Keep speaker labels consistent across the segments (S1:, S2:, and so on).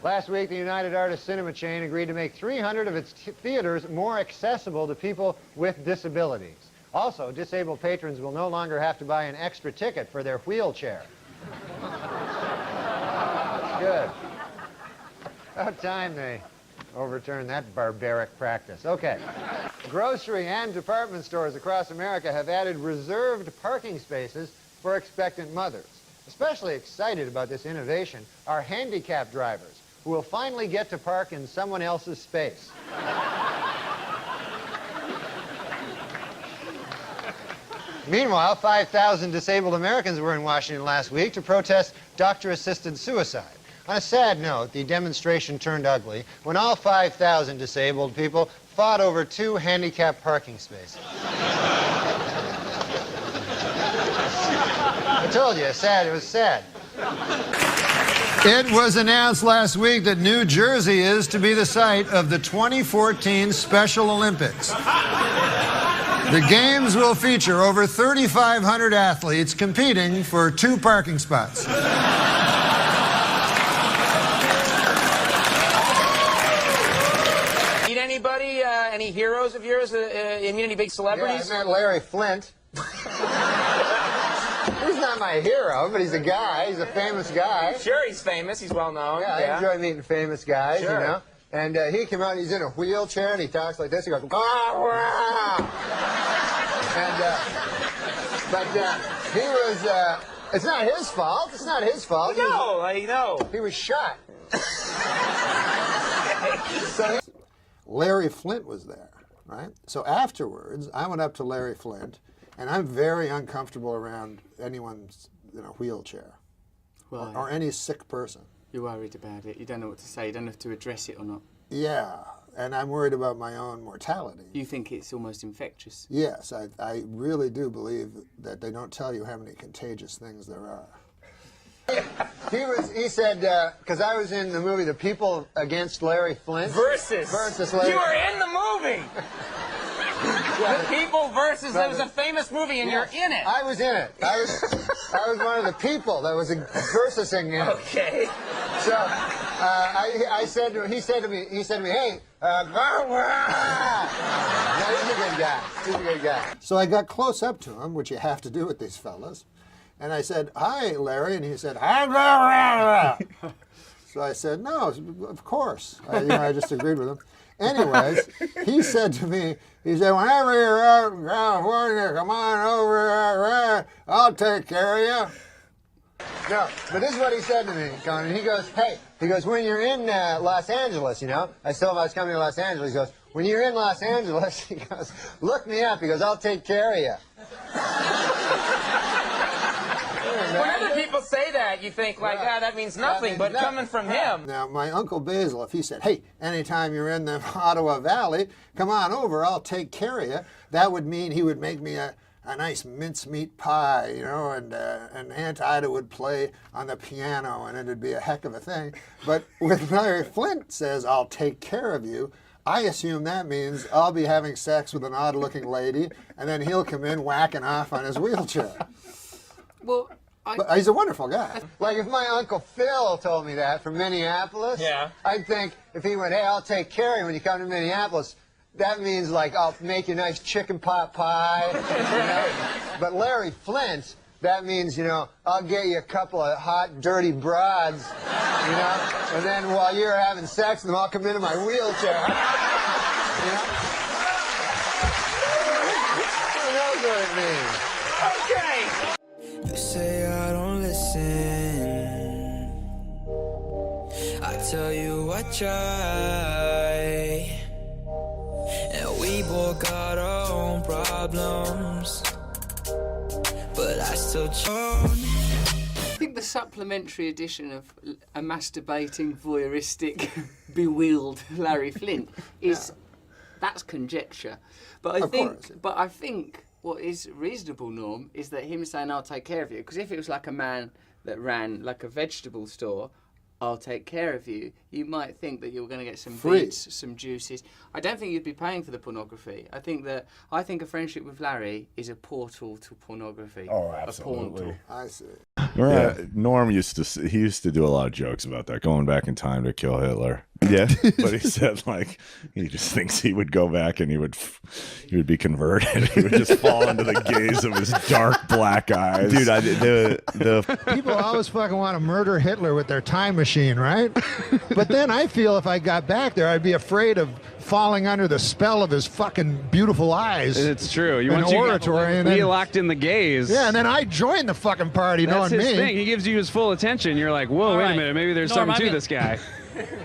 S1: Last week, the United Artists Cinema chain agreed to make 300 of its theaters more accessible to people with disabilities. Also, disabled patrons will no longer have to buy an extra ticket for their wheelchair. Good. About time they overturned that barbaric practice. Okay. Grocery and department stores across America have added reserved parking spaces for expectant mothers. Especially excited about this innovation are handicapped drivers, who will finally get to park in someone else's space. Meanwhile, 5,000 disabled Americans were in Washington last week to protest doctor-assisted suicide. On a sad note, the demonstration turned ugly when all 5,000 disabled people fought over 2 handicapped parking spaces. I told you, it was sad. It was announced last week that New Jersey is to be the site of the 2014 Special Olympics. The games will feature over 3,500 athletes competing for 2 parking spots.
S2: Meet anybody, any heroes of yours, any big celebrities?
S1: Yeah, I met Larry Flint. He's not my hero, but he's a guy. He's a famous guy.
S2: Sure, he's famous. He's well known.
S1: Yeah, I enjoy meeting famous guys,
S2: sure.
S1: You know. And he came out, he's in a wheelchair, and he talks like this. He goes, "Wah, wah." But he was, it's not his fault. It's not his fault.
S2: No, I know.
S1: He was shot. So Larry Flint was there, right? So afterwards, I went up to Larry Flint, and I'm very uncomfortable around anyone in a wheelchair.
S3: Right.
S1: Or any sick person.
S3: You're worried about it. You don't know what to say. You don't know if to address it or not.
S1: Yeah, and I'm worried about my own mortality.
S3: You think it's almost infectious?
S1: Yes, I really do believe that they don't tell you how many contagious things there are. He said, because I was in the movie The People Against Larry Flint.
S2: Versus Larry. You were in the movie! The People versus, it was a famous movie and you're in it.
S1: I was in it. I was one of the people that was versusing him.
S2: Okay.
S1: So I said to him, he said to me, hey, no, he's a good guy. He's a good guy. So I got close up to him, which you have to do with these fellas, and I said, hi, Larry, and he said, hi. So I said, no, of course. I just agreed with him. Anyways, he said to me, he said, whenever you're out in California, come on over, I'll take care of you. No, but this is what he said to me, Conan. He goes, hey, when you're in Los Angeles, you know, I told him I was coming to Los Angeles. He goes, when you're in Los Angeles, he goes, look me up. He goes, I'll take care of you.
S2: Whenever people say that, you think, like, that means nothing, but coming from him.
S1: Now, my Uncle Basil, if he said, hey, anytime you're in the Ottawa Valley, come on over, I'll take care of you, that would mean he would make me a nice mincemeat pie, you know, and Aunt Ida would play on the piano, and it'd be a heck of a thing. But when Larry Flint says, I'll take care of you, I assume that means I'll be having sex with an odd-looking lady, and then he'll come in whacking off on his wheelchair.
S3: Well,
S1: but he's a wonderful guy. Like if my Uncle Phil told me that from Minneapolis, I'd think if he went, hey, I'll take care of you when you come to Minneapolis, that means like I'll make you a nice chicken pot pie. You know? But Larry Flint, that means, you know, I'll get you a couple of hot, dirty broads, you know, and then while you're having sex with them, I'll come into my wheelchair. You know? Who knows what it means?
S2: Okay.
S4: You say I don't listen. I tell you I try. And we both got our own problems, but I still try.
S3: I think the supplementary edition of a masturbating, voyeuristic, bewheeled Larry Flint is that's conjecture. But I think what is reasonable, Norm, is that him saying, I'll take care of you. Because if it was like a man that ran like a vegetable store, I'll take care of you, you might think that you're going to get some beets, some juices. I don't think you'd be paying for the pornography. I think a friendship with Larry is a portal to pornography.
S5: Oh, absolutely.
S1: I see.
S5: Norm used to do a lot of jokes about that, going back in time to kill Hitler. Yeah, but he said like he just thinks he would go back and he would be converted. He would just fall into the gaze of his dark black eyes. Dude, the
S1: People always fucking want to murder Hitler with their time machine, right? But then I feel if I got back there, I'd be afraid of falling under the spell of his fucking beautiful eyes.
S6: It's true. You
S1: want oratory, and then
S6: be locked in the gaze.
S1: Yeah, and then I join the fucking party.
S6: That's
S1: knowing
S6: his
S1: me.
S6: thing. He gives you his full attention. You're like, whoa, wait a minute, maybe there's
S7: Norm,
S6: something to this guy.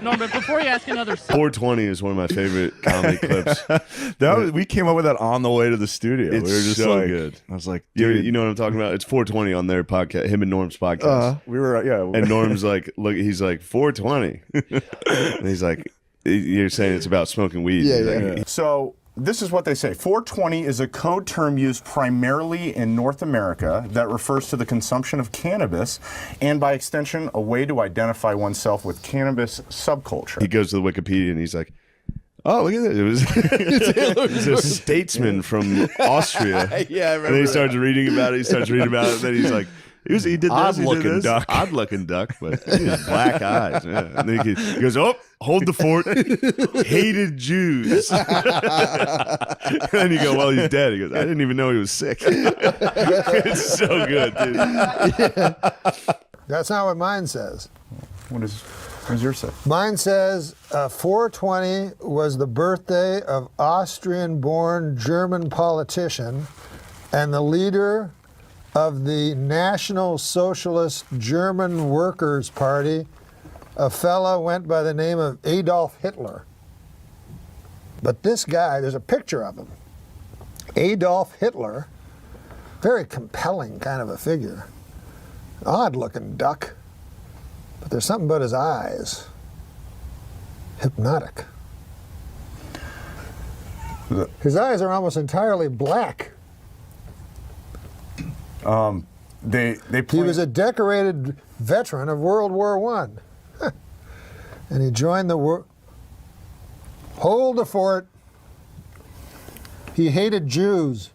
S7: Norm, but before you ask another
S5: 420 is one of my favorite comedy clips.
S8: We came up with that on the way to the studio.
S5: It's
S8: we were just
S5: so
S8: like,
S5: good.
S8: I was like,
S5: Dude, you know what I'm talking about? It's 420 on their podcast, him and Norm's podcast.
S8: we were,
S5: And Norm's like, look, he's like 420, and he's like, you're saying it's about smoking weed.
S8: Yeah.
S9: So this is what they say. 420 is a code term used primarily in North America that refers to the consumption of cannabis and, by extension, a way to identify oneself with cannabis subculture.
S5: He goes to the Wikipedia and he's like, oh, look at that. It was a statesman from Austria.
S8: Yeah, I remember
S5: And then he
S8: that.
S5: starts reading about it. And then he's like, he did this.
S8: Odd-looking duck.
S5: Odd looking duck, but he has black eyes. Yeah. And then he goes, oh, hold the fort. Hated Jews. And then you go, well, he's dead. He goes, I didn't even know he was sick. It's so good, dude.
S1: That's not what mine says.
S9: What does yours say?
S1: Mine says 420 was the birthday of Austrian-born German politician and the leader of the National Socialist German Workers' Party. A fella went by the name of Adolf Hitler. But this guy, there's a picture of him. Adolf Hitler, very compelling kind of a figure. Odd-looking duck. But there's something about his eyes. Hypnotic. His eyes are almost entirely black. He was a decorated veteran of World War I. And he joined the war. Hold the fort. He hated Jews.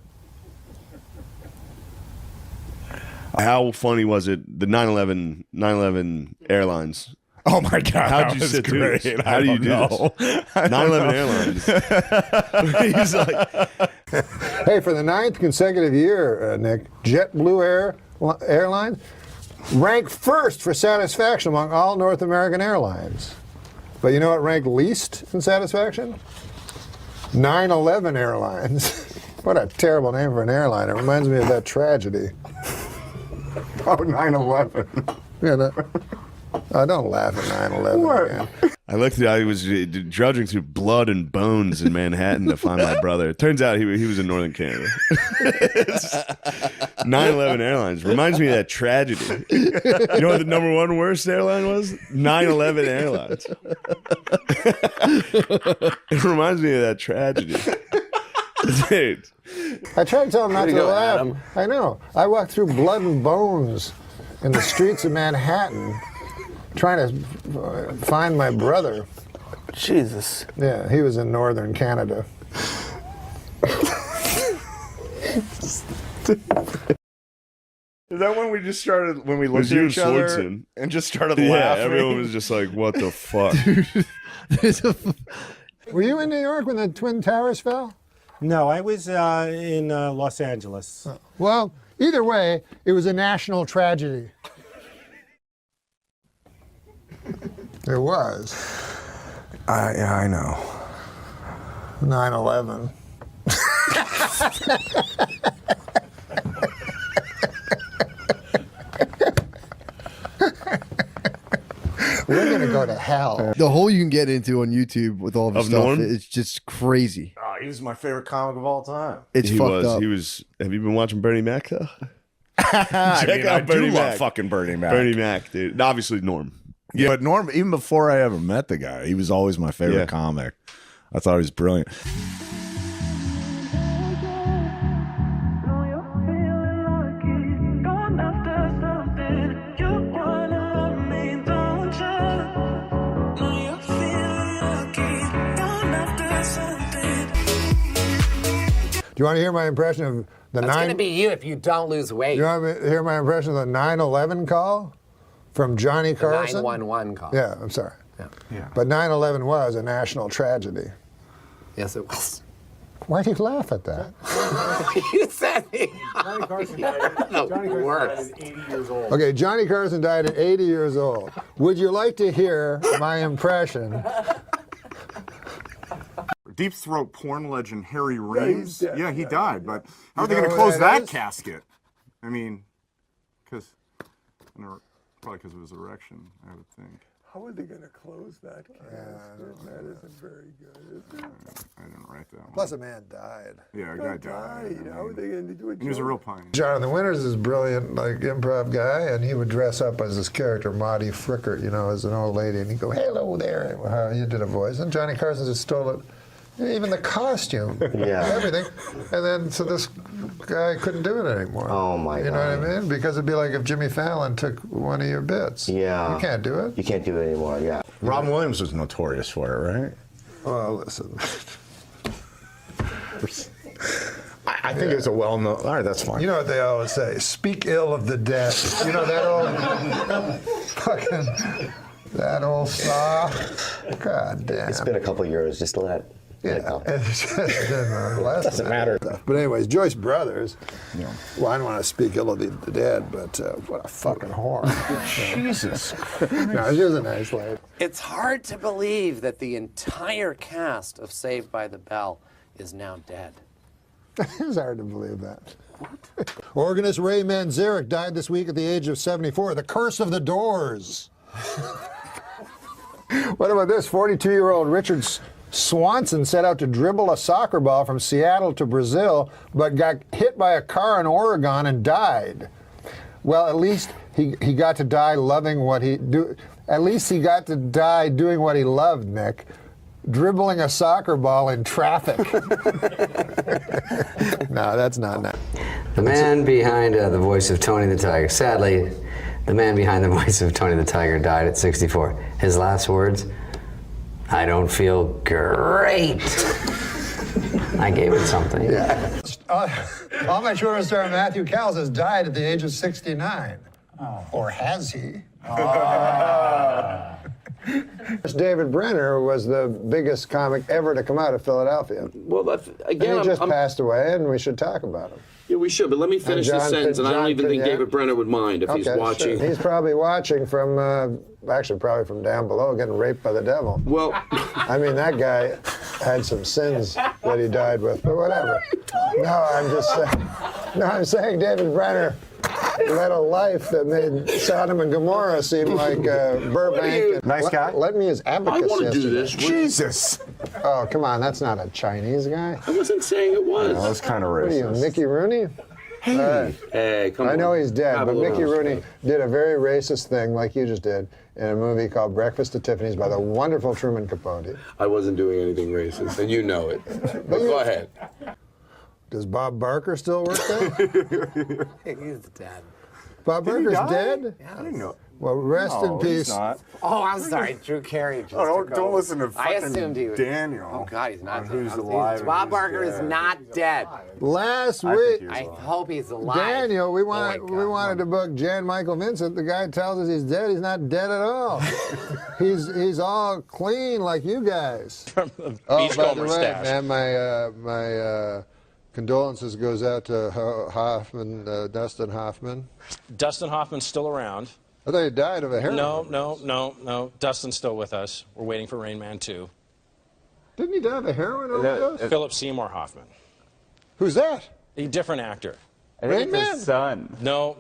S5: How funny was it? The 9/11 Airlines.
S8: Oh my God!
S5: How'd you sit through this? How do you do this? 9/11 Airlines. He's like,
S1: Hey, for the 9th consecutive year, Nick, JetBlue Airlines ranked first for satisfaction among all North American airlines. But you know what ranked least in satisfaction? 9/11 Airlines. What a terrible name for an airline. It reminds me of that tragedy.
S9: Oh, 9/11.
S1: Yeah, don't laugh at 9/11 again.
S5: I looked at. I was drudging through blood and bones in Manhattan to find my brother. It turns out he was in Northern Canada. 9/11 Airlines reminds me of that tragedy. You know what the number one worst airline was? 9/11 Airlines. It reminds me of that tragedy. Dude.
S1: I tried to tell him not to laugh.
S2: Adam.
S1: I know. I walked through blood and bones in the streets of Manhattan trying to find my brother.
S2: Jesus.
S1: Yeah, he was in northern Canada.
S8: Is that when we just started, when we looked
S5: you
S8: at
S5: and
S8: each other
S5: Swordson.
S8: and just started
S5: Yeah,
S8: laughing?
S5: everyone was just like, what the fuck?
S1: Were you in New York when the Twin Towers fell?
S10: No, I was in Los Angeles.
S1: Well, either way, it was a national tragedy. It was.
S9: Yeah, I know.
S1: 9/11. We're gonna go to hell.
S11: The hole you can get into on YouTube with all of his
S5: Of
S11: stuff,
S5: Norm?
S11: it's just crazy.
S8: Oh, he was my favorite comic of all time.
S11: It's
S5: He
S11: fucked
S5: was.
S11: up.
S5: He was. Have you been watching Bernie Mac though?
S8: I mean, I
S5: out
S8: do
S5: Bernie
S8: love
S5: Mac.
S8: fucking Bernie Mac.
S5: Bernie Mac, dude. And obviously Norm.
S8: Yeah, but Norm, even before I ever met the guy, he was always my favorite
S5: Yeah.
S8: comic. I thought he was brilliant.
S1: Do you want to hear my impression of
S2: That's going to be you if you don't lose weight.
S1: You want to hear my impression of the 9/11 call from Johnny Carson?
S2: 911 call.
S1: Yeah, I'm sorry.
S9: Yeah.
S1: But 9/11 was a national tragedy.
S2: Yes, it was.
S1: Why do you laugh at that?
S2: You said it.
S10: Johnny Carson died at 80 years old.
S1: Okay, Johnny Carson died at 80 years old. Would you like to hear my impression?
S9: Deep throat porn legend Harry Reeves. Yeah, he died. But how are they
S1: know
S9: going to
S1: who
S9: close
S1: that
S9: that
S1: is?
S9: casket? I mean, probably because of his erection, I would think.
S10: How are they going to close that casket? That isn't very good, is it?
S9: I didn't write that one.
S1: Plus, a man died.
S9: Yeah, a guy died.
S10: How are they going to do it?
S9: He was a real pioneer.
S1: Jonathan Winters is a brilliant, like, improv guy, and he would dress up as this character, Maudie Frickert, you know, as an old lady, and he'd go, hello there. He did a voice, and Johnny Carson just stole it. Even the costume, everything. And then, so this guy couldn't do it anymore.
S12: Oh, my God.
S1: You know what I mean? Because it'd be like if Jimmy Fallon took one of your bits.
S12: Yeah.
S1: You can't do it.
S12: You can't do it anymore, yeah.
S9: Robin Williams was notorious for it, right?
S1: Well, listen.
S9: I think it's a well-known. All right, that's fine.
S1: You know what they always say? Speak ill of the dead. You know that old fucking, that old saw? God damn.
S12: It's been a couple years, just let it go.
S1: It's just been less
S12: Doesn't matter.
S1: But anyways, Joyce Brothers, well, I don't want to speak ill of the dead, but what a fucking whore.
S9: Jesus.
S1: No, she was a nice lady.
S2: It's hard to believe that the entire cast of Saved by the Bell is now dead.
S1: It's hard to believe that. Organist Ray Manzarek died this week at the age of 74. The Curse of the Doors. What about this? 42-year-old Richard Swanson set out to dribble a soccer ball from Seattle to Brazil, but got hit by a car in Oregon and died. Well, at least he got to die loving what he do. At least he got to die doing what he loved, Nick. Dribbling a soccer ball in traffic. No, that's not nice.
S13: The man behind the voice of Tony the Tiger. Sadly, the man behind the voice of Tony the Tiger died at 64. His last words, I don't feel great. I gave it something.
S1: Yeah. All my children star Matthew Cowles has died at the age of 69. Oh. Or has he? David Brenner was the biggest comic ever to come out of Philadelphia.
S14: Well, again,
S1: he just passed away, and we should talk about him.
S14: Yeah, we should, but let me finish this sentence, and I don't even think David Brenner would mind if he's watching.
S1: Sure. He's probably watching from, actually probably from down below, getting raped by the devil.
S14: Well,
S1: I mean, that guy had some sins that he died with, but whatever. No, I'm just saying. No, I'm saying David Brenner led a life that made Sodom and Gomorrah seem like Burbank.
S9: Nice guy.
S1: Let me as abacus.
S14: I want to do this.
S9: Jesus.
S1: Oh, come on, that's not a Chinese guy.
S14: I wasn't saying it was.
S9: That was kind of racist.
S1: What are you, Mickey Rooney?
S9: Hey.
S14: Hey, come on.
S1: I know he's dead,
S14: Have
S1: but
S14: a little
S1: Mickey Rooney
S14: respect.
S1: did a very racist thing, like you just did, in a movie called Breakfast at Tiffany's by the wonderful Truman Capote.
S14: I wasn't doing anything racist, and you know it. But go ahead.
S1: Does Bob Barker still work there?
S2: He's dead.
S1: Bob Barker's dead?
S2: Yeah.
S9: I didn't know.
S1: Well, rest in peace.
S9: He's not.
S2: Oh, I'm sorry. Drew Carey just
S9: Oh,
S2: took
S9: don't
S2: over.
S9: listen to
S2: I
S9: fucking
S2: assumed he was.
S9: Daniel.
S2: Oh, God, he's not
S9: on
S2: dead.
S9: Who's alive and
S2: Bob
S9: who's
S2: Barker is
S9: dead.
S2: not dead.
S1: Last
S9: I think
S1: week,
S9: he was
S2: I
S9: alive.
S2: hope he's alive.
S1: Daniel, we
S2: Oh, my
S1: wanted
S2: God.
S1: we wanted to book Jan Michael Vincent. The guy tells us he's dead. He's not dead at all. he's all clean like you guys. Oh, by the way, man, my condolences goes out to Hoffman, Dustin Hoffman.
S15: Dustin Hoffman's still around.
S1: I thought he died of a heroin.
S15: No. Dustin's still with us. We're waiting for Rain Man 2.
S1: Didn't he die of a heroin overdose?
S15: Philip Seymour Hoffman.
S1: Who's that?
S15: A different actor.
S1: Rain Man?
S16: Son.
S15: No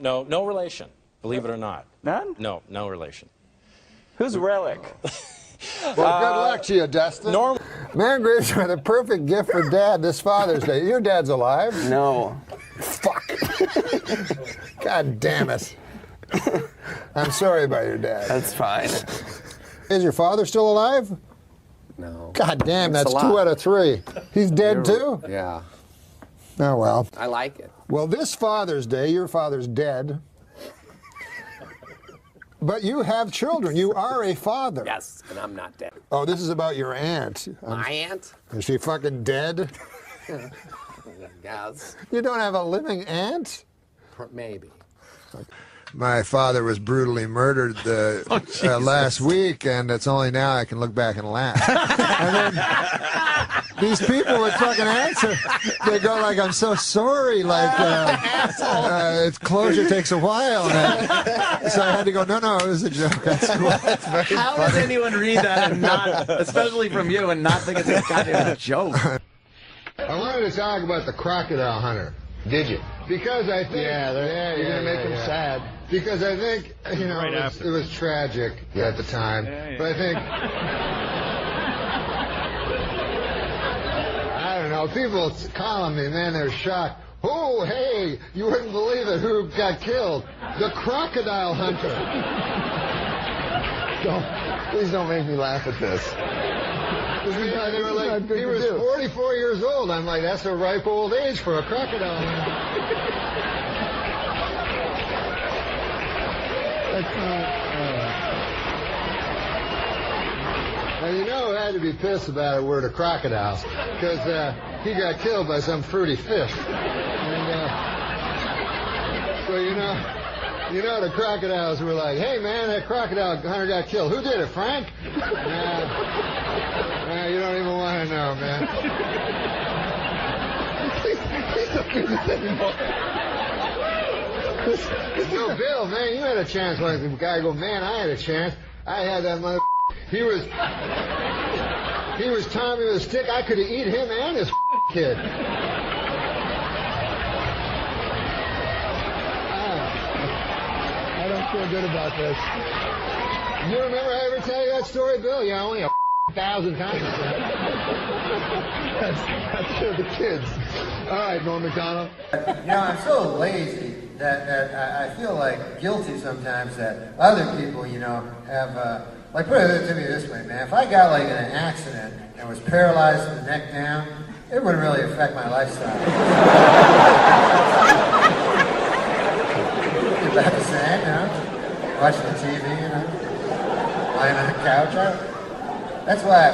S15: relation. Believe it or not.
S16: None?
S15: No relation.
S16: Who's Relic?
S1: Well, good luck to you, Dustin.
S15: Norm.
S1: Mangraves are the perfect gift for Dad this Father's Day. Your dad's alive?
S2: No.
S1: Fuck. God damn it. I'm sorry about your dad.
S2: That's fine.
S1: Is your father still alive?
S2: No.
S1: God damn,
S2: Thanks
S1: that's
S2: a lot.
S1: 2 out of 3. He's dead too?
S2: Yeah.
S1: Oh, well.
S2: I like it.
S1: Well, this Father's Day, your father's dead. But you have children. You are a father.
S2: Yes, and I'm not dead.
S1: Oh, this is about your aunt.
S2: My aunt?
S1: Is she fucking dead?
S13: Yes.
S1: You don't have a living aunt?
S13: Maybe.
S1: My father was brutally murdered last week, and it's only now I can look back and laugh. And then these people would fucking answer. They go like, "I'm so sorry." Like, closure takes a while. So I had to go, no, it was a joke. That's cool.
S2: How does anyone read that and not, especially from you, and not think it's a goddamn joke?
S1: I wanted to talk about the crocodile hunter. Did you? Because I think...
S10: You're going to make them sad.
S1: Because I think, it was tragic at the time. But I think... I don't know. People calling me, man, they're shocked. Oh, hey, you wouldn't believe it. Who got killed? The crocodile hunter. Please don't make me laugh at this. They were like, he was 44 years old. I'm like, that's a ripe old age for a crocodile hunter. That's not... Now, I had to be pissed about it were the crocodiles, because he got killed by some fruity fish. And so, the crocodiles were like, hey, man, that crocodile hunter got killed. Who did it, Frank? Nah, you don't even want to know, man. Please don't do this anymore. So, Bill, man, you had a chance. Like the guy go, man, I had a chance. I had that mother... He was Tommy with a stick. I could have eaten him and his kid. I don't feel good about this. You remember I ever tell you that story, Bill? Yeah, only 1,000 times. That's for the kids. All right, Norm MacDonald. I'm so lazy that I feel like guilty sometimes that other people, have... Like, put it to me this way, man. If I got, like, in an accident and was paralyzed from the neck down, it wouldn't really affect my lifestyle. It's about the same, watching the TV, lying on the couch. That's why I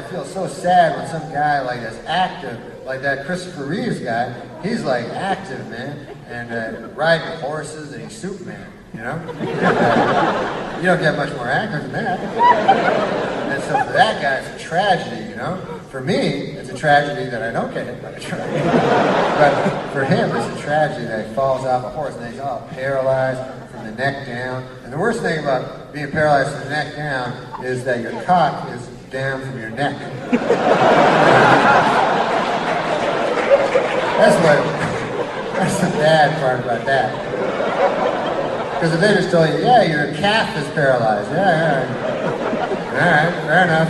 S1: feel so sad when some guy, like, that's active, like that Christopher Reeves guy, he's, like, active, man, and riding horses, and he's Superman. You don't get much more active than that. And so for that guy, it's a tragedy, For me, it's a tragedy that I don't get hit by a truck. But for him, it's a tragedy that he falls off a horse and he's all paralyzed from the neck down. And the worst thing about being paralyzed from the neck down is that your cock is down from your neck. That's the bad part about that. Because if they just told you, yeah, your calf is paralyzed. Yeah. All right, fair enough.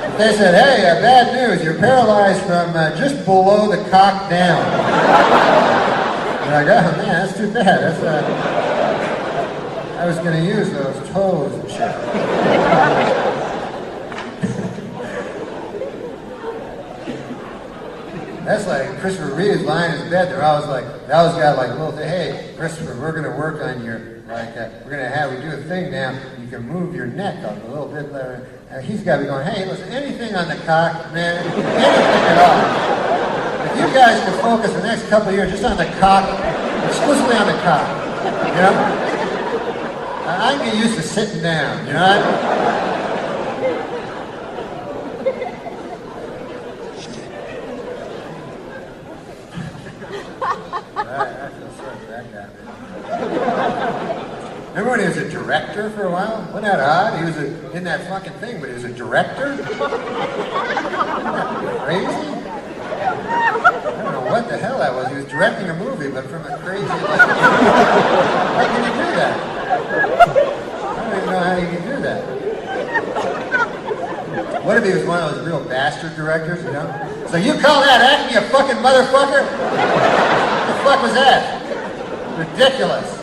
S1: If they said, hey, bad news, you're paralyzed from just below the cock down. You're like, oh, man, that's too bad. I was going to use those toes and shit. That's like Christopher Reeves lying in his bed. They always got like little thing. Hey, Christopher, we're going to work on your, we do a thing now. You can move your neck up a little bit. He's got to be going, hey, listen, anything on the cock, man, anything at all. If you guys can focus the next couple of years just on the cock, exclusively on the cock, I can get used to sitting down, Remember when he was a director for a while? Wasn't that odd? He was in that fucking thing, but he was a director? Isn't that crazy? I don't know what the hell that was. He was directing a movie, but from a crazy... How can you do that? I don't even know how you can do that. What if he was one of those real bastard directors, So you call that acting, you fucking motherfucker? What the fuck was that? Ridiculous.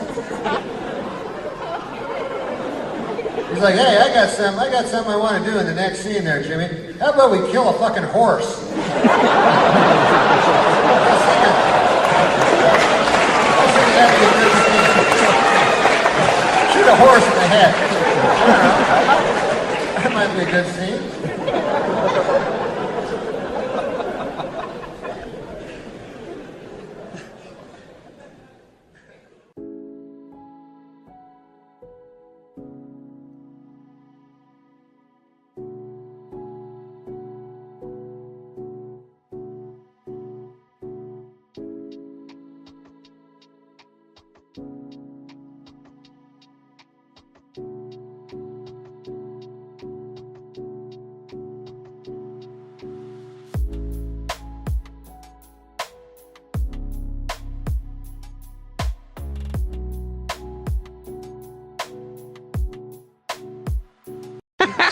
S1: He's like, hey, I got something I want to do in the next scene there, Jimmy. How about we kill a fucking horse? Shoot a horse in the head. That might be a good scene.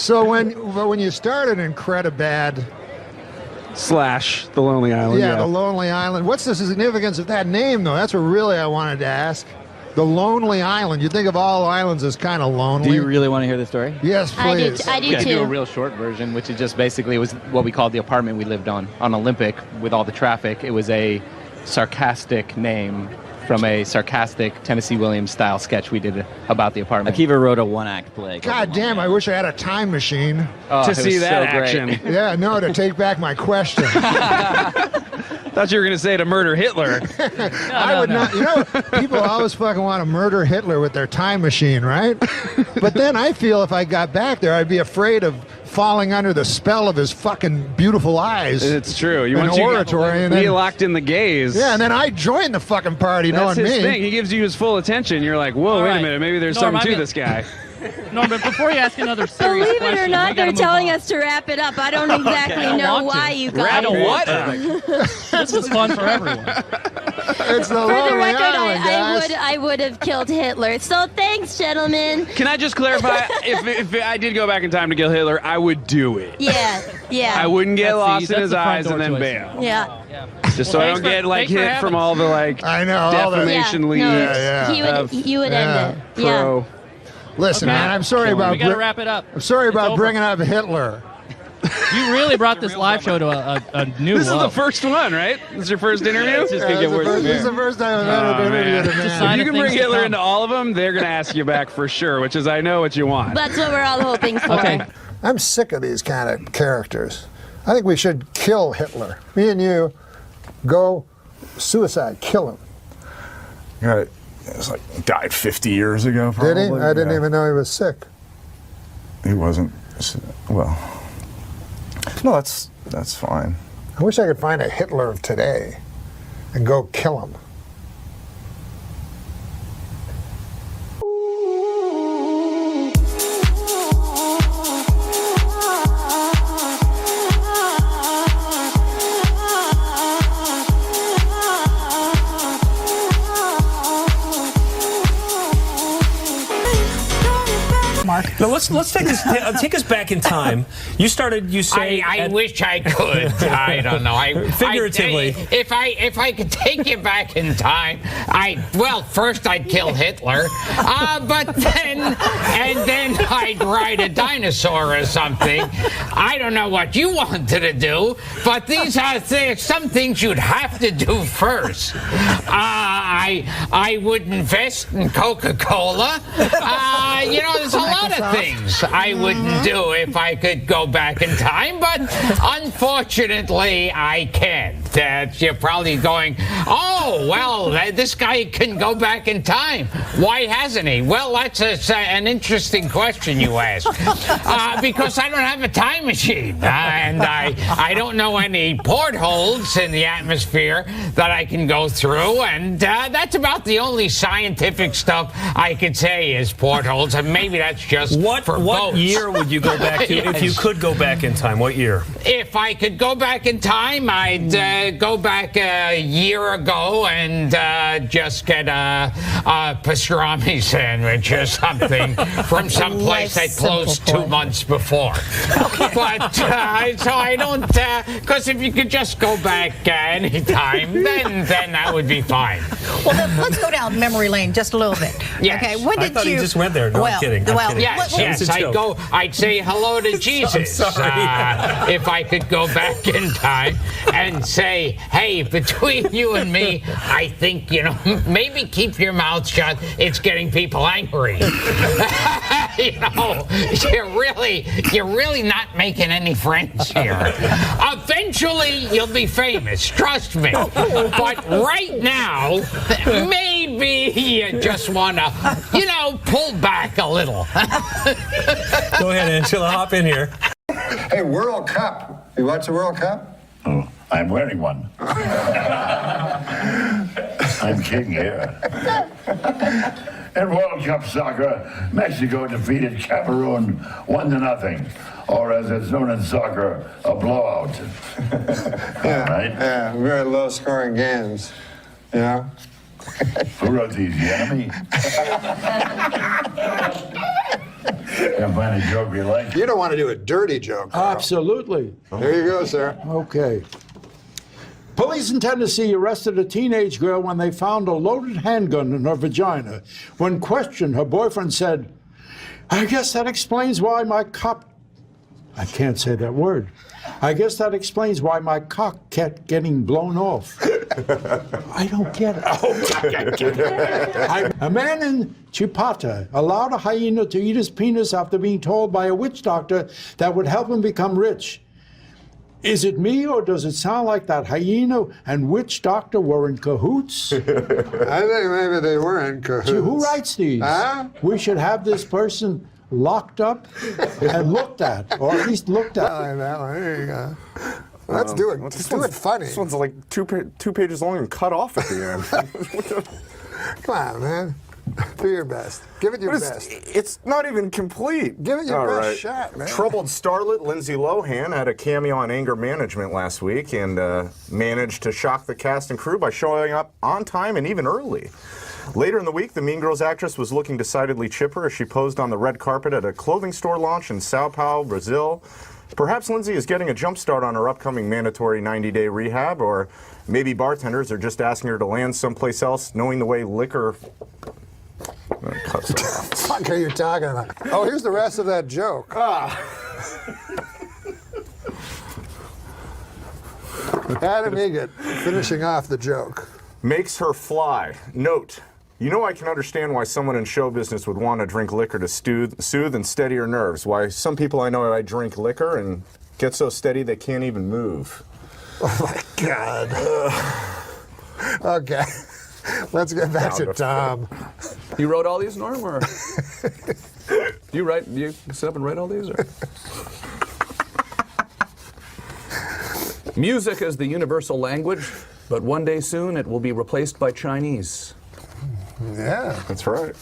S1: So when you started Incredibad
S6: / The Lonely Island.
S1: Yeah, The Lonely Island. What's the significance of that name, though? That's what really I wanted to ask. The Lonely Island. You think of all islands as kind of lonely.
S7: Do you really want to hear the story?
S1: Yes, please.
S7: I do do a real short version, which is just basically, it was what we called the apartment we lived on Olympic with all the traffic. It was a sarcastic name from a sarcastic Tennessee Williams style sketch we did about the apartment. Akiva wrote a one-act play.
S1: God damn, I wish I had a time machine.
S6: To see that action.
S1: Yeah, no, to take back my question.
S6: Thought you were going to say to murder Hitler.
S1: I would not. You know, people always fucking want to murder Hitler with their time machine, right? But then I feel if I got back there, I'd be afraid of falling under the spell of his fucking beautiful eyes.
S6: It's true. You
S1: want oratory, and
S6: then,
S1: then
S6: locked in the gaze.
S1: Yeah, and then I join the fucking party,
S6: That's
S1: knowing
S6: his
S1: me.
S6: thing. He gives you his full attention. You're like, whoa, wait a minute. Maybe there's
S7: Norm,
S6: something to this guy.
S7: No, but before you ask another serious
S17: Believe
S7: question,
S17: it or not,
S7: we
S17: they're
S7: gotta move
S17: telling
S7: on.
S17: us to wrap it up. I don't exactly know why you guys.
S7: This was fun for everyone.
S1: It's the
S17: For the
S1: Lonely
S17: record,
S1: Island, guys.
S17: I would have killed Hitler. So thanks, gentlemen.
S6: Can I just clarify? if I did go back in time to kill Hitler, I would do it.
S17: Yeah, yeah.
S6: I wouldn't get
S7: That's
S6: lost
S7: the-
S6: in
S7: that's
S6: his
S7: the front
S6: eyes
S7: door
S6: and then
S7: choice.
S6: bail.
S17: Yeah.
S6: Just so I don't get like hit from all the like
S1: I know, all the-
S6: defamation
S17: Yeah,
S6: leads.
S17: no, you would end it. Yeah.
S6: Pro.
S1: Listen,
S7: Okay.
S1: man, I'm sorry about
S7: We gotta wrap it up.
S1: I'm sorry
S7: It's
S1: about
S7: over.
S1: bringing up Hitler.
S7: You really brought this live show to a new
S6: This is
S7: level.
S6: the first one, right? This is your first interview?
S7: It's just gonna get worse from
S1: This is
S7: here.
S1: the first time I've ever been interviewed a man.
S6: If you can bring
S7: things to
S6: Hitler
S7: come.
S6: into all of them, they're going to ask you back for sure, which is I know what you want.
S17: That's what we're all hoping for.
S7: Okay.
S1: I'm sick of these kind of characters. I think we should kill Hitler. Me and you go suicide, kill him.
S9: Yeah, it was like died 50 years ago. Probably.
S1: Did he? I didn't
S9: Yeah.
S1: even know he was sick.
S9: He wasn't. Well, no, that's fine.
S1: I wish I could find a Hitler of today and go kill him.
S18: Mark. Now let's take us back in time. You started. You say.
S2: I wish I could. I don't know.
S18: Figuratively.
S2: If I could take you back in time, first I'd kill Hitler, but then I'd ride a dinosaur or something. I don't know what you wanted to do, but these are some things you'd have to do first. I would invest in Coca-Cola. There's a lot of things I wouldn't do if I could go back in time, but unfortunately I can't. You're probably going, oh, well, this guy can go back in time. Why hasn't he? Well, that's an interesting question you ask. Because I don't have a time machine, and I don't know any portholes in the atmosphere that I can go through, and that's about the only scientific stuff I could say is portholes, and maybe that's just for
S18: What
S2: boats.
S18: year would you go back to if you could go back in time? What year?
S2: If I could go back in time, I'd go back a year ago and just get a pastrami sandwich or something from some place that closed 2 months before. But so I don't, because if you could just go back anytime, then that would be fine.
S19: Well, then let's go down memory lane just a little bit.
S2: Yes.
S19: Okay, when
S18: I
S19: did
S18: thought
S19: you?
S18: he just went there. No, I'm kidding. I'm kidding.
S2: Yes, I'd say hello to Jesus. If I could go back in time and say, hey, between you and me, I think, maybe keep your mouth shut. It's getting people angry. You're really not making any friends here. Eventually, you'll be famous. Trust me. But right now, maybe you just want to, pull back a little.
S18: Go ahead, Angela. Hop in here.
S1: Hey, World Cup. You watch the World Cup?
S20: Oh, I'm wearing one. I'm king here. In World Cup soccer, Mexico defeated Cameroon 1-0, or as it's known in soccer, a blowout. Right?
S1: Yeah, very low-scoring games.
S20: Who wrote these? The enemy? Can't find a joke you like.
S1: You don't want to do a dirty joke, Carl.
S10: Absolutely.
S1: There you go, sir.
S10: Okay. Police in Tennessee arrested a teenage girl when they found a loaded handgun in her vagina. When questioned, her boyfriend said, I guess that explains why my cock... I can't say that word. I guess that explains why my cock kept getting blown off. I don't get it. A man in Chipata allowed a hyena to eat his penis after being told by a witch doctor that would help him become rich. Is it me, or does it sound like that hyena and witch doctor were in cahoots?
S1: I think maybe they were in cahoots.
S10: Gee, who writes these?
S1: Huh?
S10: We should have this person locked up and looked at, or at least looked at.
S1: I like that one. There you go. Let's do it. Let's do it funny.
S9: This one's like two pages long and cut off at the end.
S1: Come on, man. Do your best. Give it your best.
S9: It's not even complete.
S1: Give it your best shot, man.
S9: Troubled starlet Lindsay Lohan had a cameo on Anger Management last week and managed to shock the cast and crew by showing up on time and even early. Later in the week, the Mean Girls actress was looking decidedly chipper as she posed on the red carpet at a clothing store launch in Sao Paulo, Brazil. Perhaps Lindsay is getting a jump start on her upcoming mandatory 90-day rehab, or maybe bartenders are just asking her to land someplace else, knowing the way liquor... What the
S1: fuck are you talking about? Oh, here's the rest of that joke. Adam Egan, finishing off the joke.
S9: Makes her fly. Note, you know I can understand why someone in show business would want to drink liquor to soothe and steady her nerves. Why some people I know I drink liquor and get so steady they can't even move.
S1: Oh my God. Okay. Let's get back to Tom.
S21: You wrote all these, Norm, or you sit up and write all these, or? Music is the universal language, but one day soon it will be replaced by Chinese.
S1: Yeah,
S9: that's right.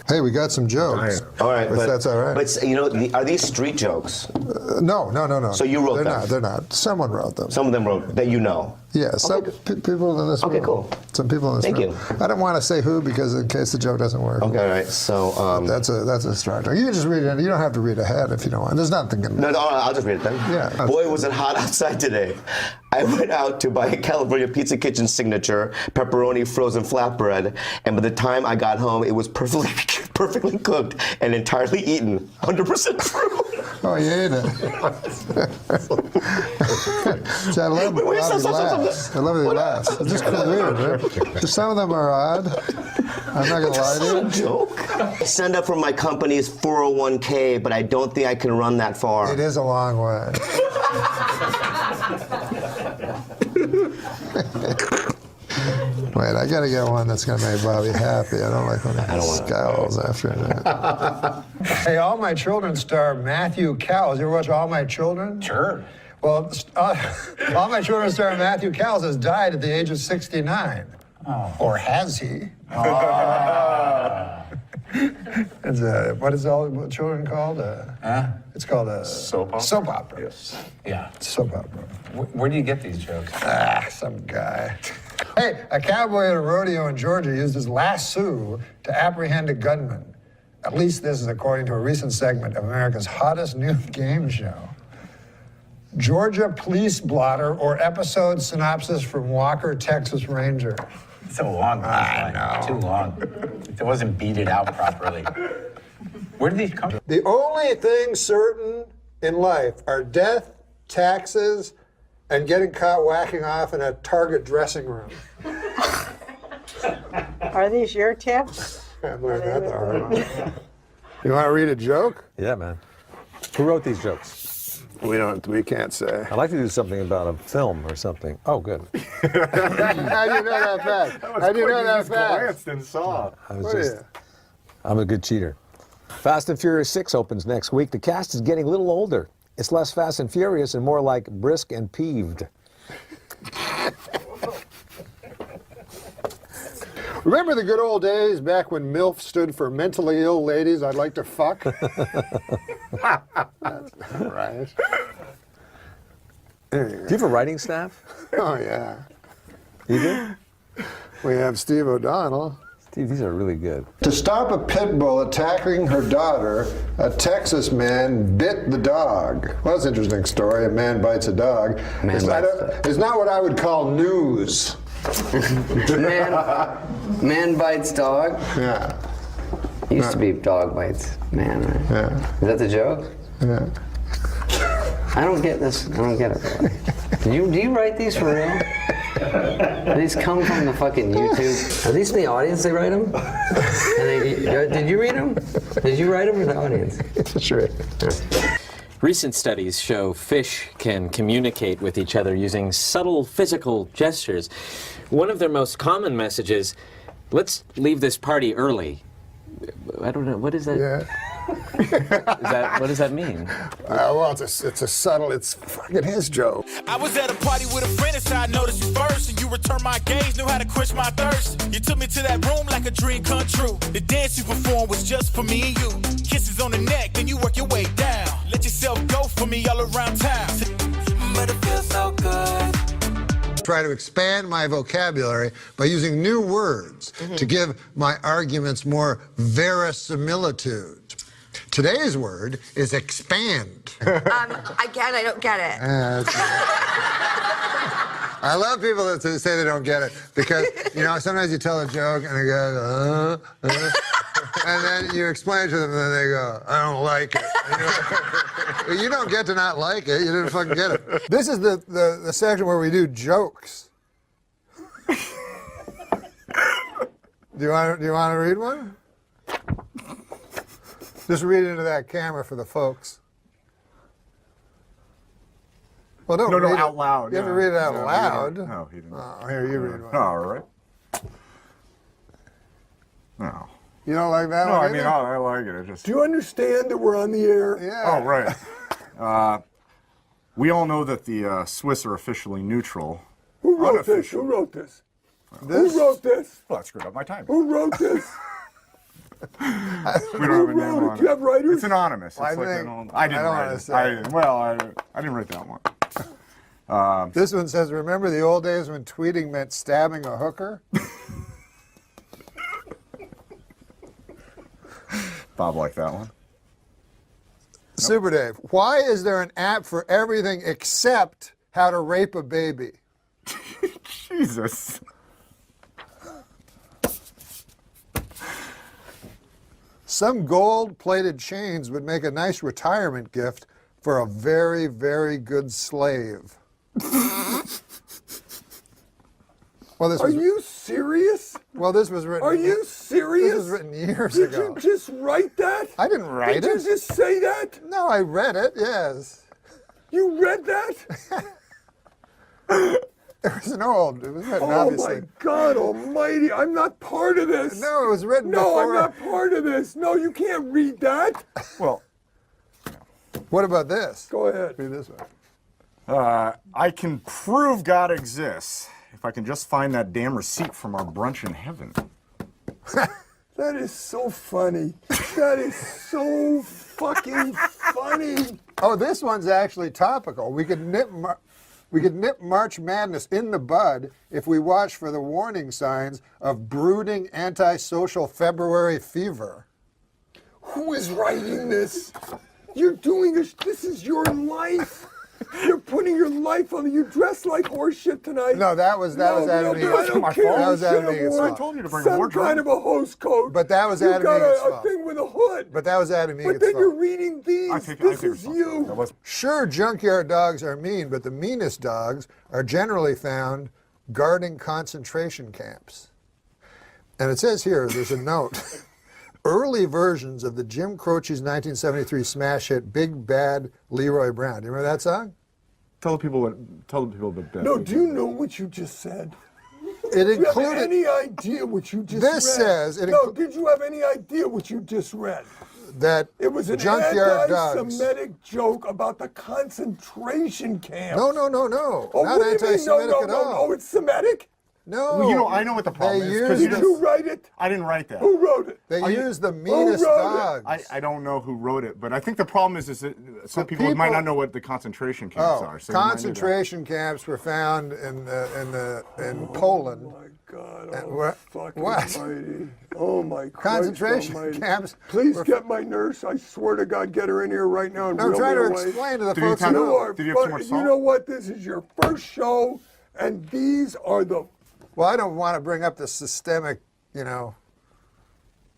S1: Hey, we got some jokes.
S12: All right,
S1: but that's all right.
S12: But you know, are these street jokes?
S1: No.
S12: So you wrote them?
S1: They're not. Someone wrote them.
S12: Some of them wrote that you know.
S1: Yeah, some people in this room.
S12: Okay, cool.
S1: Some people in this room.
S12: Thank you.
S1: I don't want to say who because in case the joke doesn't work.
S12: Okay, all right. So
S1: that's a start. You can just read it. You don't have to read ahead if you don't want. There's nothing.
S12: No, I'll just read it then.
S1: Yeah.
S12: Boy, was it hot outside today. I went out to buy a California Pizza Kitchen signature pepperoni frozen flatbread, and by the time I got home, it was perfectly cooked and entirely eaten. 100% true.
S1: Oh, you ate it. See, I love the laughs. It's just kind of weird, right? Some of them are odd. I'm not going to lie to you.
S12: Joke. I signed up for my company's 401k, but I don't think I can run that far.
S1: It is a long way. Wait, I gotta get one that's gonna make Bobby happy. I don't like when he scowls after that. Hey, All My Children star Matthew Cowles. You ever watch All My Children? Sure. Well, All My Children star Matthew Cowles has died at the age of 69. Oh. Or has he? Oh. It's what is All My Children called? It's called a soap opera. Soap opera. Yes. Yeah. Soap opera.
S22: Where do you get these jokes?
S1: Some guy. Hey, a cowboy at a rodeo in Georgia used his lasso to apprehend a gunman. At least this is according to a recent segment of America's hottest new game show. Georgia police blotter or episode synopsis from Walker, Texas Ranger.
S22: It's so long.
S1: I know.
S22: Too long. It wasn't beaded out properly. Where did these come from?
S1: The only things certain in life are death, taxes, and getting caught whacking off in a Target dressing room.
S23: Are these your tips?
S1: I've learned that the hard way. You want to read a joke?
S22: Yeah, man. Who wrote these jokes?
S1: We can't say.
S22: I'd like to do something about a film or something. Oh, good.
S1: How do you know that fast? How do you know that fast?
S9: Glanced and saw.
S22: I'm a good cheater. Fast and Furious 6 opens next week. The cast is getting a little older. It's less fast and furious and more like brisk and peeved.
S1: Remember the good old days back when MILF stood for mentally ill ladies I'd like to fuck? That's not right.
S22: Do you have a writing staff?
S1: Oh, yeah.
S22: You do?
S1: We have Steve O'Donnell.
S22: Steve, these are really good.
S1: To stop a pit bull attacking her daughter, a Texas man bit the dog. Well, that's an interesting story. A man bites a dog. It's not what I would call news.
S13: Man bites dog?
S1: Yeah.
S13: Used to be dog bites man, right?
S1: Yeah.
S13: Is that the joke?
S1: Yeah.
S13: I don't get this. I don't get it. Do you write these for real? Do these come from the fucking YouTube? Are these from the audience? They write them? Did you read them? Did you write them or the audience?
S1: Sure.
S15: Recent studies show fish can communicate with each other using subtle physical gestures. One of their most common messages, let's leave this party early. I don't know, what is that?
S1: Yeah.
S15: What does that mean?
S1: Well, it's a subtle, it's fucking his joke.
S3: I was at a party with a friend, and so I noticed you first, and you returned my gaze, knew how to quench my thirst. You took me to that room like a dream come true. The dance you performed was just for me and you. Kisses on the neck, then you work your way down. Let yourself go for me all around town. But it feels so good.
S1: Try to expand my vocabulary by using new words to give my arguments more verisimilitude. Today's word is expand.
S4: Again, I don't get it.
S1: I love people that say they don't get it because, you know, sometimes you tell a joke and they go, and then you explain it to them and then they go, I don't like it. Well, you don't get to not like it. You didn't fucking get it. This is the section where we do jokes. Do you want to read one? Just read it into that camera for the folks. Well, don't read it
S9: out loud.
S1: You have to read it out loud.
S9: No, he didn't.
S1: Oh, here, you read one.
S9: All right. No.
S1: You don't like that
S9: No,
S1: one?
S9: I mean, I like it. Just.
S1: Do you understand that we're on the air? Yeah.
S9: Oh, right. We all know that the Swiss are officially neutral.
S1: Who wrote this? Who wrote this? Who wrote this?
S9: Well, I screwed up my time.
S1: Who wrote this?
S9: We don't have a name on it.
S1: Do you have writers?
S9: It's anonymous.
S1: I
S9: It's like
S1: think-
S9: I didn't
S1: I don't
S9: write
S1: wanna
S9: it.
S1: say
S9: I didn't write that one.
S1: This one says, remember the old days when tweeting meant stabbing a hooker?
S9: Bob liked that one.
S1: Super Dave, why is there an app for everything except how to rape a baby?
S9: Jesus.
S1: Some gold-plated chains would make a nice retirement gift for a very, very good slave. Well, this
S11: Are you serious?
S1: Well, this was written.
S11: Are you serious?
S1: This was written years
S11: Did
S1: ago.
S11: you just write that?
S1: I didn't write
S11: Did
S1: it.
S11: you just say that?
S1: No, I read it. Yes.
S11: You read that?
S1: It was an old. It was written,
S11: Oh
S1: obviously.
S11: my God Almighty! I'm not part of this.
S1: No, it was written
S11: No,
S1: before.
S11: I'm not part of this. No, you can't read that.
S9: Well,
S1: what about this?
S11: Go ahead.
S1: Read this one.
S9: I can prove God exists if I can just find that damn receipt from our brunch in heaven.
S11: That is so funny. That is so fucking funny.
S1: Oh, this one's actually topical. We could nip March Madness in the bud if we watch for the warning signs of brooding antisocial February fever.
S11: Who is writing this? You're doing this. This is your life. You're putting your life on it. You dress like horseshit tonight.
S1: No, that was Adam
S11: I
S1: Egan's
S11: don't
S1: fault.
S11: care.
S1: That was
S11: You
S1: Adam
S11: should have
S1: Egan's
S11: worn
S1: fault.
S9: I told you to bring a
S11: some
S9: wardrobe.
S11: kind of a hose coat.
S1: But that was Adam
S11: You got
S1: Egan's
S11: a
S1: fault.
S11: thing with a hood.
S1: But that was Adam Egan's
S11: But then
S1: fault.
S11: you're reading these. This is you.
S1: Sure, junkyard dogs are mean, but the meanest dogs are generally found guarding concentration camps. And it says here, there's a note. Early versions of the Jim Croce's 1973 smash hit Big Bad Leroy Brown. Do you remember that song?
S9: Tell the people that.
S11: No, do you know what you just said?
S1: It
S11: Do you have
S1: included.
S11: any idea what you just read?
S1: This says it
S11: No, did you have any idea what you just read?
S1: That
S11: It was an
S1: junkyard dogs.
S11: anti-Semitic joke about the concentration camp.
S1: No.
S11: Oh,
S1: Not
S11: what do you mean,
S1: anti-Semitic
S11: no,
S1: at
S11: no,
S1: all.
S11: no, it's Semitic?
S1: No.
S9: Well, you know, I know what the problem is.
S1: Did
S11: you write it?
S9: I didn't write that.
S11: Who wrote it?
S1: They used the meanest dogs.
S9: I don't know who wrote it, but I think the problem is that some people might not know what the concentration camps are. So
S1: concentration camps were found in Poland.
S11: Oh my God!
S1: What?
S11: Almighty. Oh my God!
S1: Concentration camps.
S11: Please get my nurse. I swear to God, get her in here right now and
S1: I'm
S11: reel
S1: trying
S11: me
S1: to
S11: away.
S1: explain to the
S11: Did
S1: folks
S11: you
S1: who
S11: know.
S9: Did you have too much salt?
S11: You know what? This is your first show, and these are the.
S1: Well, I don't want to bring up the systemic,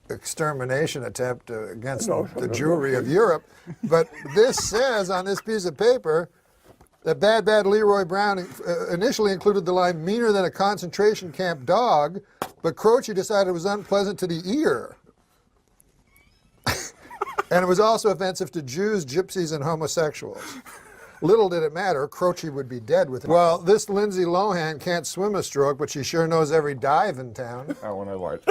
S1: extermination attempt against the Jewry of Europe, but this says on this piece of paper that Bad Leroy Brown initially included the line meaner than a concentration camp dog, but Croce decided it was unpleasant to the ear. And it was also offensive to Jews, gypsies, and homosexuals. Little did it matter, Croce would be dead with it. Well, this Lindsay Lohan can't swim a stroke, but she sure knows every dive in town.
S9: That one I liked.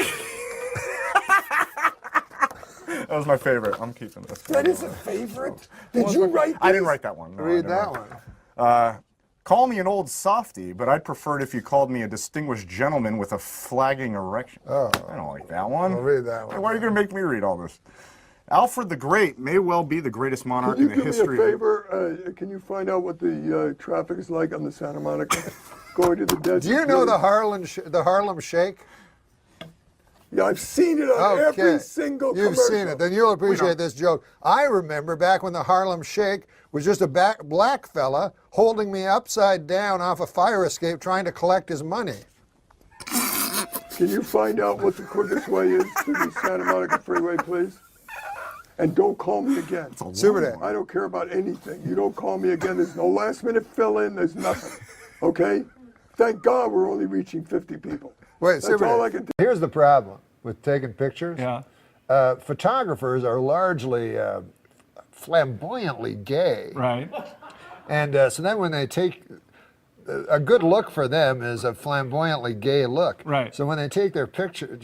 S9: That was my favorite. I'm keeping this.
S11: That is a favorite? Did you write this?
S9: I didn't write that one. No,
S1: Read that one.
S9: Call me an old softy, but I'd prefer it if you called me a distinguished gentleman with a flagging erection.
S1: Oh.
S9: I don't like that one.
S1: I'll read that one.
S9: Why are you going to make me read all this? Alfred the Great may well be the greatest monarch in the history.
S11: Can you do me a favor? Can you find out what the traffic is like on the Santa Monica going to the desert?
S1: Do you know the Harlem Shake?
S11: Yeah, I've seen it on every single commercial.
S1: You've seen it. Then you'll appreciate this joke. I remember back when the Harlem Shake was just a black fella holding me upside down off a fire escape trying to collect his money.
S11: Can you find out what the quickest way is to the Santa Monica Freeway, please? And don't call me again.
S1: Super Day.
S11: I don't care about anything. You don't call me again. There's no last minute fill in. There's nothing. Okay? Thank God we're only reaching 50 people.
S1: Wait,
S11: That's all I can do.
S1: Here's the problem with taking pictures.
S18: Yeah.
S1: Photographers are largely flamboyantly gay.
S18: Right.
S1: And so then when they take, a good look for them is a flamboyantly gay look.
S18: Right.
S1: So when they take your picture,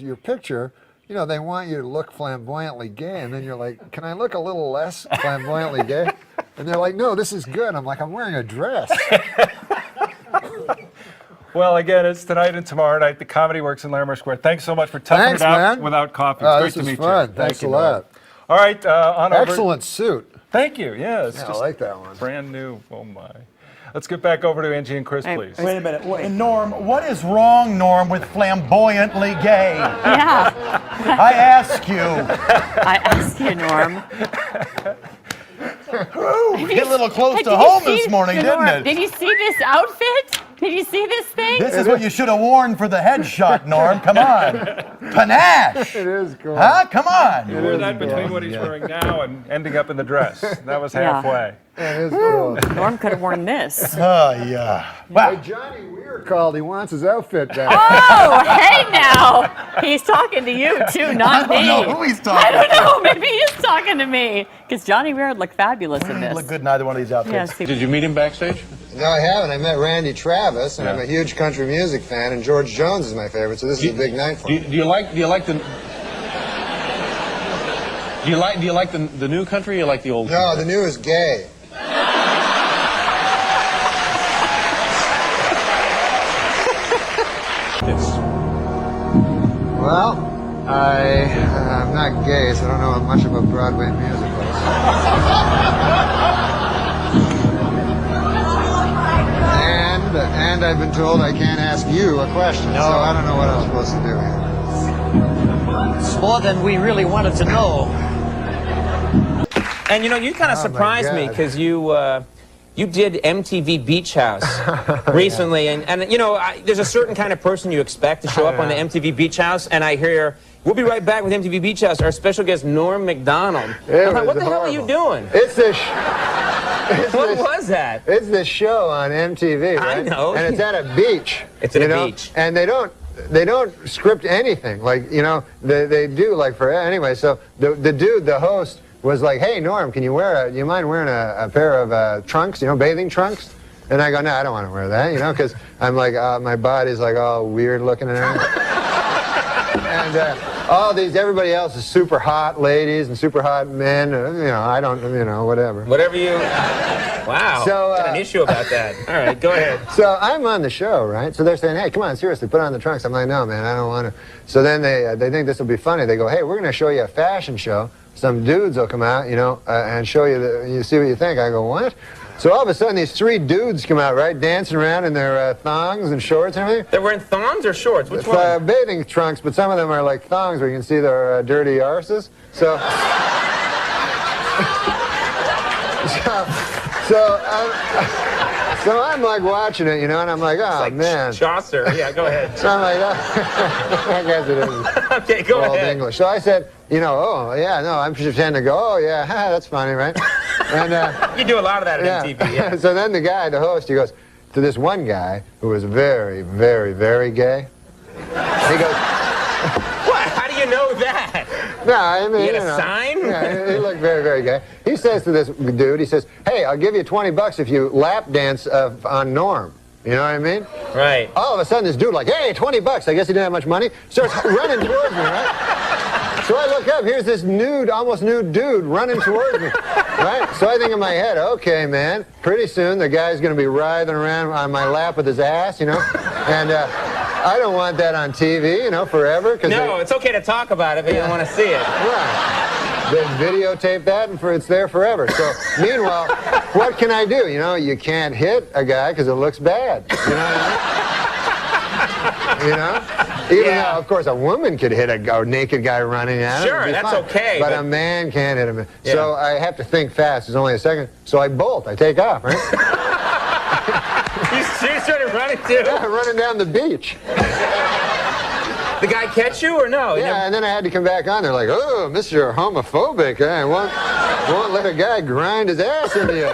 S1: they want you to look flamboyantly gay, and then you're like, can I look a little less flamboyantly gay? And they're like, no, this is good. I'm like, I'm wearing a dress.
S5: Well, again, it's tonight and tomorrow night. The Comedy Works in Larimer Square. Thanks so much for toughing it out without coffee. It's great to meet you.
S1: Thanks a lot.
S5: All right, on over.
S1: Excellent suit.
S5: Thank you. Yeah, it's
S1: I
S5: just
S1: like that one.
S5: brand new. Oh my. Let's get back over to Angie and Chris, please.
S8: Wait a minute. Norm, what is wrong, Norm, with flamboyantly gay?
S14: Yeah.
S8: I ask you.
S14: I ask you, Norm.
S8: Hit a little close to home this morning, didn't it?
S14: Did you see this outfit? Did you see this thing?
S8: This is what you should have worn for the headshot, Norm. Come on. Panache.
S1: It is cool.
S8: Huh? Come on.
S5: You wore that between what he's wearing now and ending up in the dress. That was halfway.
S1: It is cool.
S14: Norm could have worn this.
S8: Oh, yeah.
S1: Wow. Hey, Johnny Weir called. He wants his outfit back.
S14: Oh, hey now. He's talking to you, too, not me.
S8: I don't know who he's talking to.
S14: I don't know. Maybe he's talking to me. Because Johnny Weir would look fabulous in this.
S8: Look good in either one of these outfits.
S14: Yes,
S5: Did you meet him backstage?
S1: No, I haven't. I met Randy Travis, and I'm a huge country music fan, and George Jones is my favorite, so this is a big night for me.
S5: Do you like the new country or you like the old country?
S1: No, the new is gay. Well, I'm not gay, so I don't know much about Broadway musicals. And I've been told I can't ask you a question, so I don't know what I'm supposed to do here.
S8: It's more than we really wanted to know.
S15: And you kind of surprised me because you did MTV Beach House recently, and there's a certain kind of person you expect to show up on the MTV Beach House, and I hear, we'll be right back with MTV Beach House, our special guest, Norm MacDonald. I'm like, what the hell are you doing?
S1: It's this.
S15: What was that?
S1: It's this show on MTV, right?
S15: I know.
S1: And it's at a beach.
S15: It's at a beach.
S1: And they don't script anything. Like, they do, like, anyway, so the host, was like, hey, Norm, do you mind wearing a pair of trunks, bathing trunks? And I go, no, I don't want to wear that, because I'm like, my body's like all weird looking and everything. And everybody else is super hot ladies and super hot men. I don't, whatever.
S15: Whatever you... Wow.
S1: So,
S15: got an issue about that. All right, go ahead.
S1: So I'm on the show, right? So they're saying, hey, come on, seriously, put on the trunks. I'm like, no, man, I don't want to. So then they think this will be funny. They go, hey, we're going to show you a fashion show. Some dudes will come out, and show you, you see what you think. I go, what? So all of a sudden, these 3 dudes come out, right, dancing around in their thongs and shorts and everything.
S15: They're wearing thongs or shorts? Which one?
S1: Bathing trunks, but some of them are like thongs where you can see their dirty arses. So... So I'm like watching it, and I'm like, oh,
S15: like
S1: man.
S15: Chaucer. Yeah, go ahead.
S1: So I'm like, oh. I guess it is.
S15: Okay, go
S1: Old
S15: ahead.
S1: English. So I said, oh, yeah, no, I'm pretending to go, oh, yeah, that's funny, right? And
S15: you do a lot of that on MTV, yeah.
S1: So then the guy, the host, he goes to this one guy who was very, very, very gay. He goes,
S15: what? How do you know that?
S1: No, I mean,
S15: you had a sign?
S1: Yeah, he looked very, very gay. He says to this dude, he says, hey, I'll give you $20 if you lap dance on Norm. You know what I mean?
S15: Right.
S1: All of a sudden, this dude like, hey, $20. I guess he didn't have much money. Starts running towards me, right? So I look up. Here's this nude, almost nude dude running towards me, right? So I think in my head, okay, man, pretty soon the guy's going to be writhing around on my lap with his ass, And I don't want that on TV, forever.
S15: No, it's okay to talk about it, but you don't want to see it.
S1: Right. They videotape that, and it's there forever. So, meanwhile, what can I do? You can't hit a guy because it looks bad. You know what I mean? Even though, of course, a woman could hit a naked guy running at him.
S15: Sure, that's
S1: fine.
S15: okay.
S1: But a man can't hit him. Yeah. So I have to think fast. There's only a second. So I bolt. I take off, right?
S15: You started running too?
S1: Yeah, running down the beach.
S15: The guy catch you or no?
S1: Yeah, and then I had to come back on. They're like, oh, Mr. Homophobic. I won't let a guy grind his ass into you.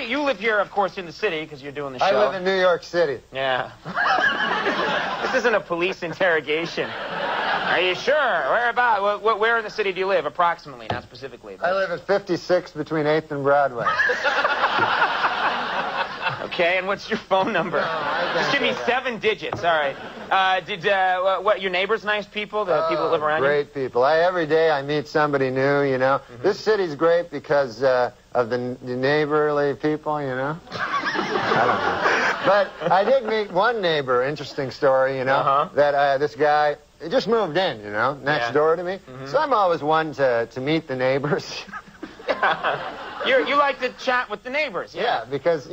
S15: You live here, of course, in the city because you're doing the show.
S1: I live in New York City.
S15: Yeah. This isn't a police interrogation. Are you sure? Where about? Where in the city do you live, approximately, not specifically? But...
S1: I live at 56 between 8th and Broadway.
S15: Okay, and what's your phone number? Just give me 7 digits. All right. What? Your neighbors nice people? The people that live around you?
S1: Great people. Every day I meet somebody new.
S15: Mm-hmm.
S1: This city's great because of the neighborly people. I don't know. But I did meet one neighbor. Interesting story. That this guy. He just moved in, next door to me. Mm-hmm. So I'm always one to meet the neighbors.
S15: You like to chat with the neighbors,
S1: yeah because,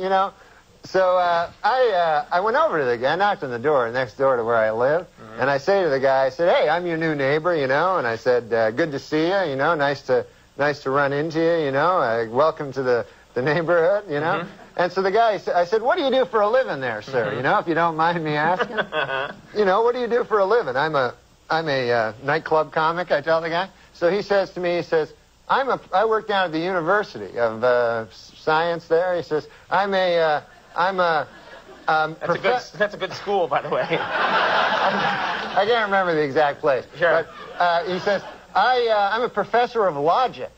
S1: So I went over to the guy, knocked on the door next door to where I live, and I say to the guy, I said, hey, I'm your new neighbor, and I said, good to see you, nice to run into you, welcome to the neighborhood, And so the guy, I said, what do you do for a living there, sir, if you don't mind me asking? What do you do for a living? I'm a nightclub comic, I tell the guy. So he says to me, I work down at the University of Science there. He says,
S15: that's a good school, by the way.
S1: I can't remember the exact place.
S15: Sure.
S1: But he says, I'm a professor of logic.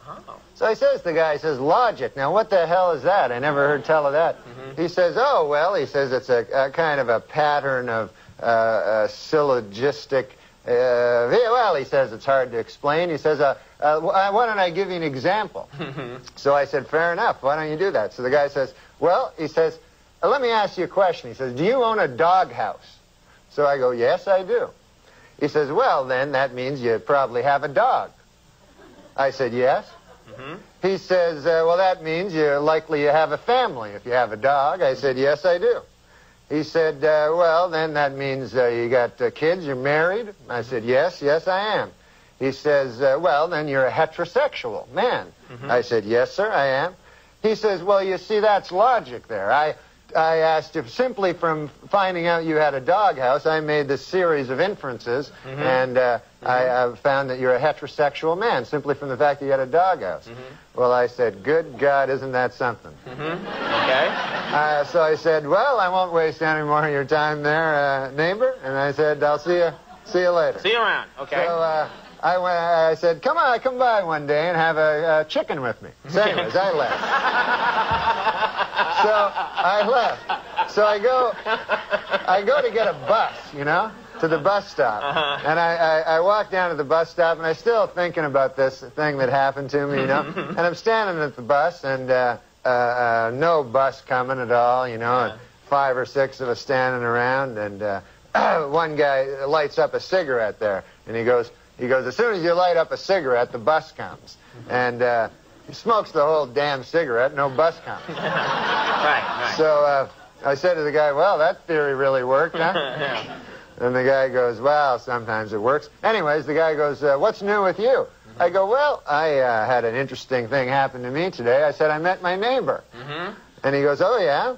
S15: Oh.
S1: So he says to the guy, he says, logic. Now, what the hell is that? I never heard tell of that. Mm-hmm. He says, oh, well, he says it's a kind of a pattern of syllogistic. Well, he says it's hard to explain. He says, why don't I give you an example? So I said, fair enough. Why don't you do that? So the guy says, well, he says, let me ask you a question. He says, do you own a doghouse? So I go, yes, I do. He says, well, then that means you probably have a dog. I said, yes. Mm-hmm. He says, well, that means you're likely you have a family if you have a dog. I said, yes, I do. He said, well, then that means you got kids, you're married. I said, yes, I am. He says, well, then you're a heterosexual man. Mm-hmm. I said, yes, sir, I am. He says, well, you see, that's logic there. asked if simply from finding out you had a doghouse, I made this series of inferences, and I found that you're a heterosexual man simply from the fact that you had a doghouse. Well, I said, good God, isn't that something?
S6: Okay.
S1: So I said, well, I won't waste any more of your time there, neighbor. And I said, I'll see you later.
S6: See you around. Okay.
S1: So I said, come by one day and have a chicken with me. So anyways, I left. So I go to get a bus, you know, to the bus stop. And I walk down to the bus stop, and I'm still thinking about this thing that happened to me, you know. And I'm standing at the bus, and no bus coming at all, you know, and 5 or 6 of us standing around, and one guy lights up a cigarette there, and he goes, as soon as you light up a cigarette, the bus comes. And he smokes the whole damn cigarette, no bus comes.
S6: Right.
S1: So I said to the guy, well, that theory really worked, huh? And the guy goes, well, sometimes it works. Anyways, the guy goes, what's new with you? I go, well, I had an interesting thing happen to me today. I said, I met my neighbor. And he goes, oh, yeah?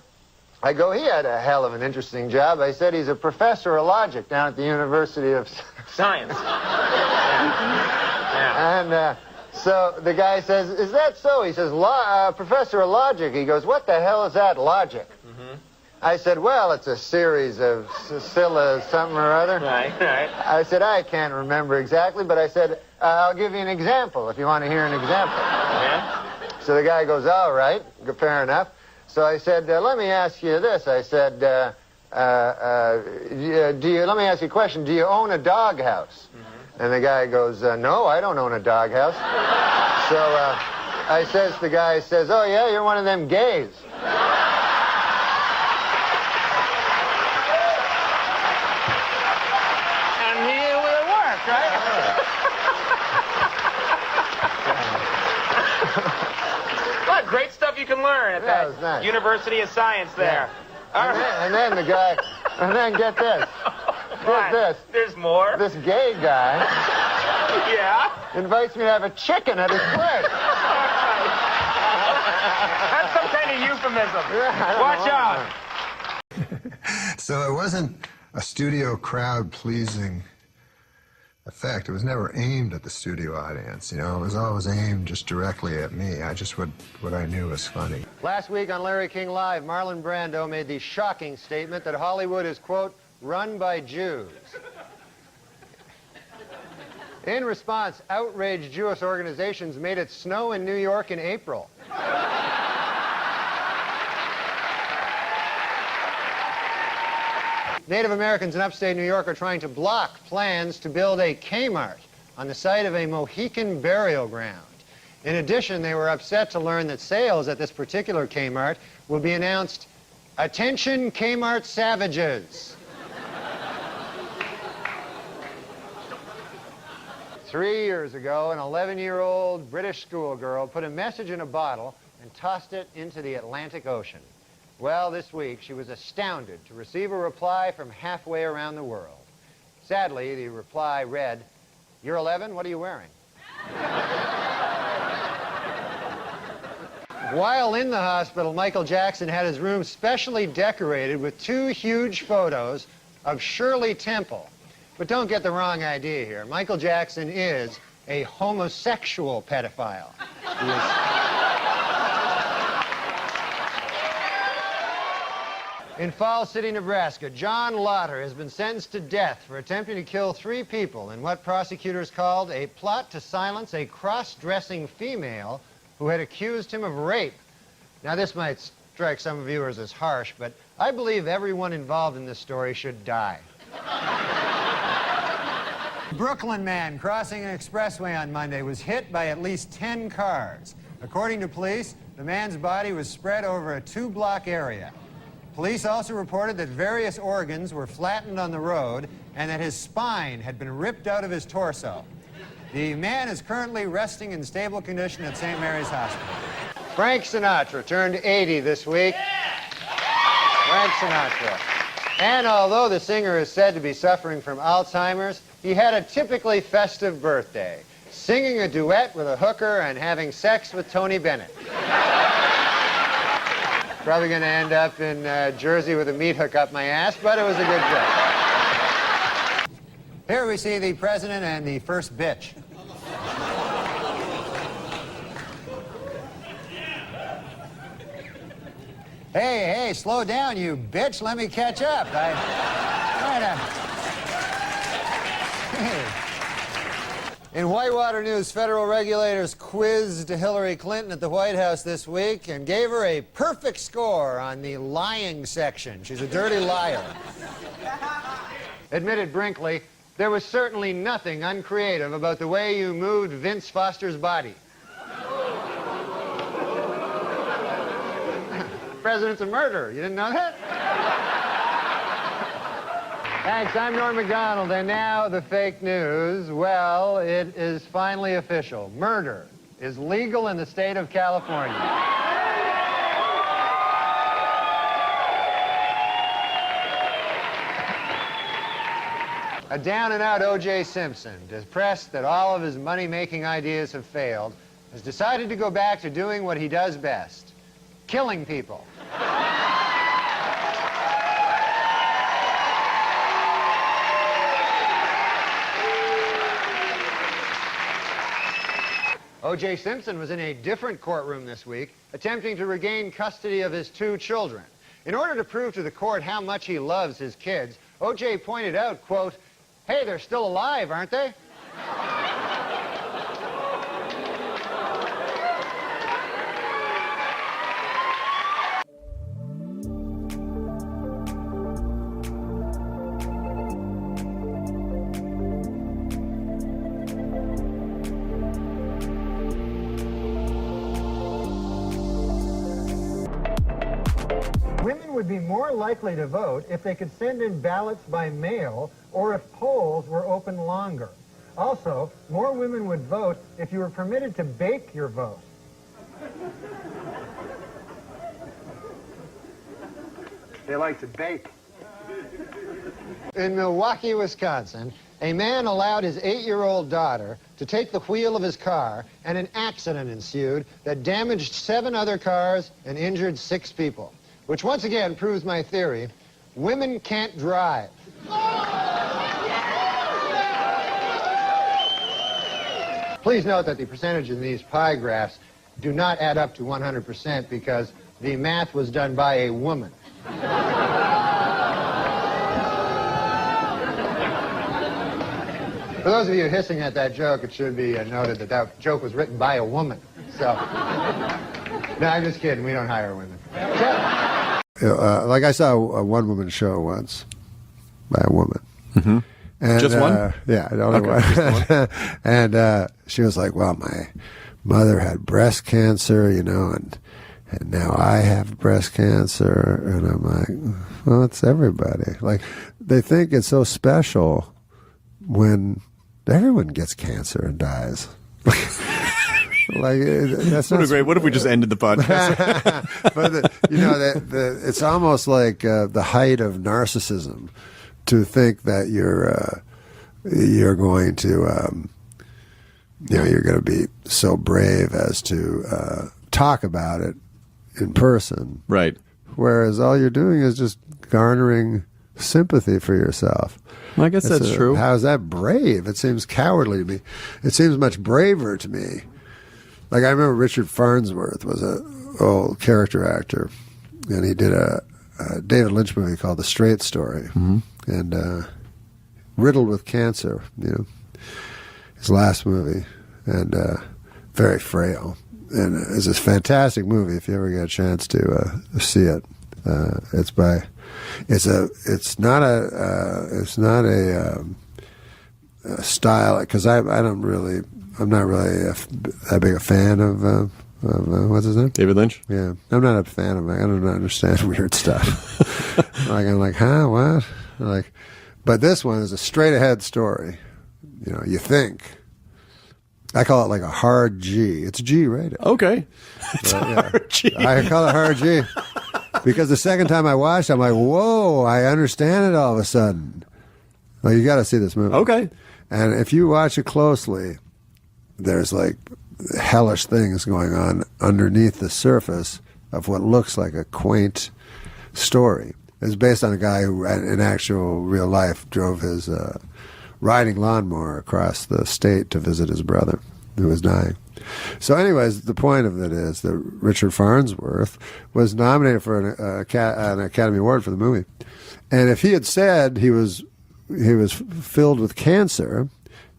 S1: I go, he had a hell of an interesting job. I said, he's a professor of logic down at the University of
S6: Science.
S1: And so the guy says, is that so? He says, professor of logic. He goes, what the hell is that, logic? I said, well, it's a series of Scylla something or other.
S6: Right.
S1: I said, I can't remember exactly, but I said, I'll give you an example if you want to hear an example. So the guy goes, all right, fair enough. So I said, let me ask you this. I said, let me ask you a question. Do you own a doghouse? And the guy goes, no, I don't own a doghouse. So the guy says, oh, yeah, you're one of them gays.
S6: And it worked, right? What great stuff you can learn at that
S1: nice.
S6: University of Science there.
S1: And then the guy, get this. Get this.
S6: There's more?
S1: This gay guy invites me to have a chicken at his place.
S6: That's some kind of euphemism. Watch out.
S16: So it wasn't a studio crowd-pleasing effect. It was never aimed at the studio audience, you know. It was always aimed just directly at me. I just what I knew was funny.
S1: Last week on Larry King Live, Marlon Brando made the shocking statement that Hollywood is, quote, run by Jews. In response, outraged Jewish organizations made it snow in New York in April. Native Americans in upstate New York are trying to block plans to build a Kmart on the site of a Mohican burial ground. In addition, they were upset to learn that sales at this particular Kmart will be announced, attention Kmart savages. 3 years ago, an 11-year-old British schoolgirl put a message in a bottle and tossed it into the Atlantic Ocean. Well, this week, she was astounded to receive a reply from halfway around the world. Sadly, the reply read, "You're 11, what are you wearing?" While in the hospital, Michael Jackson had his room specially decorated with 2 huge photos of Shirley Temple. But don't get the wrong idea here. Michael Jackson is a homosexual pedophile. He is... In Falls City, Nebraska, John Lotter has been sentenced to death for attempting to kill 3 people in what prosecutors called a plot to silence a cross-dressing female who had accused him of rape. Now, this might strike some viewers as harsh, but I believe everyone involved in this story should die. A Brooklyn man crossing an expressway on Monday was hit by at least 10 cars. According to police, the man's body was spread over a 2-block area. Police also reported that various organs were flattened on the road and that his spine had been ripped out of his torso. The man is currently resting in stable condition at St. Mary's Hospital. Frank Sinatra turned 80 this week. Frank Sinatra. And although the singer is said to be suffering from Alzheimer's, he had a typically festive birthday, singing a duet with a hooker and having sex with Tony Bennett. Probably going to end up in Jersey with a meat hook up my ass, but it was a good joke. Here we see the president and the first bitch. Hey, slow down, you bitch. Let me catch up. In Whitewater News, federal regulators quizzed Hillary Clinton at the White House this week and gave her a perfect score on the lying section. She's a dirty liar. Admitted Brinkley, there was certainly nothing uncreative about the way you moved Vince Foster's body. President's a murderer. You didn't know that? Thanks, I'm Norm MacDonald, and now the fake news. Well, it is finally official. Murder is legal in the state of California. A down-and-out O.J. Simpson, depressed that all of his money-making ideas have failed, has decided to go back to doing what he does best, killing people. O.J. Simpson was in a different courtroom this week, attempting to regain custody of his 2 children. In order to prove to the court how much he loves his kids, O.J. pointed out, quote, "Hey, they're still alive, aren't they?" Women would be more likely to vote if they could send in ballots by mail or if polls were open longer. Also, more women would vote if you were permitted to bake your vote. They like to bake. In Milwaukee, Wisconsin, a man allowed his 8-year-old daughter to take the wheel of his car, and an accident ensued that damaged 7 other cars and injured 6 people. Which once again proves my theory, women can't drive. Please note that the percentages in these pie graphs do not add up to 100% because the math was done by a woman. For those of you hissing at that joke, it should be noted that that joke was written by a woman. So, no, I'm just kidding. We don't hire women.
S16: Like I saw a one-woman show once by a woman.
S5: Mm-hmm.
S16: And,
S5: just one?
S16: Yeah, the only one. And she was like, well, my mother had breast cancer, you know, and now I have breast cancer. And I'm like, well, it's everybody. Like, they think it's so special when everyone gets cancer and dies. Like, that's not
S5: great. What if we just ended the podcast?
S16: But it's almost like the height of narcissism to think that you're going to you're going to be so brave as to talk about it in person,
S5: right?
S16: Whereas all you're doing is just garnering sympathy for yourself.
S5: Well, I guess that's true.
S16: How's that brave? It seems cowardly to me. It seems much braver to me. Like, I remember Richard Farnsworth was an old character actor, and he did a David Lynch movie called The Straight Story, and riddled with cancer, you know, his last movie, and very frail. And it's a fantastic movie if you ever get a chance to see it. It's not a style, because I'm not really that big a fan of what's his name?
S5: David Lynch?
S16: Yeah. I'm not a fan of it. I don't understand weird stuff. I'm like, huh? What? But this one is a straight ahead story. You know, you think. I call it like a hard G. It's G rated.
S5: Okay. It's hard G.
S16: I call it hard G. Because the second time I watched it, I'm like, whoa, I understand it all of a sudden. Well, you got to see this movie.
S5: Okay.
S16: And if you watch it closely, there's like hellish things going on underneath the surface
S1: of what looks like a quaint story. It's based on a guy who, in actual real life, drove his riding lawnmower across the state to visit his brother who was dying. So anyways, the point of it is that Richard Farnsworth was nominated for an Academy Award for the movie. And if he had said he was filled with cancer,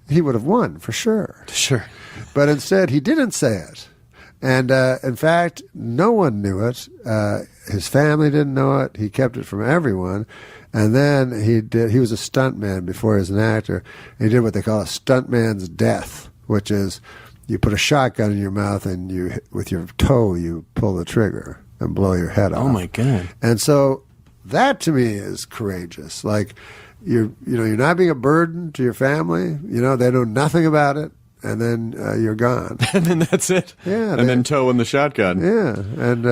S1: he would have won for sure.
S7: Sure.
S1: But instead, he didn't say it. And in fact, no one knew it. His family didn't know it. He kept it from everyone. And then he was a stuntman before he was an actor. He did what they call a stuntman's death, which is you put a shotgun in your mouth and with your toe you pull the trigger and blow your head off.
S7: Oh my God.
S1: And so that to me is courageous. Like you're not being a burden to your family. They know nothing about it. And then you're gone.
S7: And then that's it.
S1: Yeah.
S7: And then toe in the shotgun.
S1: Yeah. And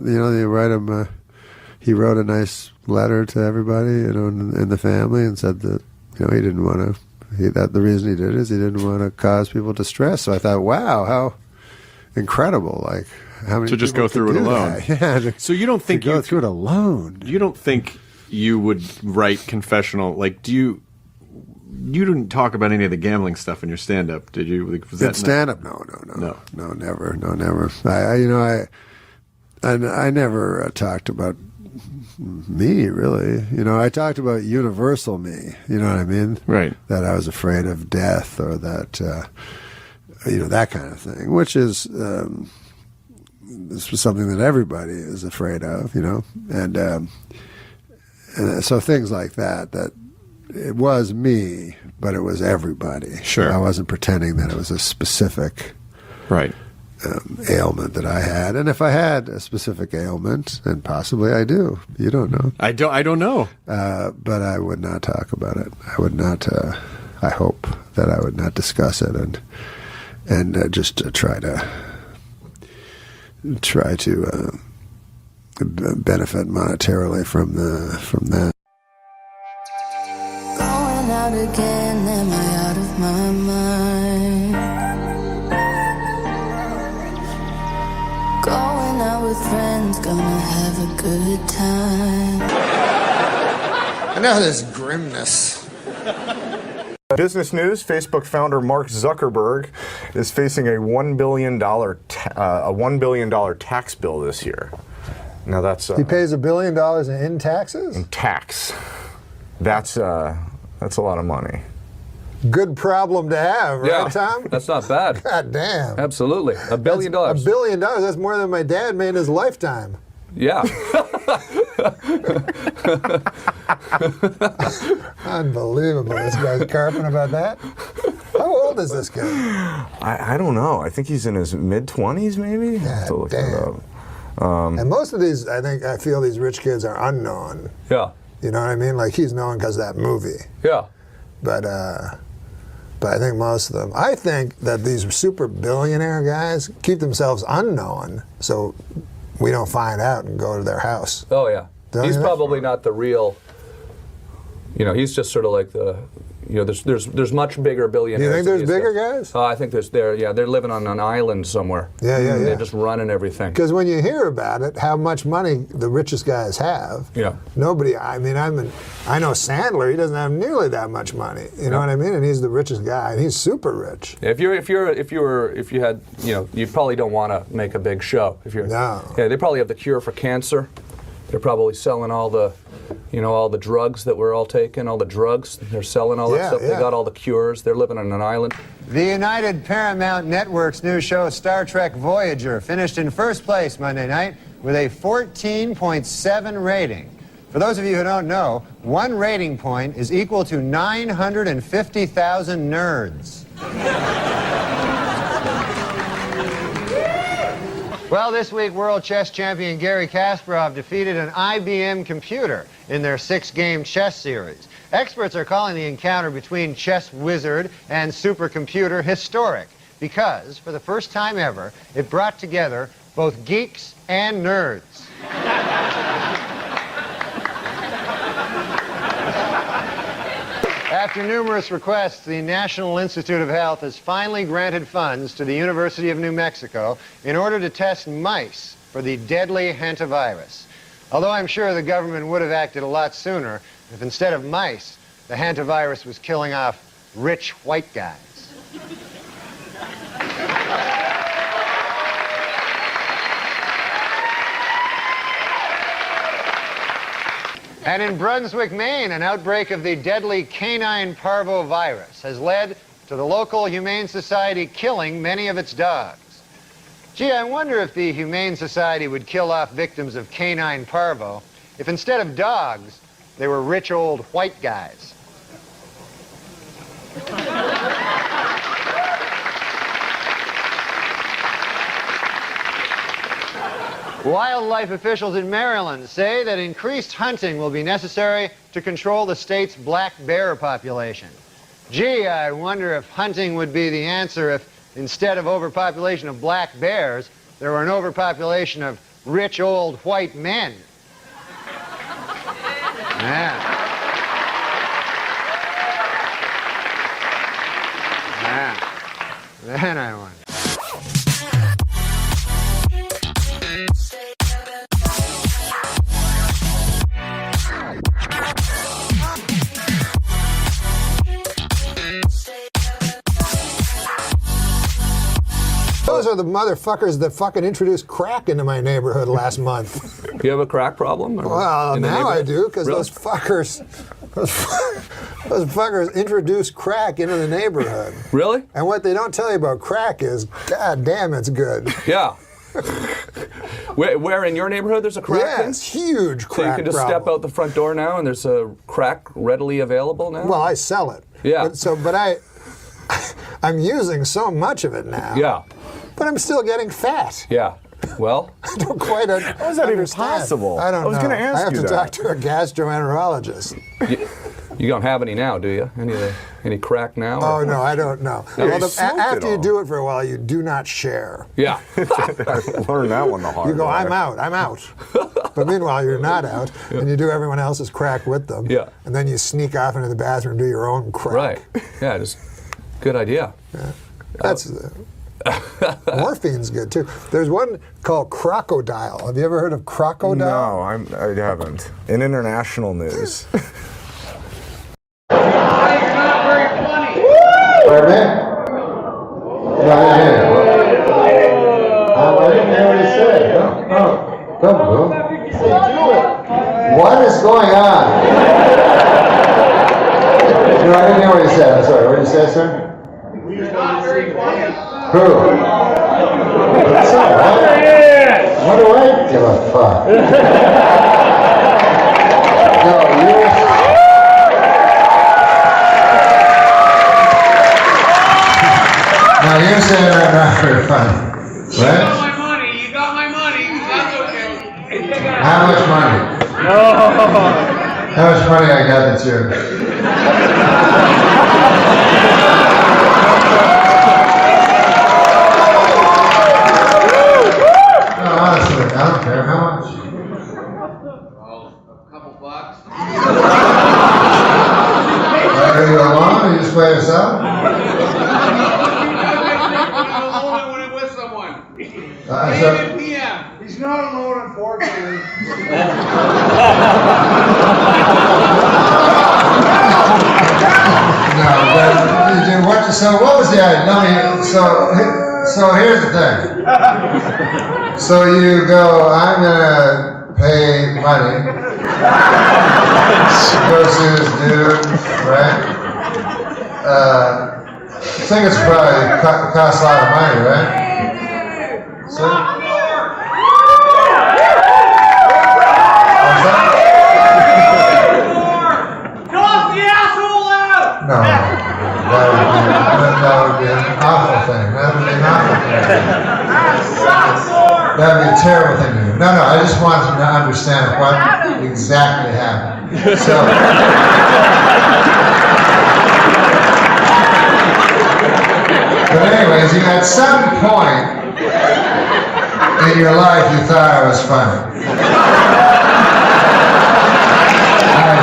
S1: they write him. He wrote a nice letter to everybody, in the family, and said that he didn't want to. The reason he did it is he didn't want to cause people distress. So I thought, wow, how incredible! Like how many
S7: to just
S1: people
S7: go through it alone.
S1: That? Yeah.
S7: So you don't think
S1: to go through it alone?
S7: You don't think you would write confessional? Like, do you? You didn't talk about any of the gambling stuff in your stand-up, did you? Was that
S1: stand-up? No, never. I never talked about me, really. I talked about universal me. You know what I mean?
S7: Right.
S1: That I was afraid of death, or that that kind of thing, which is this was something that everybody is afraid of. And so things like that. That. It was me, but it was everybody.
S7: Sure.
S1: I wasn't pretending that it was a specific ailment that I had. And if I had a specific ailment, and possibly I do, you don't know.
S7: I don't know.
S1: But I would not talk about it. I would not. I hope that I would not discuss it, and just try to benefit monetarily from that.
S17: Out again, am I out of my mind? Going out with friends, gonna have a good time.
S1: Enough of this grimness.
S9: Business news: Facebook founder Mark Zuckerberg is facing a $1 billion tax bill this year. Now that's
S1: he pays $1 billion in taxes.
S9: In tax, that's a lot of money.
S1: Good problem to have, right, Tom?
S21: That's not bad.
S1: God damn.
S21: Absolutely. $1 billion.
S1: $1 billion. That's more than my dad made in his lifetime.
S21: Yeah.
S1: Unbelievable. This guy's carping about that. How old is this guy?
S9: I don't know. I think he's in his mid-20s, maybe. I have to look that up.
S1: And most of these, I feel these rich kids are unknown.
S21: Yeah.
S1: You know what I mean? Like he's known because of that movie.
S21: Yeah.
S1: But I think most of them. I think that these super billionaire guys keep themselves unknown, so we don't find out and go to their house.
S21: Oh yeah.
S1: Don't
S21: He's
S1: you
S21: probably not the real. He's just sort of like the. There's much bigger billionaires.
S1: You think there's bigger guys?
S21: I think they're living on an island somewhere.
S1: Yeah.
S21: They're just running everything.
S1: Because when you hear about it, how much money the richest guys have.
S21: Yeah.
S1: Nobody. I mean, I know Sandler. He doesn't have nearly that much money. You know what I mean? And he's the richest guy, and he's super rich.
S21: If you had, you probably don't want to make a big show.
S1: No.
S21: Yeah, they probably have the cure for cancer. They're probably selling all the drugs that we're all taking, all the drugs. They're selling all that stuff. Yeah. They got all the cures. They're living on an island.
S1: The United Paramount Network's new show, Star Trek Voyager, finished in first place Monday night with a 14.7 rating. For those of you who don't know, one rating point is equal to 950,000 nerds. Well, this week, world chess champion Garry Kasparov defeated an IBM computer in their 6-game chess series. Experts are calling the encounter between chess wizard and supercomputer historic because, for the first time ever, it brought together both geeks and nerds. After numerous requests, the National Institute of Health has finally granted funds to the University of New Mexico in order to test mice for the deadly hantavirus. Although I'm sure the government would have acted a lot sooner if instead of mice, the hantavirus was killing off rich white guys. And in Brunswick, Maine, an outbreak of the deadly canine parvovirus has led to the local Humane Society killing many of its dogs. Gee, I wonder if the Humane Society would kill off victims of canine parvo if instead of dogs, they were rich old white guys. Wildlife officials in Maryland say that increased hunting will be necessary to control the state's black bear population. Gee, I wonder if hunting would be the answer if instead of overpopulation of black bears, there were an overpopulation of rich old white men. Yeah. Then I wonder. Those are the motherfuckers that fucking introduced crack into my neighborhood last month.
S21: You have a crack problem?
S1: Well, now I do, because those fuckers introduced crack into the neighborhood.
S21: Really?
S1: And what they don't tell you about crack is, god damn, it's good.
S21: Yeah. Where in your neighborhood there's a crack?
S1: Yeah, it's huge crack.
S21: So you can just step out the front door now and there's a crack readily available now?
S1: Well, I sell it.
S21: Yeah.
S1: But I'm using so much of it now.
S21: Yeah.
S1: But I'm still getting fat.
S21: Yeah. Well,
S1: I don't quite understand.
S9: How is that even possible?
S1: I don't know.
S9: I was going to ask you
S1: I have to
S9: that.
S1: talk to a gastroenterologist.
S21: You don't have any now, do you? Any crack now?
S1: Oh, no, I don't know.
S9: Yeah,
S1: Well,
S9: you
S1: after you do it for a while, you do not share.
S21: Yeah.
S9: I learned that one the hard way.
S1: You go, I'm out. But meanwhile, you're not out, and you do everyone else's crack with them.
S21: Yeah.
S1: And then you sneak off into the bathroom and do your own crack.
S21: Right. Yeah, just good idea.
S1: Yeah. That's... Morphine's good too. There's one called crocodile. Have you ever heard of crocodile?
S9: No, I haven't. In international news.
S1: Pardon me? No, I didn't hear what he said. Come on. What is going on? No, I didn't hear what he said. I'm sorry. What did you say, sir? Who? What do I give a fuck? No, you... Now you're saying I'm not very funny. What?
S6: You got my money. That's okay.
S1: How much money?
S6: No.
S1: How much money I got that's yours? Honestly, I don't care. How much?
S6: A couple bucks.
S1: Are you alone or you just by yourself?
S6: Only when I'm with someone. PM.
S11: He's not alone, unfortunately.
S1: So what was the idea? So here's the thing. So you go, I'm gonna pay money. Go see this dude, right? Tickets probably cost a lot of money, right? So, no, that would be an awful thing. That would be an awful thing. That would be a terrible thing to do. No, I just want them to understand what exactly happened. So, but anyways, at some point in your life, you thought I was funny.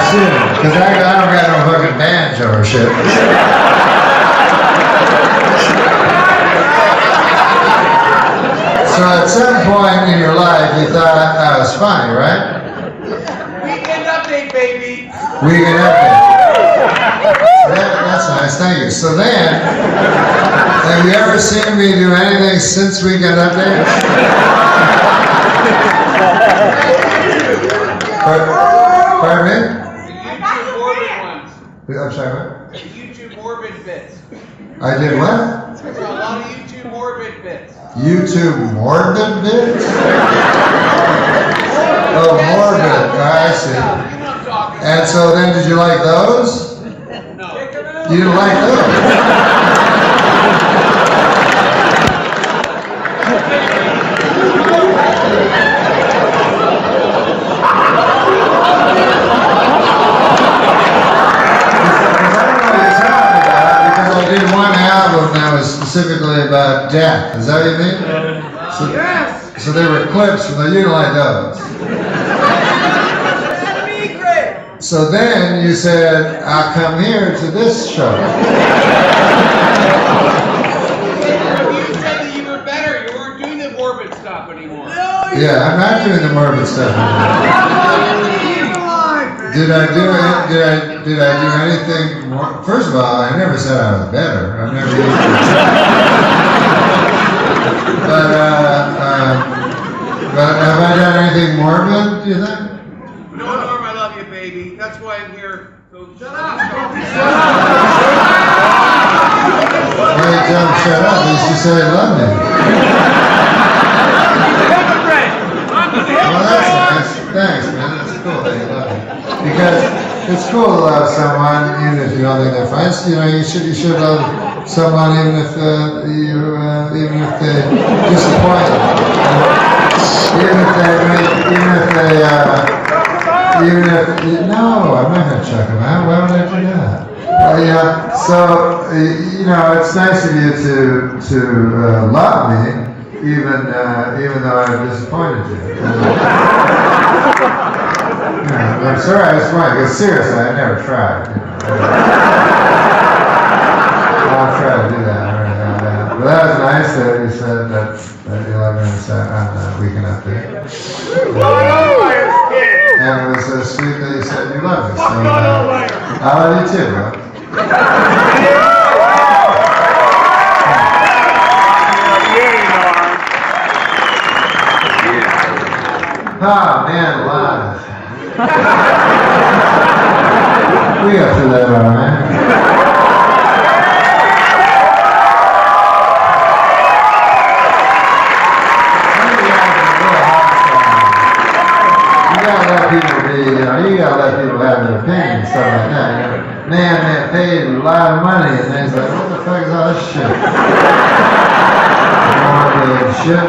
S1: Because I don't got no fucking banjo or shit. So at
S16: at some point in your life, you thought I was funny, right?
S6: Weekend update, baby.
S16: Weekend update. That's nice, thank you. So then, have you ever seen me do anything since Weekend Update? Pardon me?
S6: YouTube Morbid ones.
S16: I'm sorry, what?
S6: YouTube Morbid bits.
S16: I did what?
S6: There are a lot of YouTube Morbid bits.
S16: YouTube morbid bits? Oh, morbid. I see. And so then, did you like those?
S6: No.
S16: You didn't like those? Because I did one album that was specifically about death. Is that what you mean?
S6: Yes.
S16: So they were clips from the, you didn't like those. So then you said, I'll come here to this show.
S6: You said that you were better. You weren't doing the morbid stuff anymore.
S16: Yeah, I'm not doing the morbid stuff anymore. Did I do anything more? First of all, I never said I was better. I've never used it. But have I done anything morbid, do you think?
S6: No, Norm, I love you, baby. That's why I'm here. So shut up.
S16: Why you tell him shut up? He should say he loved me. Well, that's nice. Thanks, man. That's cool that you love me. Because it's cool to love someone even if you don't think they're fine. You know, you should love someone even if even if they disappoint you. No, I'm not going to check them out. Why would I do that? Yeah. So you know, it's nice of you to love me, even though I've disappointed you. I'm sorry I disappointed you. Because seriously, I never tried. You know. I'll try to do that. But that was nice that you said that you love me on the Weekend Update. And it was so sweet that you said you love me. So, I love you too, bro. Oh, man, alive. We got through that all right. You gotta let people have their opinion and stuff like that. You know? Man paid a lot of money, and then he's like, what the fuck is all this shit? Morbid shit.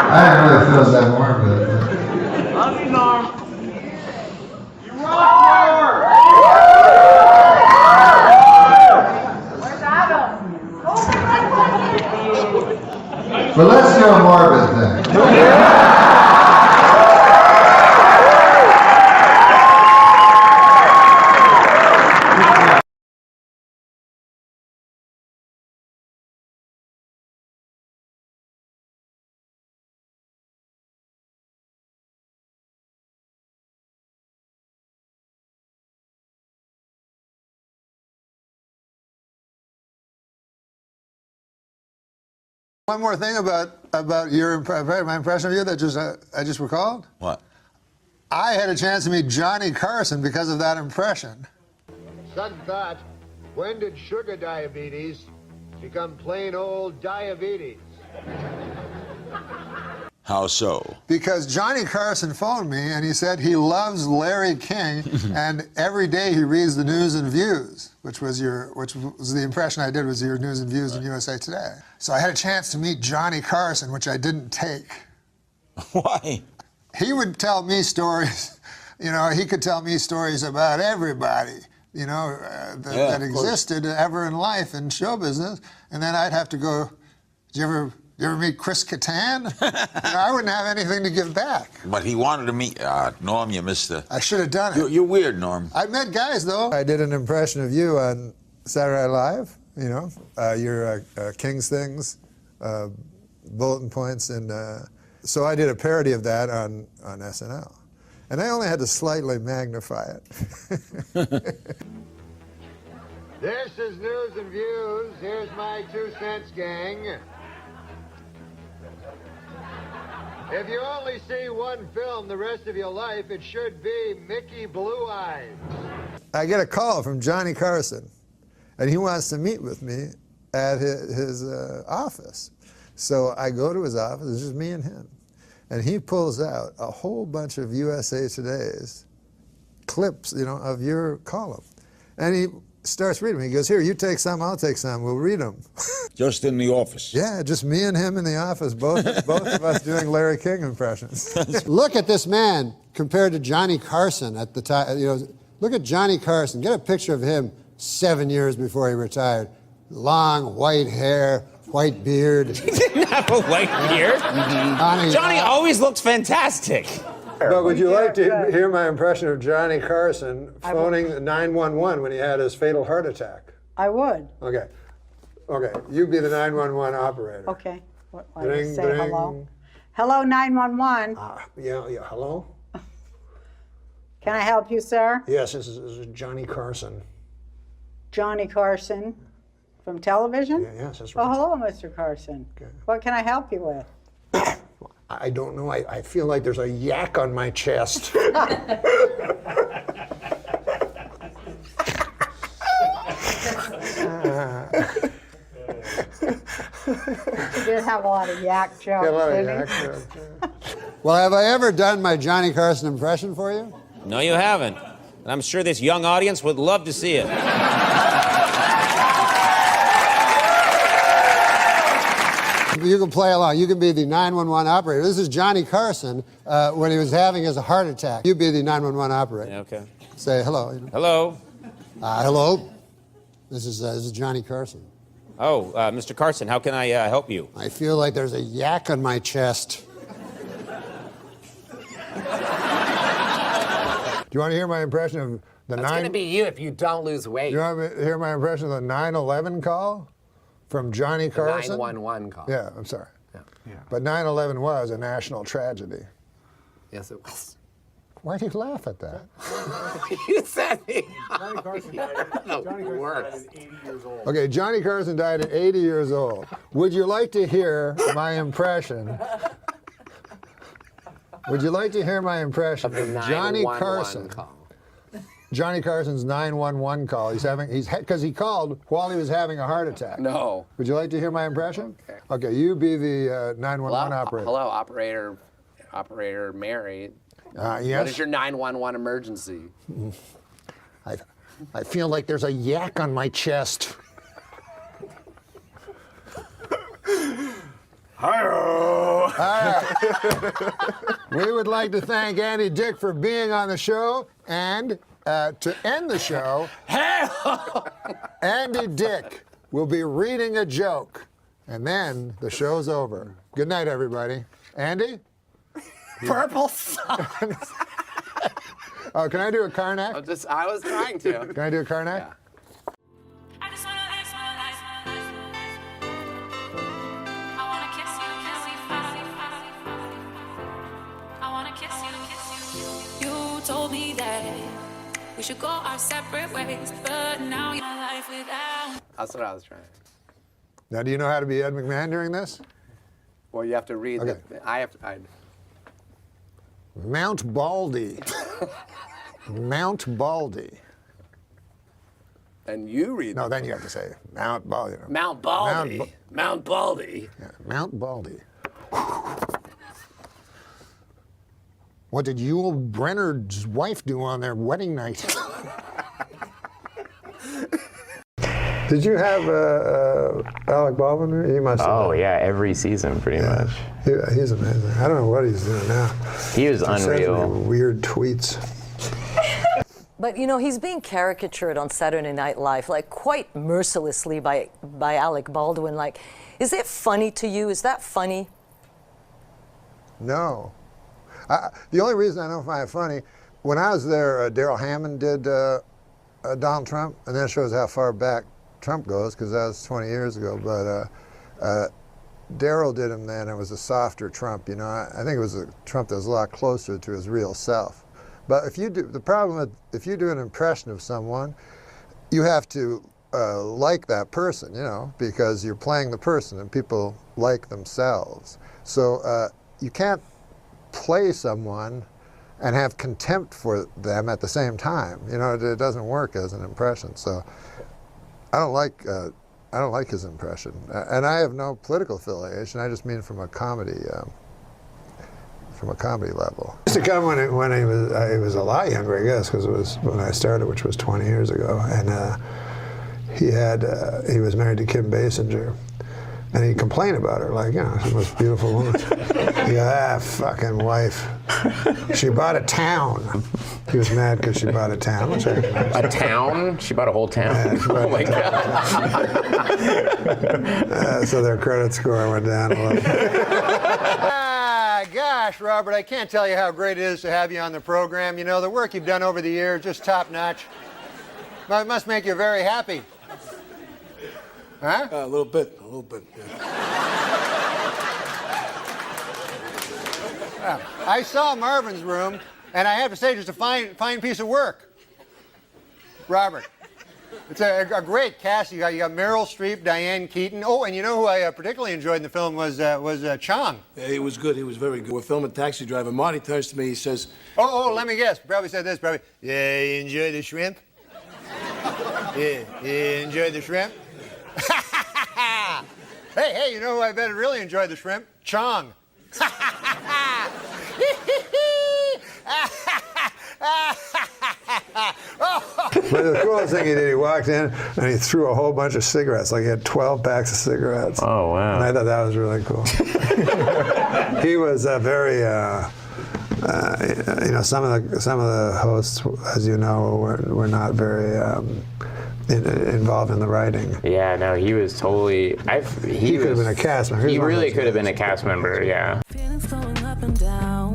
S16: I didn't really feel that morbid.
S6: Love you, Norm. You rock, Norm.
S23: Where's Adam?
S16: But let's do a morbid thing. One more thing about my impression of you that I just recalled.
S2: What?
S16: I had a chance to meet Johnny Carson because of that impression.
S19: Sudden thought, when did sugar diabetes become plain old diabetes?
S2: How so?
S16: Because Johnny Carson phoned me and he said he loves Larry King and every day he reads the News and Views, which was the impression I did was your News and Views in USA Today. So I had a chance to meet Johnny Carson, which I didn't take.
S2: Why?
S16: He would tell me stories, you know, he could tell me stories about everybody, you know, that existed ever in life in show business, and then I'd have to go, did you ever meet Chris Kattan? You know, I wouldn't have anything to give back.
S2: But he wanted to meet Norm. You missed it.
S16: I should have done it.
S2: You're weird, Norm.
S16: I met guys though. I did an impression of you on Saturday Night Live. You know, your King's Things bulletin points, and so I did a parody of that on SNL. And I only had to slightly magnify it.
S19: This is News and Views. Here's my 2 cents, gang. If you only see one film the rest of your life, it should be Mickey Blue Eyes.
S16: I get a call from Johnny Carson, and he wants to meet with me at his office. So I go to his office, it's just me and him. And he pulls out a whole bunch of USA Today's clips, you know, of your column. And he starts reading them. He goes, here, you take some, I'll take some, we'll read them.
S2: Just in the office?
S16: Yeah, just me and him in the office, both of us doing Larry King impressions. Look at this man compared to Johnny Carson at the time. You know, look at Johnny Carson. Get a picture of him 7 years before he retired. Long white hair, white beard.
S10: He didn't have a white beard. Johnny always looked fantastic.
S16: But would you like to hear my impression of Johnny Carson phoning 911 when he had his fatal heart attack?
S23: I would.
S16: Okay. Okay, you be the 911 operator.
S23: Okay. What, I
S16: Ding,
S23: just say
S16: ding.
S23: hello? Hello, 911.
S16: Yeah, hello?
S23: Can I help you, sir?
S16: Yes, this is Johnny Carson.
S23: Johnny Carson from television?
S16: Yes, that's right.
S23: Oh, hello, Mr. Carson. What can I help you with?
S16: I don't know. I feel like there's a yak on my chest.
S23: You did have a lot of yak jokes, didn't you?
S16: Well, have I ever done my Johnny Carson impression for you?
S10: No, you haven't. And I'm sure this young audience would love to see it.
S16: You can play along. You can be the 911 operator. This is Johnny Carson when he was having his heart attack. You be the 911 operator.
S10: Yeah, okay.
S16: Say hello.
S10: Hello.
S16: Hello. This is Johnny Carson.
S10: Oh, Mr. Carson, how can I help you?
S16: I feel like there's a yak on my chest. Do you want to hear my impression of the
S10: That's going to be you if you don't lose weight.
S16: You want to hear my impression of the 9/11 call from Johnny Carson?
S10: 911 call.
S16: Yeah, I'm sorry. Yeah. But 9/11 was a national tragedy.
S10: Yes, it was.
S16: Why do you laugh at that?
S10: You said it.
S16: Johnny Carson died
S10: Worse.
S16: at 80 years old. Okay, Johnny Carson died at 80 years old. Would you like to hear my impression? Would you like to hear my impression of Johnny Carson?
S10: Call.
S16: Johnny Carson's 911 call. Because he called while he was having a heart attack.
S10: No.
S16: Would you like to hear my impression? Okay, you be the 911 operator.
S10: Hello, operator Mary.
S16: Yes.
S10: What is your 911 emergency?
S16: I feel like there's a yak on my chest. Hi-oh! We would like to thank Andy Dick for being on the show, and to end the show, Andy Dick will be reading a joke, and then the show's over. Good night, everybody. Andy?
S10: Purple sun.
S16: Oh, can I do a Karnak?
S10: I was trying to.
S16: Can I do a Karnak?
S10: Yeah.
S17: You told me that we should go our separate ways, but now your life without.
S10: That's what I was trying.
S16: Now, do you know how to be Ed McMahon during this?
S10: Well, you have to read.
S16: Okay. Mount Baldy. Mount Baldy.
S10: And you read.
S16: No, then you have to say Mount Baldy.
S10: Mount Baldy. Mount Baldy.
S16: Yeah, Mount Baldy. What did Yul Brenner's wife do on their wedding night? Did you have Alec Baldwin? He must have.
S12: Oh, yeah, every season, pretty much.
S16: He's amazing. I don't know what he's doing now.
S12: He was unreal.
S16: Weird tweets.
S20: But, you know, he's being caricatured on Saturday Night Live, like, quite mercilessly by Alec Baldwin. Like, is it funny to you? Is that funny?
S16: No. The only reason I don't find it funny, when I was there, Darrell Hammond did Donald Trump, and that shows how far back Trump goes, because that was 20 years ago. But Daryl did him then, it was a softer Trump. You know, I think it was a Trump that was a lot closer to his real self. But if you do, the problem with if you do an impression of someone, you have to like that person, you know, because you're playing the person, and people like themselves. So you can't play someone and have contempt for them at the same time. You know, it doesn't work as an impression. So I don't like his impression, and I have no political affiliation. I just mean from a comedy level. He used to come when he was a lot younger, I guess, because it was when I started, which was 20 years ago, and he was married to Kim Basinger. And he'd complain about her, like, you know, the most beautiful woman. He'd go, fucking wife. She bought a town. He was mad because she bought a town. Which
S12: a town? She bought a whole town?
S16: Yeah,
S12: oh my
S16: God. So their credit score went down a little.
S1: Gosh, Robert, I can't tell you how great it is to have you on the program. You know, the work you've done over the years, just top notch. It must make you very happy. Huh?
S11: A little bit,
S1: yeah. I saw Marvin's room, and I have to say, just a fine piece of work. Robert, it's a great cast. You got Meryl Streep, Diane Keaton. Oh, and you know who I particularly enjoyed in the film was Chong.
S11: Yeah, he was good. He was very good. We're filming Taxi Driver. Marty turns to me. He says,
S1: "Oh, let me guess. Probably said this. Probably, yeah, you enjoy the shrimp. Yeah, you enjoy the shrimp." Hey, you know who I bet really enjoyed the shrimp? Chong. But the coolest thing he did, he walked in and he threw a whole bunch of cigarettes. Like he had 12 packs of cigarettes.
S12: Oh, wow.
S1: And I thought that was really cool. He was very, you know, some of the hosts, as you know, were not very involved in the writing.
S12: Yeah, no, he was totally.
S1: He could have been a cast member.
S12: He really could have been a cast member. Yeah.
S17: Feelings flowing up and down,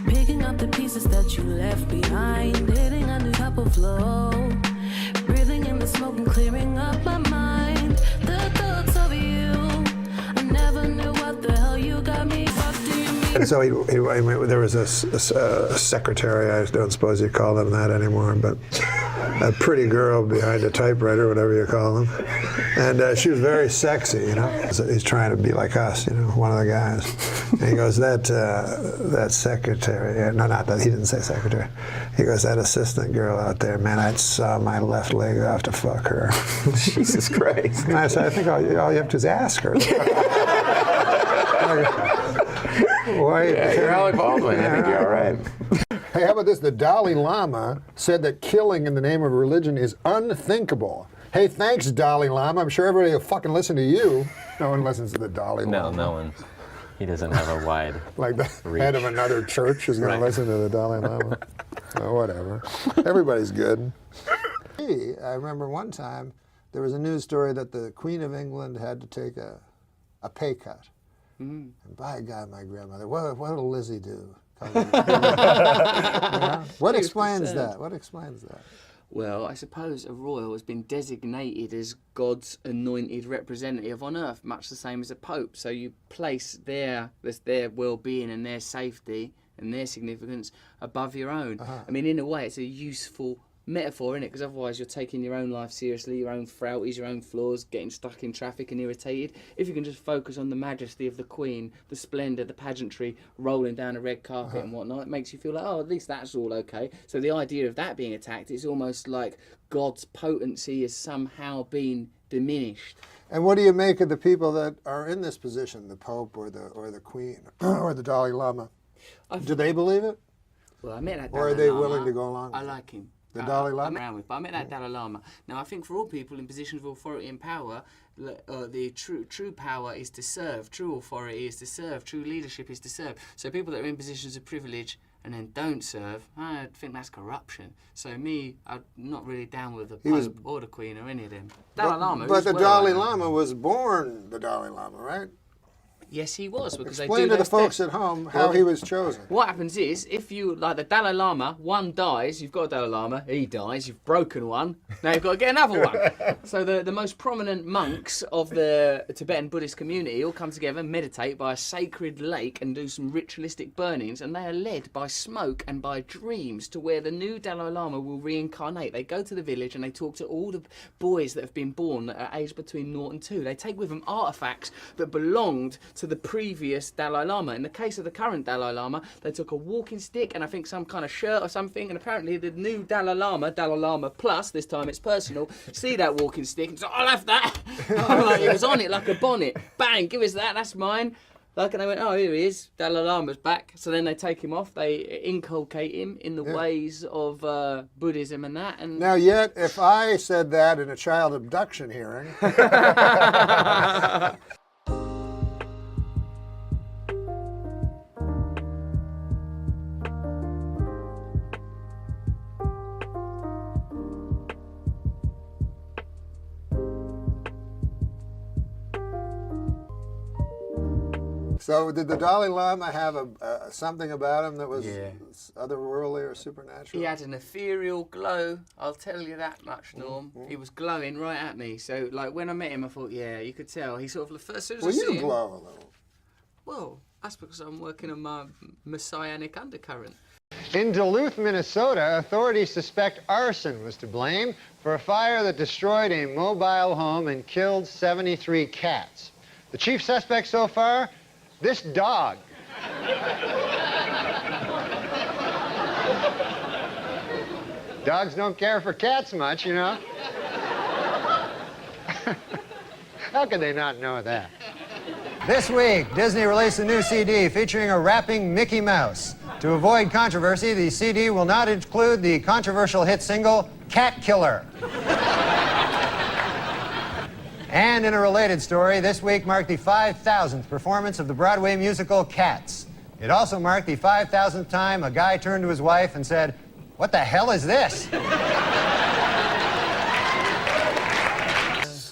S17: picking up the pieces that you left behind, hitting a new type of flow, breathing in the smoke and clearing up my mind. The thoughts of you, I never knew what the hell you got me. What do you mean?
S16: And so there was a secretary, I don't suppose you call them that anymore, but a pretty girl behind a typewriter, whatever you call them. And she was very sexy, you know. So he's trying to be like us, you know, one of the guys. And he goes, that secretary, no, not that, he didn't say secretary. He goes, that assistant girl out there, man, I'd saw my left leg off to fuck her.
S12: Jesus Christ.
S16: And I said, I think all you have to do is ask her.
S12: Yeah, you're Alec Baldwin. I think you're all right.
S1: Hey, how about this? The Dalai Lama said that killing in the name of religion is unthinkable. Hey, thanks, Dalai Lama. I'm sure everybody will fucking listen to you. No one listens to the Dalai Lama.
S12: No one. He doesn't have a wide
S1: like the
S12: reach.
S1: Head of another church is going to listen to the Dalai Lama. Oh, whatever. Everybody's good. I remember one time there was a news story that the Queen of England had to take a pay cut. And by God, my grandmother, what'll Lizzie do? You know? What explains that? What explains that?
S3: Well, I suppose a royal has been designated as God's anointed representative on earth, much the same as a pope. So you place their well-being and their safety and their significance above your own. I mean, in a way, it's a useful metaphor, isn't it? Because otherwise you're taking your own life seriously, your own frailties, your own flaws, getting stuck in traffic and irritated. If you can just focus on the majesty of the Queen, the splendour, the pageantry, rolling down a red carpet and whatnot, it makes you feel like, oh, at least that's all okay. So the idea of that being attacked is almost like God's potency has somehow been diminished.
S1: And what do you make of the people that are in this position, the Pope or the Queen or the Dalai Lama? Do they believe it?
S3: Well, I met that
S1: Or are they willing to go along with
S3: I
S1: it?
S3: like him.
S1: The Dalai Lama?
S3: I'm around with, but I met that Dalai Lama. Now, I think for all people in positions of authority and power, the true power is to serve. True authority is to serve. True leadership is to serve. So people that are in positions of privilege and then don't serve, I think that's corruption. So I'm not really down with the Pope or the Queen or any of them. Dalai Lama.
S1: But the Dalai Lama was born the Dalai Lama, right?
S3: Yes, he was, because
S1: Explain
S3: they do
S1: to the
S3: those
S1: folks
S3: tests.
S1: at home how he was chosen.
S3: What happens is, if you, like the Dalai Lama, one dies, you've got a Dalai Lama, he dies, you've broken one, now you've got to get another one. So the most prominent monks of the Tibetan Buddhist community all come together, meditate by a sacred lake and do some ritualistic burnings, and they are led by smoke and by dreams to where the new Dalai Lama will reincarnate. They go to the village and they talk to all the boys that have been born that are aged between 0 and 2. They take with them artifacts that belonged to the previous Dalai Lama. In the case of the current Dalai Lama, they took a walking stick and I think some kind of shirt or something, and apparently the new Dalai Lama Plus, this time it's personal, see that walking stick and say, I'll have that. Like, it was on it like a bonnet. Bang, give us that, that's mine. Like, and they went, oh, here he is, Dalai Lama's back. So then they take him off, they inculcate him in the ways of Buddhism and that. And
S1: Now, yet, if I said that in a child abduction hearing... So did the Dalai Lama have something about him that was otherworldly or supernatural?
S3: he had an ethereal glow, I'll tell you that much, Norm. He was glowing right at me. So, like, when I met him, I thought, yeah, you could tell. He sort of, as soon as I see
S1: you
S3: him,
S1: glow a little.
S3: Well, that's because I'm working on my messianic undercurrent.
S19: In Duluth, Minnesota, authorities suspect arson was to blame for a fire that destroyed a mobile home and killed 73 cats. The chief suspect so far? This dog. Dogs don't care for cats much, you know. How could they not know that? This week, Disney released a new CD featuring a rapping Mickey Mouse. To avoid controversy, the CD will not include the controversial hit single, Cat Killer. And in a related story, this week marked the 5,000th performance of the Broadway musical Cats. It also marked the 5,000th time a guy turned to his wife and said, "What the hell is this?"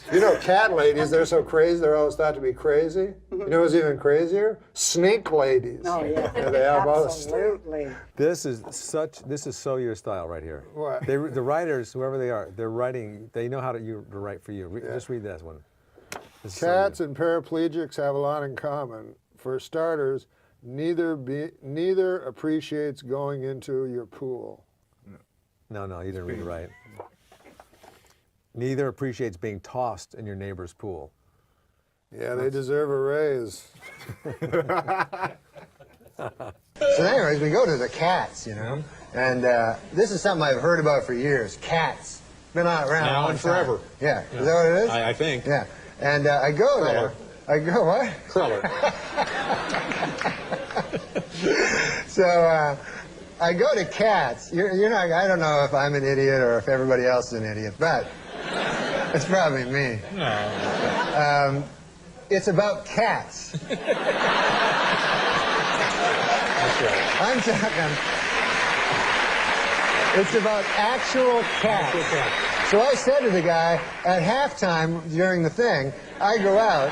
S1: You know, cat ladies, they're so crazy, they're always thought to be crazy. You know who's even crazier? Snake ladies.
S23: Oh, yeah.
S1: They have all the
S23: Absolutely.
S4: This is so your style right here.
S1: What?
S4: The writers, whoever they are, they're writing. They know how to write for you. Just read that one.
S1: Cats and paraplegics have a lot in common. For starters, neither appreciates going into your pool.
S4: No, you didn't read it right. Neither appreciates being tossed in your neighbor's pool.
S1: Yeah, they deserve a raise.
S19: So anyways, we go to the Cats, you know, and this is something I've heard about for years. Cats. Been around a long
S7: forever.
S19: time. Yeah. Is that what it is?
S7: I think.
S19: Yeah. And I go there. I go what?
S7: Cruller.
S19: So I go to Cats. You're not. I don't know if I'm an idiot or if everybody else is an idiot, but it's probably me.
S7: No.
S19: It's about cats.
S7: That's right.
S19: I'm talking. It's about actual cats. So I said to the guy at halftime during the thing, I go out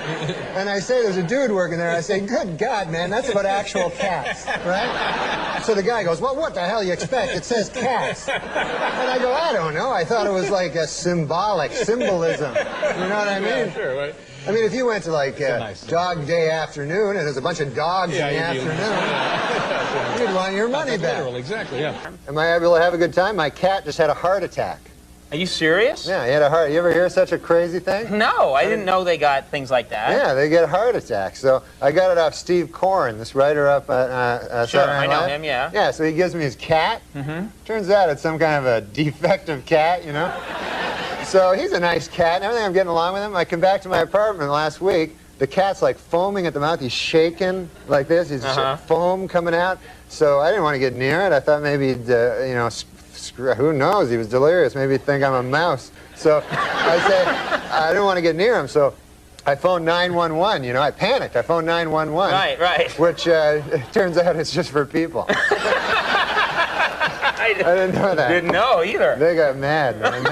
S19: and I say, there's a dude working there. I say, good God, man, that's about actual cats, right? So the guy goes, well, what the hell you expect? It says cats. And I go, I don't know. I thought it was like a symbolism. You know what I mean?
S7: Yeah, sure, right.
S19: I mean, if you went to like Dog Day Afternoon and there's a bunch of dogs in the afternoon, you'd want your money back.
S7: Literal, exactly, yeah.
S19: Am I able to have a good time? My cat just had a heart attack.
S10: Are you serious?
S19: Yeah, he had a heart. You ever hear such a crazy thing?
S10: No, I didn't know they got things like that.
S19: Yeah, they get heart attacks. So I got it off Steve Korn, this writer up at
S10: Sure,
S19: Saturday Night
S10: I know
S19: Live.
S10: him, yeah.
S19: Yeah, so he gives me his cat.
S10: Mm-hmm.
S19: Turns out it's some kind of a defective cat, you know? So he's a nice cat and everything. I'm getting along with him. I come back to my apartment last week. The cat's like foaming at the mouth. He's shaking like this. He's foam coming out. So I didn't want to get near it. I thought maybe he'd, you know, who knows? He was delirious. Maybe he'd think I'm a mouse. So I said, I didn't want to get near him. So I phoned 911. You know, I panicked. I phoned 911.
S10: Right.
S19: Which turns out it's just for people. I didn't know that.
S10: Didn't know either.
S19: They got mad, man.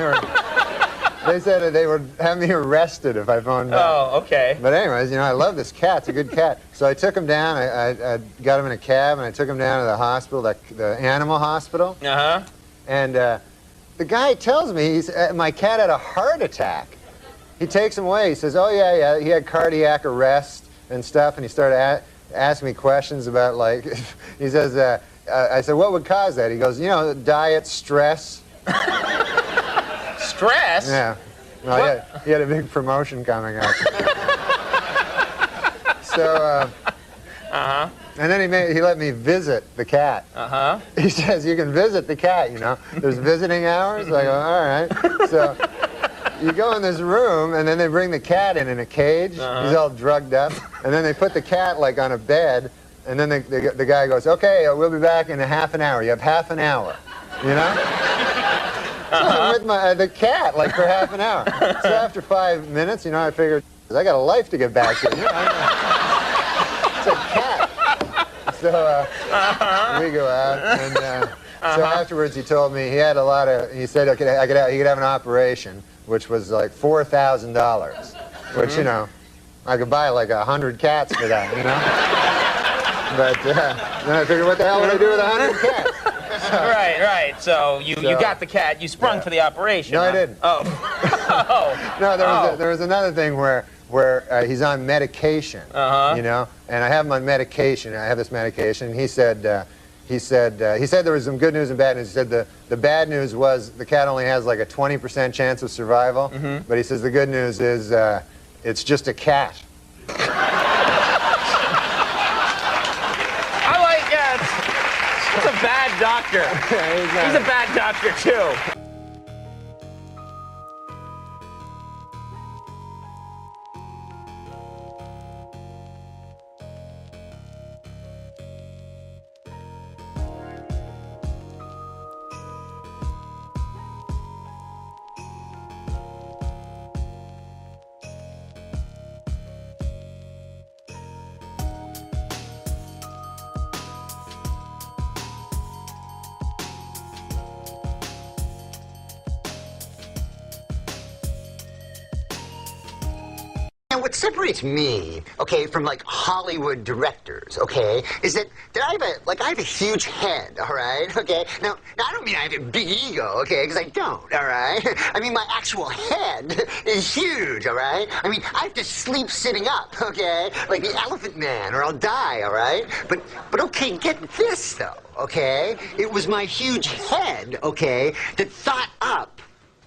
S19: They said they would have me arrested if I phoned back.
S10: Oh, okay.
S19: But anyways, you know, I love this cat. It's a good cat. So I took him down. I got him in a cab, and I took him down to the hospital, the animal hospital.
S10: Uh-huh.
S19: And the guy tells me my cat had a heart attack. He takes him away. He says, oh, yeah, he had cardiac arrest and stuff. And he started asking me questions about, like, he says, I said, what would cause that? He goes, you know, diet, stress.
S10: Stress?
S19: Yeah. Well, he had a big promotion coming up. So,
S10: uh-huh.
S19: And then he let me visit the cat.
S10: Uh-huh.
S19: He says, you can visit the cat, you know. There's visiting hours. I go, all right. So you go in this room, and then they bring the cat in a cage.
S10: Uh-huh.
S19: He's all drugged up. And then they put the cat, like, on a bed. And then the guy goes, okay, we'll be back in a half an hour. You have half an hour, you know? So I'm with the cat, like, for half an hour. So after 5 minutes, you know, I figured, I got a life to get back to. You know, it's a cat. So we go out, and so afterwards he told me he had a lot of, he said he could have an operation, which was like $4,000, which, you know, I could buy like 100 cats for that, you know? But then I figured, what the hell would I do with 100 cats?
S10: Right. So you got the cat. You sprung for the operation.
S19: No,
S10: huh?
S19: I didn't.
S10: Oh.
S19: No, there was another thing where he's on medication, you know, and I have him on medication. I have this medication, and he said there was some good news and bad news. He said the bad news was the cat only has like a 20% chance of survival, but he says the good news is it's just a cat.
S10: He's a bad doctor. He's a bad doctor, too.
S13: And what separates me, okay, from like Hollywood directors, okay, is that I have a huge head, all right, okay. Now I don't mean I have a big ego, okay, because I don't, all right. I mean my actual head is huge, all right. I mean I have to sleep sitting up, okay, like the Elephant Man, or I'll die, all right. But okay, get this though, okay. It was my huge head, okay, that thought up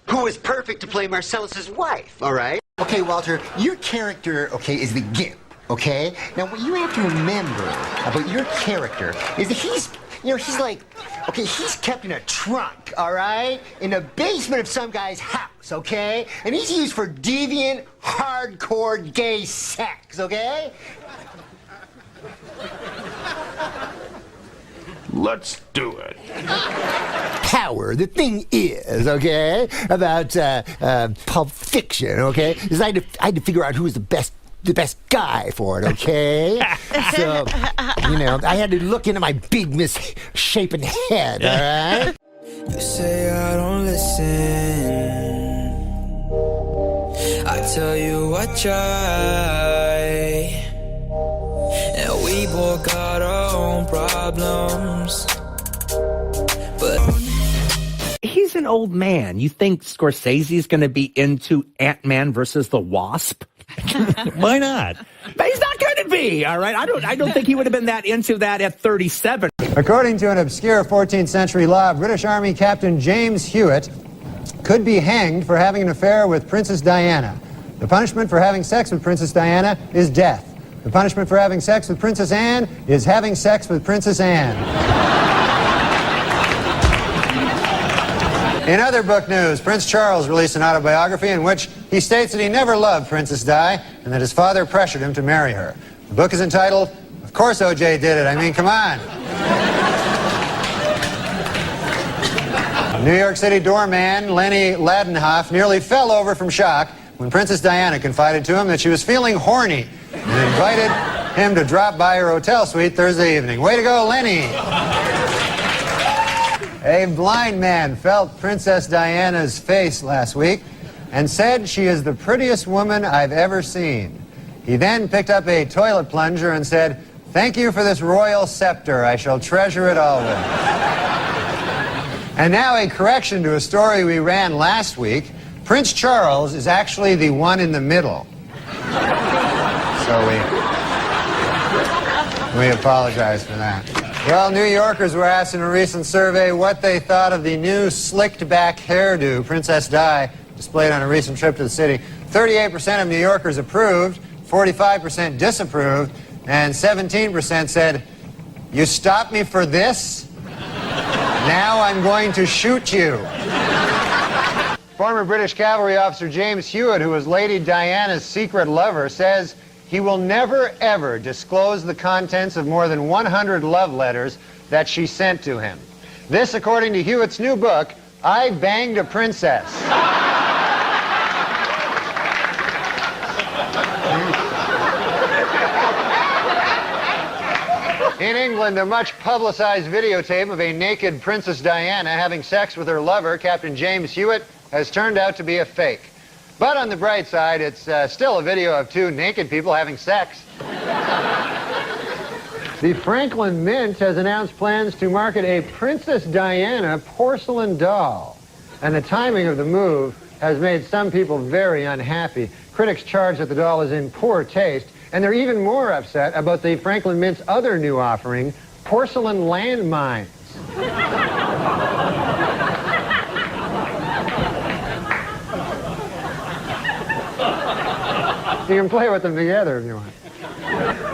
S13: who was perfect to play Marcellus's wife, all right. Okay, Walter, your character, okay, is the Gimp, okay? Now, what you have to remember about your character is that he's like, okay, he's kept in a trunk, all right? In the basement of some guy's house, okay? And he's used for deviant, hardcore gay sex, okay?
S6: Let's do it.
S1: Power. The thing is, okay, about Pulp Fiction, okay, is I had to figure out who was the best guy for it, okay? So, you know, I had to look into my big misshapen head, all right?
S18: You say I don't listen. I tell you I try. And we both got our own problems. But
S22: he's an old man. You think Scorsese's going to be into Ant-Man versus the Wasp? Why not? But he's not going to be, all right? I don't think he would have been that into that at 37.
S19: According to an obscure 14th century law, British Army Captain James Hewitt could be hanged for having an affair with Princess Diana. The punishment for having sex with Princess Diana is death. The punishment for having sex with Princess Anne is having sex with Princess Anne. In other book news, Prince Charles released an autobiography in which he states that he never loved Princess Di and that his father pressured him to marry her. The book is entitled, Of Course O.J. Did It. I mean, come on. New York City doorman Lenny Ladenhoff nearly fell over from shock when Princess Diana confided to him that she was feeling horny and invited him to drop by her hotel suite Thursday evening. Way to go, Lenny! A blind man felt Princess Diana's face last week and said she is the prettiest woman I've ever seen. He then picked up a toilet plunger and said, "Thank you for this royal scepter. I shall treasure it always." And now a correction to a story we ran last week. Prince Charles is actually the one in the middle. So we apologize for that. Well, New Yorkers were asked in a recent survey what they thought of the new slicked-back hairdo Princess Di displayed on a recent trip to the city. 38% of New Yorkers approved, 45% disapproved, and 17% said, "You stopped me for this? Now I'm going to shoot you." Former British cavalry officer James Hewitt, who was Lady Diana's secret lover, says he will never, ever disclose the contents of more than 100 love letters that she sent to him. This, according to Hewitt's new book, I Banged a Princess. In England, a much publicized videotape of a naked Princess Diana having sex with her lover, Captain James Hewitt, has turned out to be a fake. But on the bright side, it's still a video of two naked people having sex. The Franklin Mint has announced plans to market a Princess Diana porcelain doll. And the timing of the move has made some people very unhappy. Critics charge that the doll is in poor taste, and they're even more upset about the Franklin Mint's other new offering, porcelain landmines. You can play with them together if you want.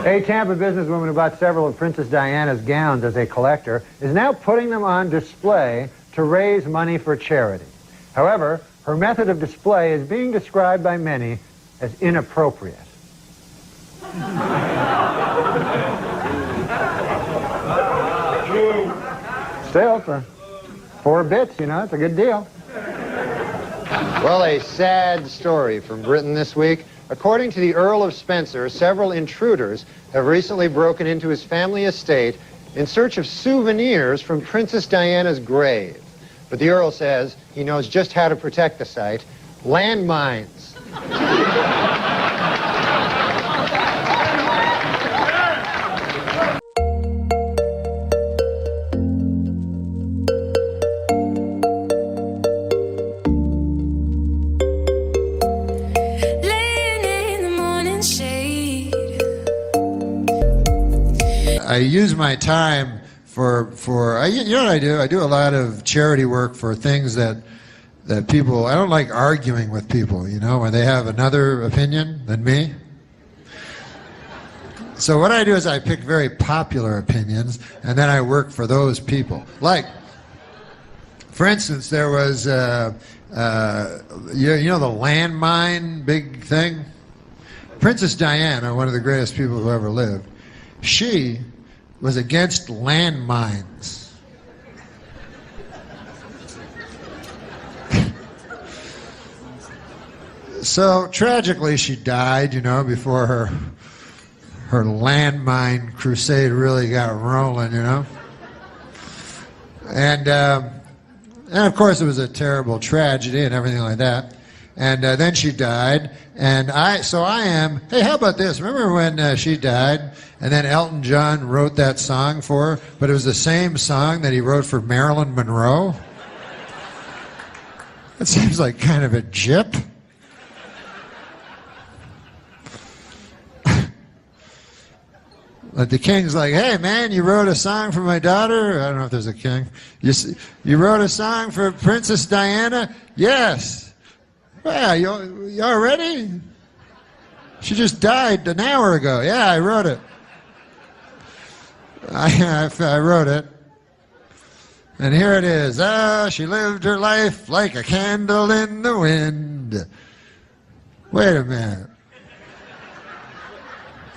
S19: A Tampa businesswoman who bought several of Princess Diana's gowns as a collector is now putting them on display to raise money for charity. However, her method of display is being described by many as inappropriate. Still, for 4 bits, you know, it's a good deal. Well, a sad story from Britain this week. According to the Earl of Spencer, several intruders have recently broken into his family estate in search of souvenirs from Princess Diana's grave. But the Earl says he knows just how to protect the site: landmines.
S1: I use my time for you know what I do? I do a lot of charity work for things that people, I don't like arguing with people, you know, when they have another opinion than me. So what I do is I pick very popular opinions, and then I work for those people. Like, for instance, there was, you know the landmine big thing? Princess Diana, one of the greatest people who ever lived, she was against landmines. So tragically she died, you know, before her landmine crusade really got rolling, you know. And of course it was a terrible tragedy and everything like that. And then she died, and hey, how about this? Remember when she died, and then Elton John wrote that song for her, but it was the same song that he wrote for Marilyn Monroe? That seems like kind of a jip. But the king's like, hey, man, you wrote a song for my daughter? I don't know if there's a king. You wrote a song for Princess Diana? Yes. Well, you already? She just died an hour ago. Yeah, I wrote it. I wrote it. And here it is. She lived her life like a candle in the wind. Wait a minute.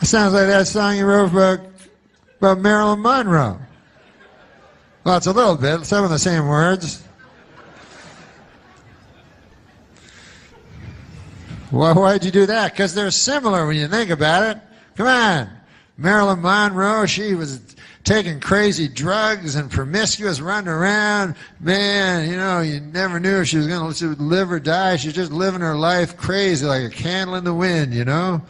S1: It sounds like that song you wrote about Marilyn Monroe. Well, it's a little bit. Some of the same words. Well, why'd you do that? Because they're similar when you think about it. Come on. Marilyn Monroe, she was taking crazy drugs and promiscuous, running around. Man, you know, you never knew if she was going to live or die. She's just living her life crazy like a candle in the wind, you know.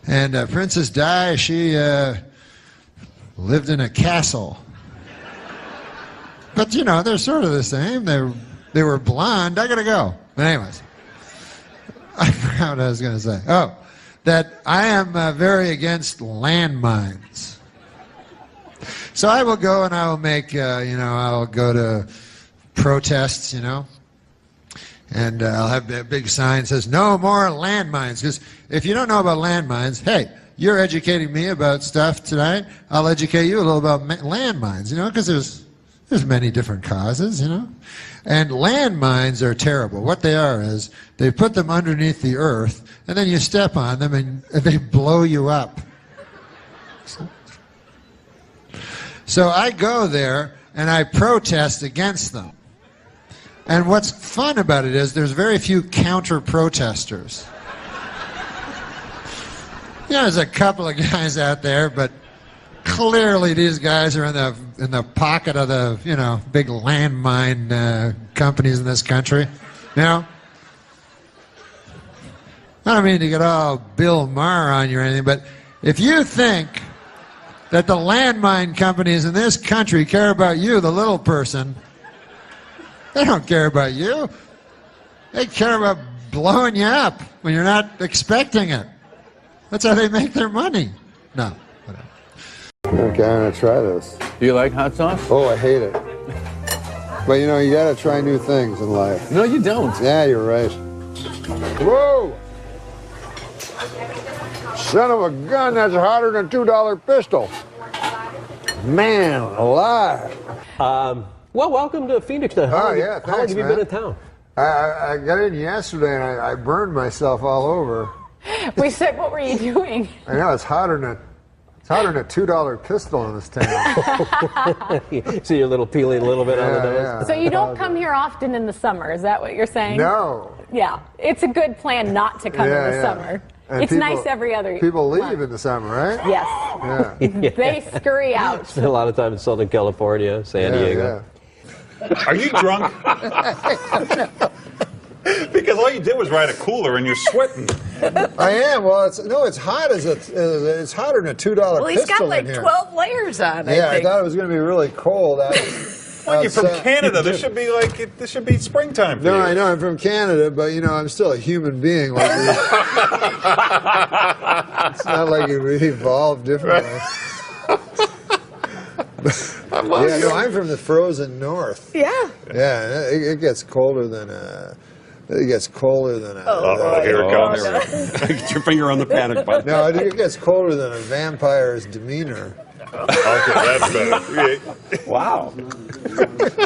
S1: And Princess Di, she lived in a castle. But, you know, they're sort of the same. They were blonde. I got to go. But anyways, I forgot what I was going to say. Oh, that I am very against landmines. So I will go and I will make, you know, I'll go to protests, you know, and I'll have that big sign that says, no more landmines. Because if you don't know about landmines, hey, you're educating me about stuff tonight. I'll educate you a little about landmines, you know, because there's many different causes, you know. And landmines are terrible. What they are is they put them underneath the earth, and then you step on them and they blow you up. So I go there and I protest against them. And what's fun about it is there's very few counter-protesters. You know, there's a couple of guys out there, but clearly these guys are in the pocket of the, you know, big landmine companies in this country. You know? I don't mean to get all Bill Maher on you or anything, but if you think that the landmine companies in this country care about you, the little person, they don't care about you. They care about blowing you up when you're not expecting it. That's how they make their money. No.
S11: Okay, I'm gonna try this.
S12: Do you like hot sauce?
S11: Oh, I hate it. But you know, you gotta try new things in life.
S12: No, you don't.
S11: Yeah, you're right. Whoa! Son of a gun, that's hotter than a $2 pistol. Man alive.
S8: Well, welcome to Phoenix. How long have you been in town?
S11: I got in yesterday and I burned myself all over.
S23: We said, what were you doing?
S11: I know, it's hotter than a $2 pistol in this town.
S8: So you're a little peeling a little bit on the nose?
S11: Yeah.
S23: So you don't come here often in the summer, is that what you're saying?
S11: No.
S23: Yeah, it's a good plan not to come in the summer.
S11: And
S23: it's nice every other
S11: People leave
S23: month.
S11: in the summer, right?
S23: Yes.
S11: Yeah.
S23: They scurry out.
S8: Spent a lot of time in Southern California, San Diego.
S11: Yeah.
S5: Are you drunk? Because all you did was ride a cooler and you're sweating.
S11: I am. Well, it's hot it's hotter than a $2 pistol.
S23: Well, he's got like
S11: in here.
S23: 12 layers on.
S11: Yeah, I thought it was going to be really cold.
S5: Well, you're from Canada. This should be springtime for you.
S11: No, I know I'm from Canada, but you know I'm still a human being. Like it's not like we evolved differently. Yeah, no, I'm from the frozen north.
S23: Yeah.
S11: Yeah, it gets colder than It gets colder than a...
S5: Oh, here it comes. Get your finger on the panic button.
S11: No, it gets colder than a vampire's demeanor.
S5: Okay, that's better. Wow.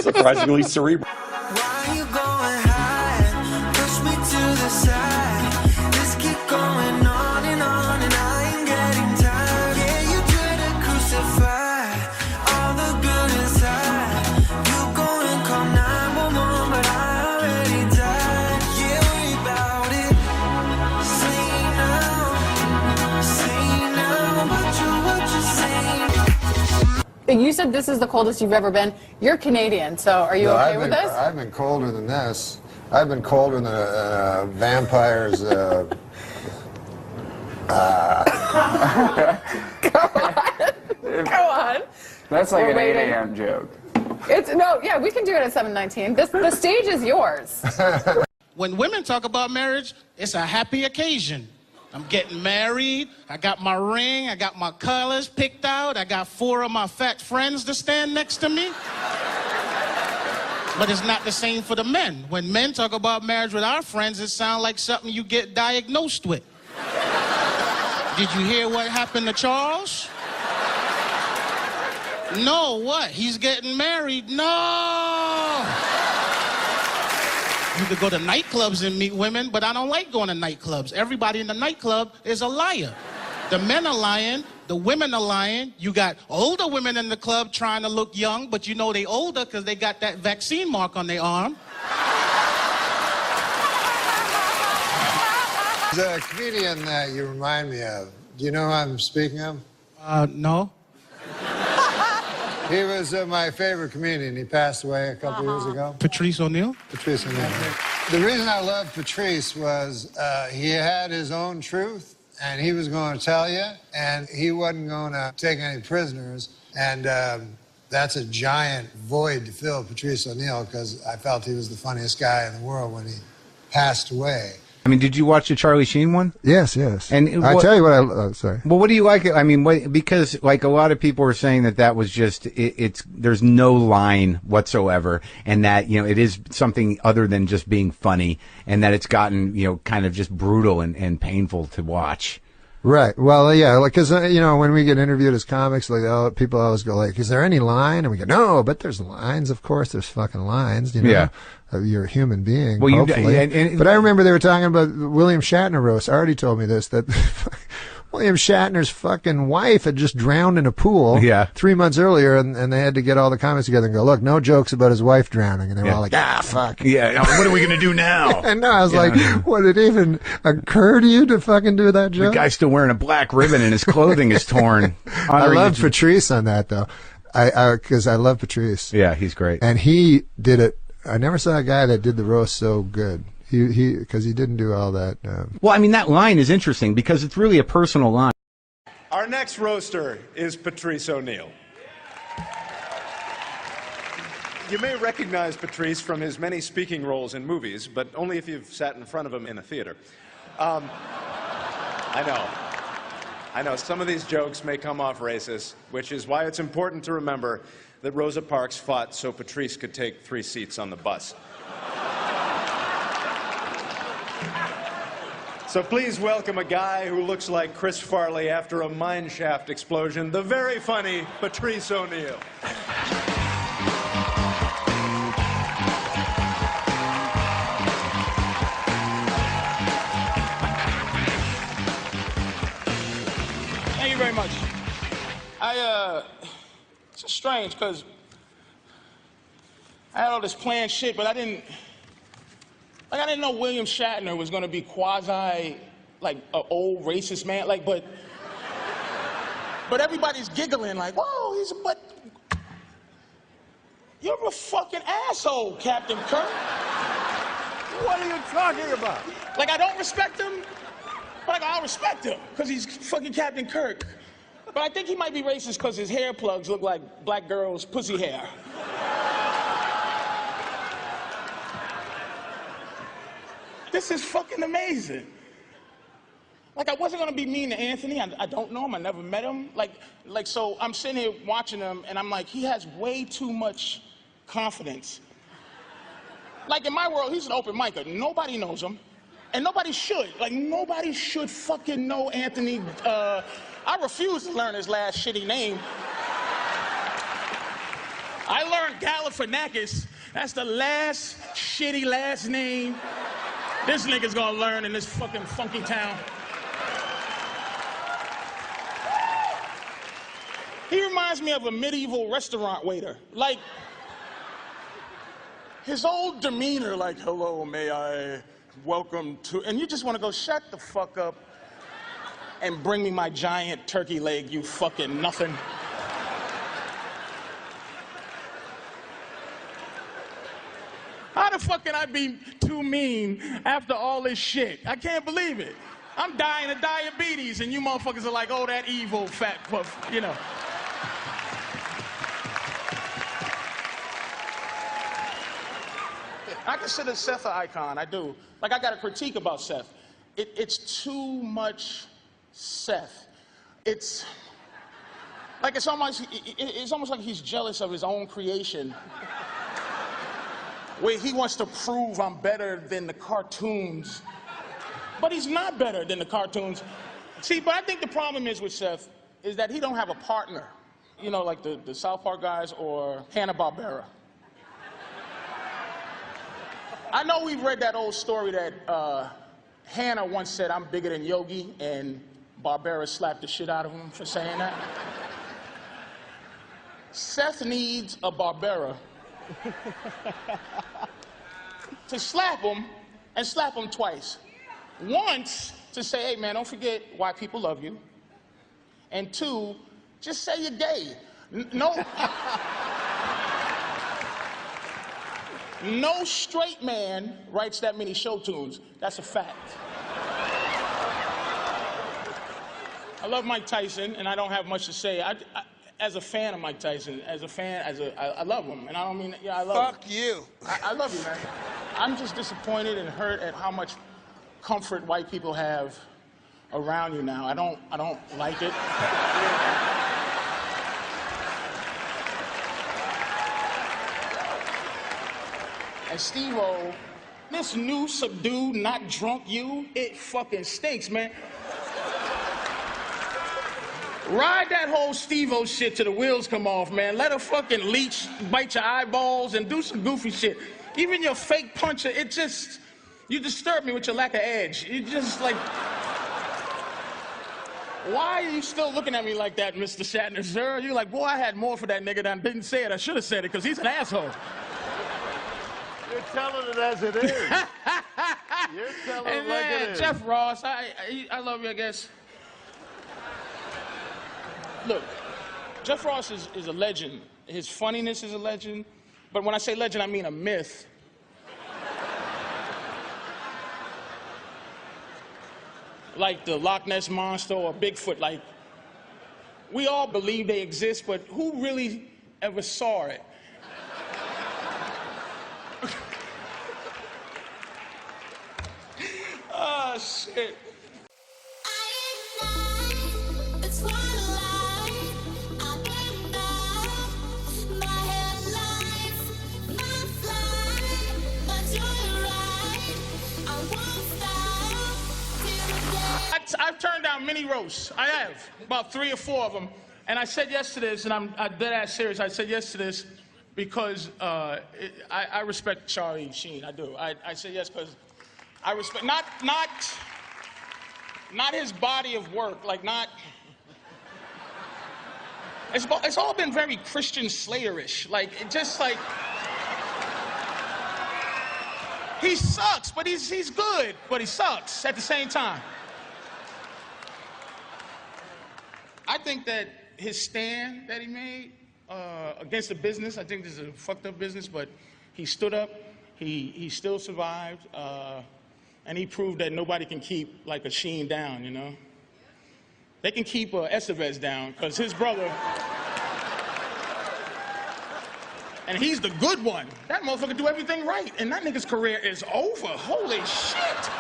S5: Surprisingly cerebral.
S18: Why you going high? Push me to the side. Let's keep going on and I ain't getting tired. Yeah, you try to crucify all the good inside. You go and call 911, but I already died. Yeah, worry about it. Say now, what you saying?
S23: You said this is the coldest you've ever been. You're Canadian, so are you okay with this?
S11: I've been colder than this. I've been colder than a vampire's...
S23: Go on.
S12: That's like
S23: We're
S12: an 8
S23: waiting.
S12: a.m. joke.
S23: Yeah, we can do it at 7:19. The stage is yours.
S14: When women talk about marriage, it's a happy occasion. I'm getting married, I got my ring, I got my colors picked out, I got 4 of my fat friends to stand next to me. But it's not the same for the men. When men talk about marriage with our friends, it sounds like something you get diagnosed with. Did you hear what happened to Charles? No, what? He's getting married? No! You could go to nightclubs and meet women, but I don't like going to nightclubs. Everybody in the nightclub is a liar. The men are lying, the women are lying. You got older women in the club trying to look young, but you know they older because they got that vaccine mark on their arm.
S11: There's a comedian that you remind me of. Do you know who I'm speaking of?
S14: No.
S19: He was my favorite comedian. He passed away a couple years ago.
S14: Patrice O'Neal?
S19: Patrice O'Neal. The reason I loved Patrice was he had his own truth, and he was going to tell you, and he wasn't going to take any prisoners. And that's a giant void to fill, Patrice O'Neal, because I felt he was the funniest guy in the world when he passed away.
S10: I mean, did you watch the Charlie Sheen one?
S16: Yes, yes.
S10: And
S16: I tell you what, sorry.
S10: Well, what do you like? I mean, because like a lot of people were saying that was just there's no line whatsoever, and that it is something other than just being funny, and that it's gotten kind of just brutal and painful to watch.
S16: Right. Well, yeah, like, cause, when we get interviewed as comics, like, people always go like, is there any line? And we go, no, but there's lines. Of course there's fucking lines,
S10: Yeah.
S16: You're a human being,
S10: Well,
S16: hopefully. But I remember they were talking about William Shatner roast. Artie told me this, that William Shatner's fucking wife had just drowned in a pool 3 months earlier, and they had to get all the comics together and go, look, no jokes about his wife drowning. And they were all like, fuck.
S10: Yeah, what are we going to do now?
S16: And I was like, what, it even occur to you to fucking do that joke?
S10: The guy's still wearing a black ribbon and his clothing is torn.
S16: I love Patrice on that, though. Because I love Patrice.
S10: Yeah, he's great.
S16: And he did it. I never saw a guy that did the roast so good. Because he didn't do all that.
S10: Well, I mean, that line is interesting because it's really a personal line.
S9: Our next roaster is Patrice O'Neal. You may recognize Patrice from his many speaking roles in movies, but only if you've sat in front of him in a theater. I know, some of these jokes may come off racist, which is why it's important to remember that Rosa Parks fought so Patrice could take 3 seats on the bus. So please welcome a guy who looks like Chris Farley after a mine shaft explosion, the very funny Patrice O'Neal.
S14: Thank you very much. It's just strange because I had all this planned shit, but I didn't know William Shatner was gonna be quasi, like, an old racist man, like, but everybody's giggling, like, whoa, but you're a fucking asshole, Captain Kirk.
S11: What are you talking about?
S14: Like, I don't respect him, but like, I'll respect him, because he's fucking Captain Kirk. But I think he might be racist because his hair plugs look like black girls' pussy hair. This is fucking amazing. Like, I wasn't gonna be mean to Anthony. I don't know him, I never met him. So I'm sitting here watching him and I'm like, he has way too much confidence. Like, in my world, he's an open micer. Nobody knows him. And nobody should. Like, nobody should fucking know Anthony. I refuse to learn his last shitty name. I learned Galifianakis. That's the last shitty last name this nigga's gonna learn in this fucking funky town. He reminds me of a medieval restaurant waiter. Like, his whole demeanor, like, hello, may I welcome to, and you just wanna go, shut the fuck up and bring me my giant turkey leg, you fucking nothing. How the fuck can I be too mean after all this shit? I can't believe it. I'm dying of diabetes and you motherfuckers are like, oh, that evil fat puff, you know. I consider Seth an icon, I do. Like, I got a critique about Seth. It's too much Seth. It's almost like he's jealous of his own creation. Where he wants to prove I'm better than the cartoons. But he's not better than the cartoons. See, but I think the problem is with Seth is that he don't have a partner. You know, like the South Park guys or Hanna-Barbera. I know we've read that old story that Hannah once said, I'm bigger than Yogi, and Barbera slapped the shit out of him for saying that. Seth needs a Barbera to slap him and slap him twice. Once to say, hey man, don't forget why people love you. And 2, Just say you're gay. No. No straight man writes that many show tunes. That's a fact. I love Mike Tyson, and I don't have much to say. As a fan of Mike Tyson, I love him, and I don't mean, yeah, I love him.
S6: Fuck you.
S14: I love you, man. I'm just disappointed and hurt at how much comfort white people have around you now. I don't like it. And Steve-O, this new subdued, not drunk you, it fucking stinks, man. Ride that whole Steve-O shit till the wheels come off, man. Let a fucking leech bite your eyeballs and do some goofy shit. Even your fake puncher, you disturb me with your lack of edge. You just like, why are you still looking at me like that, Mr. Shatner, sir? You're like, boy, I had more for that nigga than I didn't say it. I should have said it, because he's an asshole.
S6: You're telling it as it is. You're telling it like it is.
S14: Jeff Ross, I love you, I guess. Look, Jeff Ross is a legend. His funniness is a legend. But when I say legend, I mean a myth. Like the Loch Ness Monster or Bigfoot. Like, we all believe they exist, but who really ever saw it? Oh, shit. I've turned down many roasts. I have, about 3 or 4 of them. And I said yes to this, and I'm dead ass serious. I said yes to this because I respect Charlie Sheen. I do. I said yes because I respect not his body of work. Like not. It's all been very Christian Slayerish. Like it just like. He sucks, but he's good, but he sucks at the same time. I think that his stand that he made against the business, I think this is a fucked up business, but he stood up, he still survived, and he proved that nobody can keep like a Sheen down, you know? They can keep Estevez down, because his brother, and he's the good one. That motherfucker do everything right, and that nigga's career is over. Holy shit.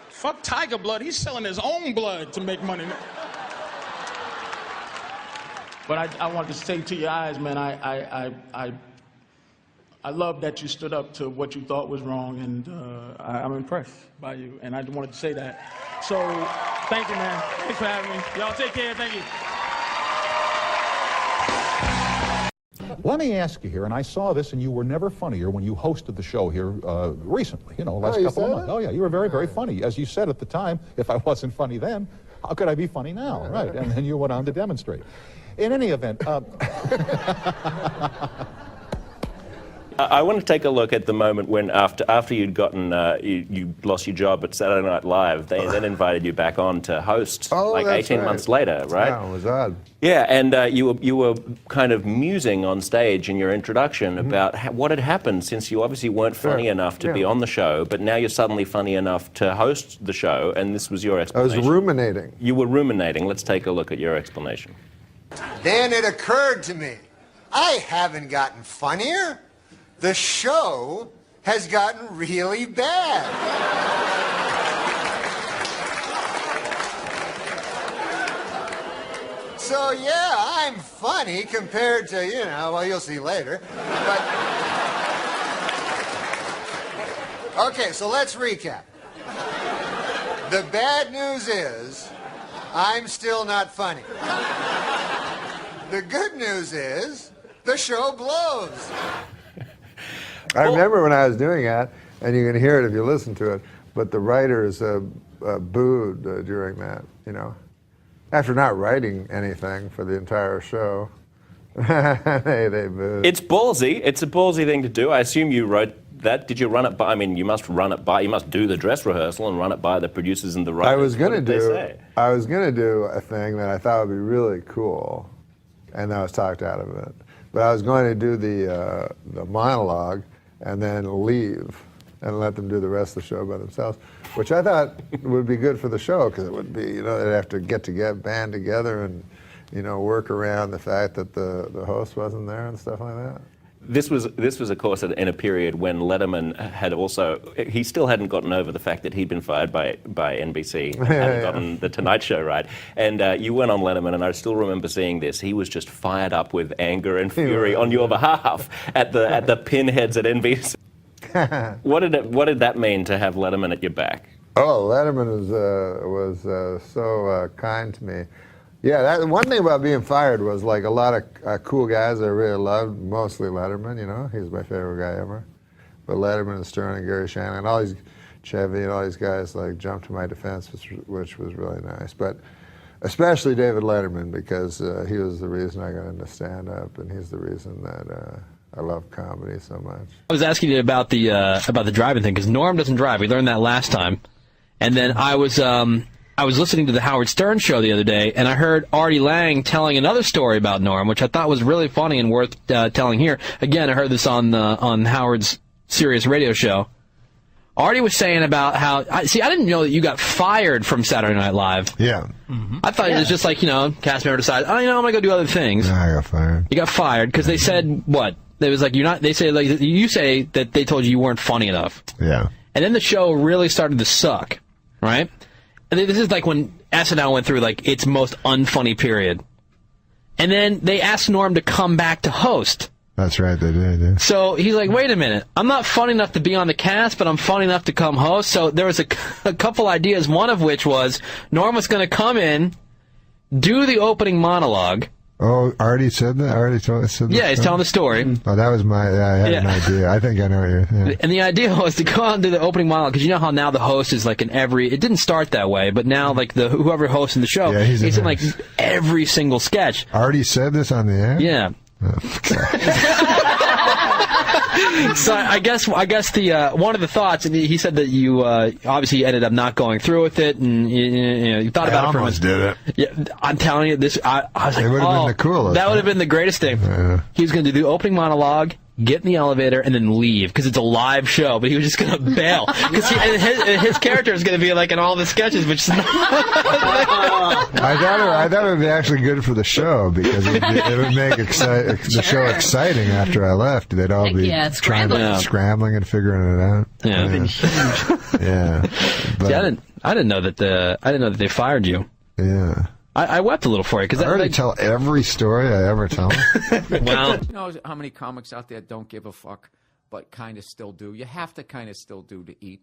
S14: Fuck Tiger Blood, he's selling his own blood to make money. But I want to say to your eyes, man, I love that you stood up to what you thought was wrong, and I'm impressed by you, and I wanted to say that. So, thank you, man. Thanks for having me. Y'all take care, thank you.
S2: Let me ask you here, and I saw this, and you were never funnier when you hosted the show here recently, you know, last couple of months. Oh, yeah, you were very, very funny. As you said at the time, if I wasn't funny then, how could I be funny now? Right, and then you went on to demonstrate. In any event...
S15: I want to take a look at the moment when after you'd gotten, you lost your job at Saturday Night Live, they then invited you back on to host, like 18 months later, right?
S16: Yeah, it was odd.
S15: Yeah, and you were kind of musing on stage in your introduction about what had happened, since you obviously weren't funny enough to be on the show, but now you're suddenly funny enough to host the show, and this was your explanation.
S16: I was ruminating.
S15: You were ruminating. Let's take a look at your explanation.
S19: Then it occurred to me, I haven't gotten funnier. The show has gotten really bad. So yeah, I'm funny compared to, you know, well, you'll see later. But... Okay, so let's recap. The bad news is, I'm still not funny. The good news is, the show blows.
S16: I remember when I was doing that, and you can hear it if you listen to it, but the writers booed during that, you know. After not writing anything for the entire show, they booed.
S15: It's ballsy. It's a ballsy thing to do. I assume you wrote that? Did you run it by? I mean, you must run it by. You must do the dress rehearsal and run it by the producers and the writers.
S16: I was
S15: What did they say?
S16: gonna do a thing that I thought would be really cool, and I was talked out of it. But I was going to do the monologue and then leave and let them do the rest of the show by themselves, which I thought would be good for the show, because it would be, you know, they'd have to band together and, you know, work around the fact that the host wasn't there and stuff like that.
S15: This was, of course, in a period when Letterman had also, he still hadn't gotten over the fact that he'd been fired by NBC and hadn't gotten the Tonight Show right. And you went on Letterman, and I still remember seeing this. He was just fired up with anger and fury on your behalf at the pinheads at NBC. What did that mean to have Letterman at your back?
S16: Oh, Letterman was so kind to me. Yeah, one thing about being fired was, like, a lot of cool guys I really loved, mostly Letterman, you know, he's my favorite guy ever. But Letterman and Stern and Gary Shanley and all these, Chevy and all these guys, like, jumped to my defense, which was really nice. But especially David Letterman, because he was the reason I got into stand-up, and he's the reason that I love comedy so much.
S8: I was asking you about the driving thing, because Norm doesn't drive. We learned that last time. And then I was listening to the Howard Stern show the other day, and I heard Artie Lang telling another story about Norm, which I thought was really funny and worth telling here. Again, I heard this on Howard's Sirius radio show. Artie was saying about how, I didn't know that you got fired from Saturday Night Live.
S16: Yeah.
S8: I thought it was just like, you know, cast member decides, oh, you know, I'm going to go do other things.
S16: No, I got fired.
S8: You got fired because they said, what? It was like, they say, like, you say that they told you weren't funny enough.
S16: Yeah.
S8: And then the show really started to suck, right? And this is like when SNL went through, like, its most unfunny period. And then they asked Norm to come back to host.
S16: That's right, they did, yeah.
S8: So he's like, wait a minute, I'm not funny enough to be on the cast, but I'm funny enough to come host. So there was a couple ideas, one of which was Norm was going to come in, do the opening monologue.
S16: Oh, Artie said that? Artie said that?
S8: Yeah, he's telling the story.
S16: Oh, that was I had an idea. I think I know what you're... Yeah.
S8: And the idea was to go out and do the opening monologue, because you know how now the host is like in every... It didn't start that way, but now like whoever hosts in the show, he's in like every single sketch.
S16: Artie said this on the air?
S8: Yeah. So I guess the one of the thoughts, and he said that you obviously ended up not going through with it, and you thought about it for a minute.
S16: I almost did it.
S8: Yeah, I'm telling you, this. I was like,
S16: it would have been the coolest.
S8: That would have been the greatest thing. Yeah. He was going to do the opening monologue, get in the elevator, and then leave, because it's a live show. But he was just going to bail, because his character is going to be like in all the sketches, which is not.
S16: I thought it would be actually good for the show, because it would make the show exciting after I left. They'd all be scrambling and figuring it out.
S8: Yeah.
S16: Yeah. But,
S8: see, I didn't know that they fired you.
S16: Yeah.
S8: I wept a little for you, because
S16: I already tell every story I ever tell.
S8: Well,
S17: you know how many comics out there don't give a fuck, but kind of still do? You have to kind of still do to eat.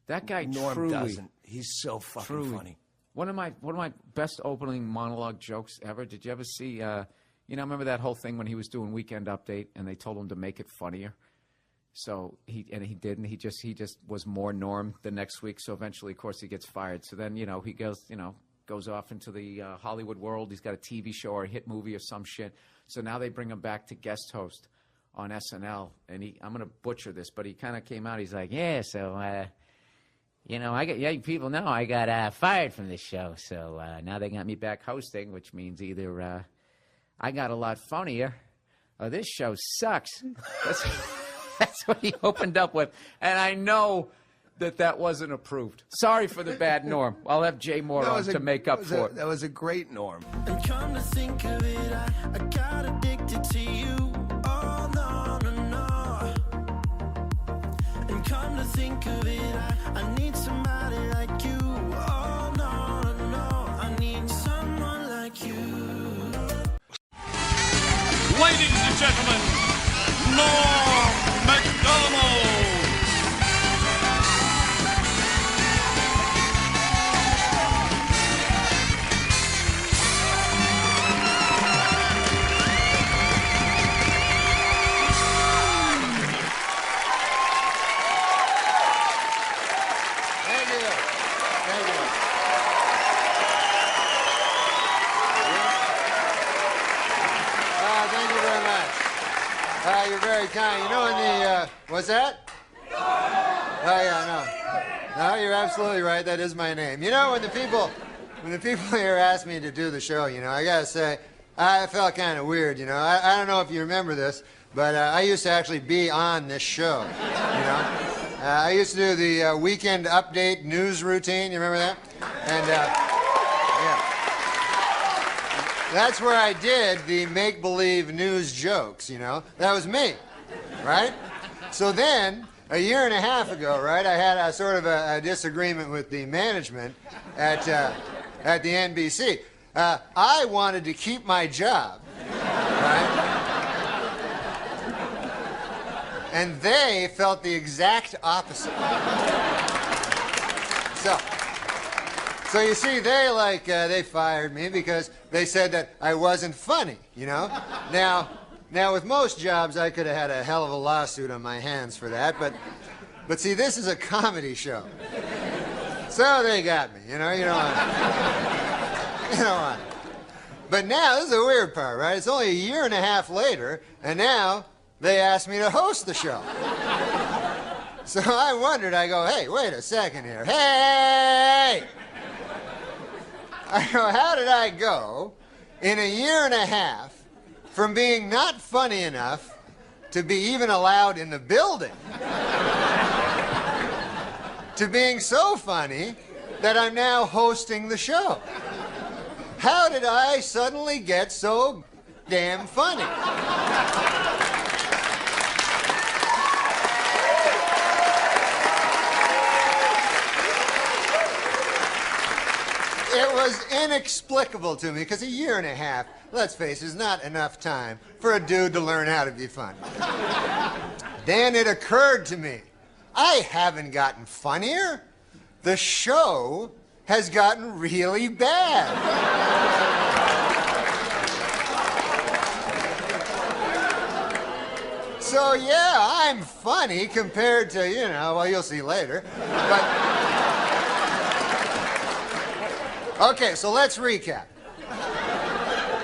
S17: That guy
S20: Norm
S17: truly
S20: doesn't. He's so fucking funny.
S17: One of my best opening monologue jokes ever. Did you ever see? Remember that whole thing when he was doing Weekend Update and they told him to make it funnier. So he did, and he just was more Norm the next week. So eventually, of course, he gets fired. So then he goes off into the Hollywood world. He's got a TV show or a hit movie or some shit. So now they bring him back to guest host on SNL. And I'm going to butcher this, but he kind of came out. He's like, yeah, so, people know I got fired from this show. So now they got me back hosting, which means either I got a lot funnier or this show sucks. That's what he opened up with. And I know that wasn't approved. Sorry for the bad Norm. I'll have Jay Moore on to make up for it.
S20: That was a great Norm.
S18: And come to think of it, I got addicted to you. Oh, no, no, no. And come to think of it, I need somebody like you. Oh, no, no, no. I need someone like you.
S21: Ladies and gentlemen, Norm MacDonald.
S1: You're very kind. You know, in the, what's that?
S19: Oh yeah, no, you're absolutely right. That is my name. You know, when the people here asked me to do the show, you know, I gotta say, I felt kind of weird. You know, I don't know if you remember this, but I used to actually be on this show. You know, I used to do the weekend update news routine. You remember that? And yeah, that's where I did the make-believe news jokes. You know, that was me, right? So then, a year and a half ago, right, I had a sort of a disagreement with the management at the NBC. I wanted to keep my job, right? And they felt the exact opposite. So you see, they fired me because they said that I wasn't funny, you know? Now, with most jobs, I could have had a hell of a lawsuit on my hands for that, but see, this is a comedy show. So they got me, you know, you don't want it. But now, this is the weird part, right? It's only a year and a half later, and now they asked me to host the show. So I wondered, I go, hey, wait a second here. Hey! I go, how did I go in a year and a half from being not funny enough to be even allowed in the building to being so funny that I'm now hosting the show? How did I suddenly get so damn funny? It was inexplicable to me, because a year and a half, let's face it, is not enough time for a dude to learn how to be funny. Then it occurred to me, I haven't gotten funnier. The show has gotten really bad. So yeah, I'm funny compared to, you know, well, you'll see later. But okay, so let's recap.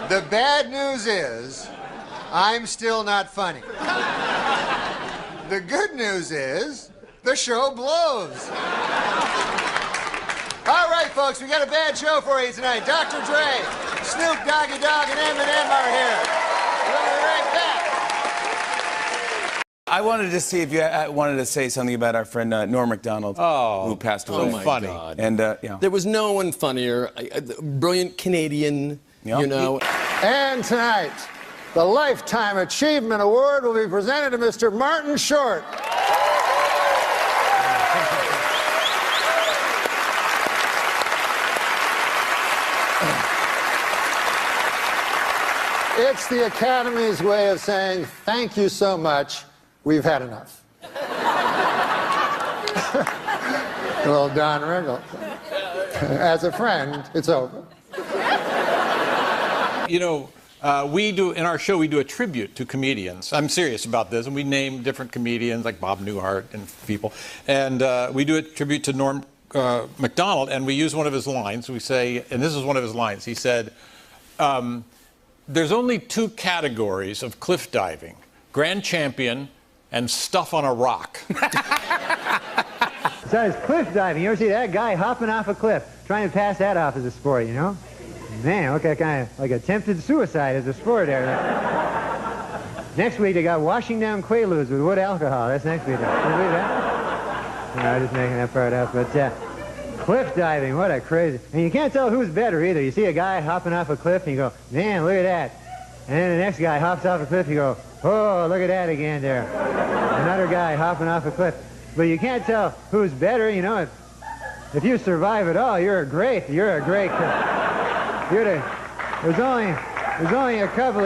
S19: The bad news is, I'm still not funny. The good news is, the show blows. All right, folks, we got a bad show for you tonight. Dr. Dre, Snoop Doggy Dogg, and Eminem are here. We'll be right back.
S3: I wanted to see if you wanted to say something about our friend Norm MacDonald, who passed away.
S4: Oh, my God.
S3: And, yeah.
S4: There was no one funnier. A brilliant Canadian, you know.
S19: And tonight, the Lifetime Achievement Award will be presented to Mr. Martin Short. It's the Academy's way of saying, thank you so much, we've had enough. Little Don Rickles. As a friend, it's over.
S7: You know, we do, in our show, we do a tribute to comedians. I'm serious about this, and we name different comedians, like Bob Newhart and people. And we do a tribute to Norm MacDonald, and we use one of his lines. We say, and this is one of his lines, he said, there's only two categories of cliff diving, grand champion and stuff on a rock.
S24: So it's cliff diving. You ever see that guy hopping off a cliff, trying to pass that off as a sport, you know? Man, look at kind of like attempted suicide as a sport there. Next week they got washing down Quaaludes with wood alcohol. That's next week. Can you believe that? No, I'm just making that part up. But cliff diving, what a crazy... And you can't tell who's better either. You see a guy hopping off a cliff and you go, man, look at that. And then the next guy hops off a cliff and you go, oh, look at that again there. Another guy hopping off a cliff. But you can't tell who's better, you know. If you survive it all, you're a great there's only a couple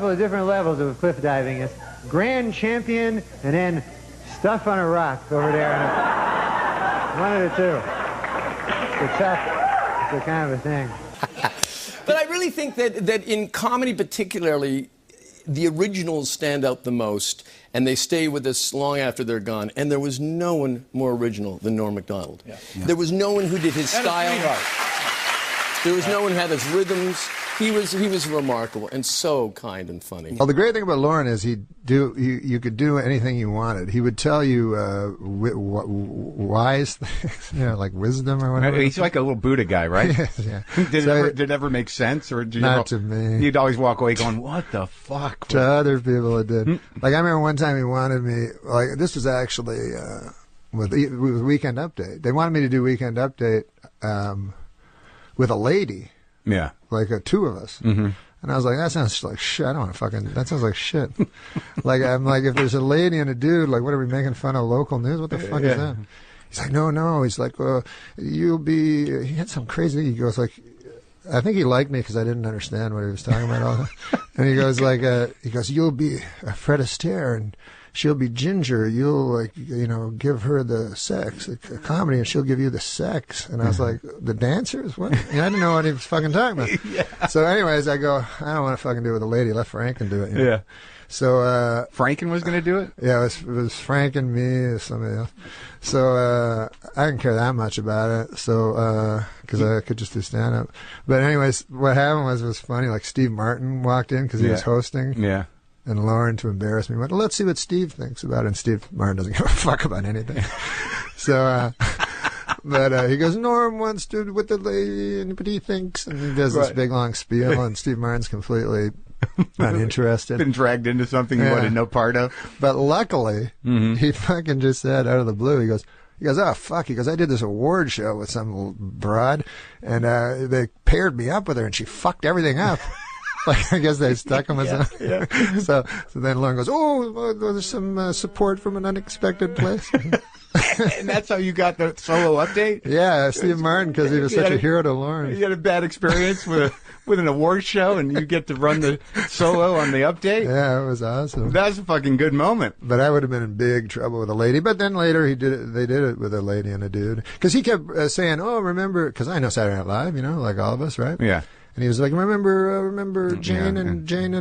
S24: of different levels of cliff diving. It's grand champion and then stuff on a rock over there. One of the two. It's a kind of a thing.
S4: But I really think that in comedy particularly, the originals stand out the most, and they stay with us long after they're gone. And there was no one more original than Norm MacDonald. Yeah. There was no one who did his style. There was no one who had his rhythms. He was remarkable and so kind and funny.
S16: Well, the great thing about Lauren is you could do anything you wanted. He would tell you wise things, like wisdom or whatever.
S10: He's like a little Buddha guy, right?
S16: Yeah.
S10: Did it ever make sense, or
S16: not to me?
S10: You'd always walk away going, "What the fuck?"
S16: To other people, it did. Like I remember one time he wanted me. Like this was actually with Weekend Update. They wanted me to do Weekend Update with a lady.
S10: Yeah.
S16: Like two of us.
S10: Mm-hmm.
S16: And I was like, that sounds like shit. I don't want to fucking, that sounds like shit. I'm like, if there's a lady and a dude, like, what are we making fun of local news? What the fuck is that? He's like, no. He's like, you'll be, he had some crazy, he goes like, I think he liked me because I didn't understand what he was talking about all that. And he goes like, you'll be Fred Astaire and she'll be Ginger. You'll give her the sex, a comedy, and she'll give you the sex. And I was like, the dancers? What? I didn't know what he was fucking talking about. Yeah. So anyways, I go, I don't want to fucking do it with a lady. Let Franken do it.
S10: Yeah.
S16: So
S10: Franken was going to do it?
S16: Yeah, it was Frank and me and somebody else. So I didn't care that much about it. So because I could just do stand up. But anyways, what happened was funny. Like Steve Martin walked in because he was hosting.
S10: Yeah.
S16: And Lauren, to embarrass me, went, let's see what Steve thinks about it. And Steve Martin doesn't give a fuck about anything. So, but he goes, Norm wants to with the lady, and what he thinks. And he does this big long spiel, and Steve Martin's completely uninterested.
S10: Been dragged into something he wanted no part of.
S16: But luckily, he fucking just said out of the blue, he goes, oh, fuck. He goes, I did this award show with some broad, and they paired me up with her, and she fucked everything up. Like, I guess they stuck him with something. Yeah. So then Lauren goes, oh, there's some support from an unexpected place.
S10: And that's how you got the solo update?
S16: Yeah, Steve Martin, because he was such a hero to Lauren.
S10: You had a bad experience with an award show, and you get to run the solo on the update?
S16: Yeah, it was awesome.
S10: That's a fucking good moment.
S16: But I would have been in big trouble with a lady. But then later they did it with a lady and a dude. Because he kept saying, oh, remember, because I know Saturday Night Live, like all of us, right?
S10: Yeah.
S16: And he was like, remember Jane and Dan?